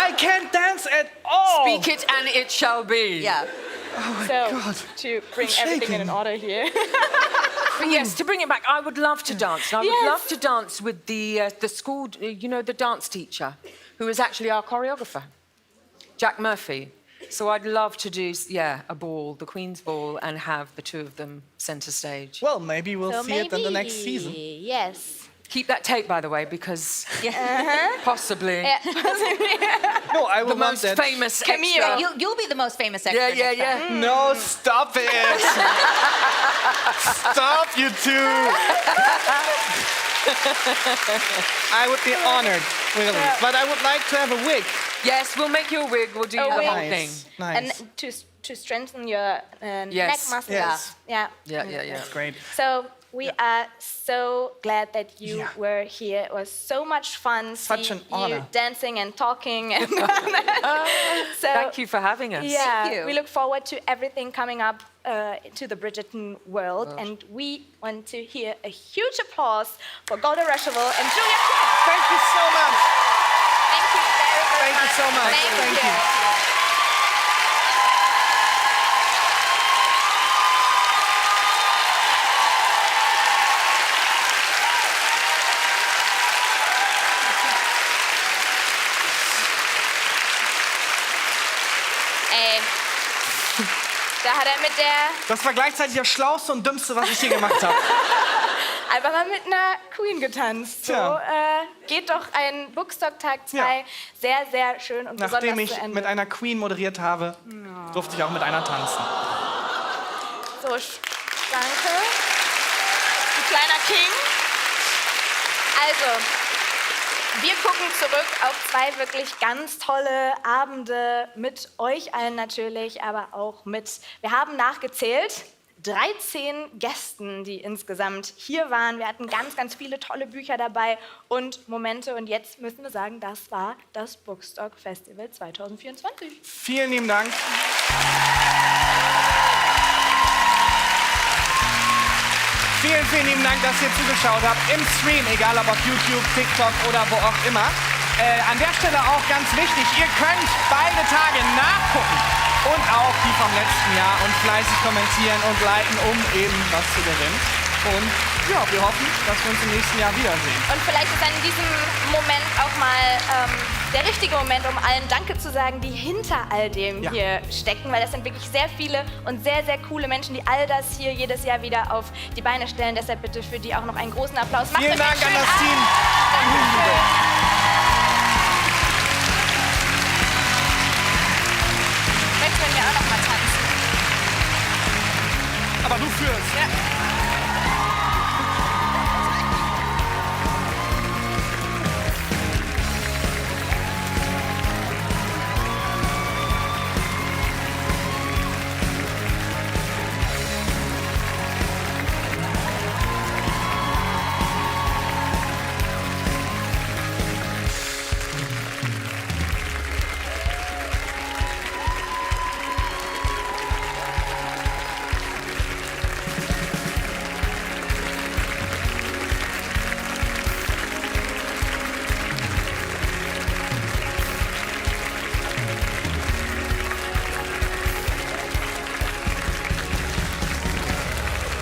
I can't dance at all. Speak it and it shall be. Yeah. Oh my So, God. to bring I'm everything in shaking. order here. But yes, to bring it back, I would love to dance. And I would Yes. love to dance with the school, you know, the dance teacher, who is actually our choreographer, Jack Murphy. So I'd love to do, a ball, the Queen's Ball, and have the two of them centre stage. Well, maybe we'll So see it in the next season. Yes. Keep that tape, by the way, because possibly No, I will the not most that. famous Camille. extra. You'll be the most famous extra. Yeah, next time. No, stop it. Stop, you two. I would be honored, really. But I would like to have a wig. Yes, we'll make you a wig. We'll do A the wig. whole thing. Nice. And to strengthen your neck Yes. muscles. Yes. Yeah. Yeah. That's great. So we are so glad that you were here. It was so much fun Such seeing an honor. you dancing and talking. And so, Thank you for having us. Yeah, Thank you. we look forward to everything coming up to the Bridgerton world. And we want to hear a huge applause for Golda Rosheuvel and Julia Quinn. Thank you so much. Thank you very, very Thank you much. so much. Thank Thank you. Da hat er mit der, Das war gleichzeitig das Schlauste und Dümmste, was ich hier gemacht habe. einfach mal mit einer Queen getanzt. So, Tja. geht doch ein Bookstock-Tag 2 Ja. sehr, sehr schön und Nachdem besonders ich zu Ende. mit einer Queen moderiert habe, durfte ich auch mit einer tanzen. So, danke. Ein kleiner King. Also, wir gucken zurück auf 2 wirklich ganz tolle Abende mit euch allen natürlich, aber auch mit, wir haben nachgezählt, 13 Gästen, die insgesamt hier waren. Wir hatten ganz, ganz viele tolle Bücher dabei und Momente. Und jetzt müssen wir sagen, das war das Bookstock Festival 2024. Vielen lieben Dank. Vielen, vielen lieben Dank, dass ihr zugeschaut habt im Stream, egal ob auf YouTube, TikTok oder wo auch immer. An der Stelle auch ganz wichtig, ihr könnt beide Tage auch die vom letzten Jahr und fleißig kommentieren und liken, um eben was zu gewinnen. Und ja, wir hoffen, dass wir uns im nächsten Jahr wiedersehen. Und vielleicht ist dann in diesem Moment auch mal der richtige Moment, um allen Danke zu sagen, die hinter all dem hier stecken, weil das sind wirklich sehr viele und sehr, sehr coole Menschen, die all das hier jedes Jahr wieder auf die Beine stellen. Deshalb bitte für die auch noch einen großen Applaus. Macht Vielen euch Dank einen an schönen das Team. Abend. Dankeschön. Möchten wir auch noch mal tanzen? Aber du führst. Ja.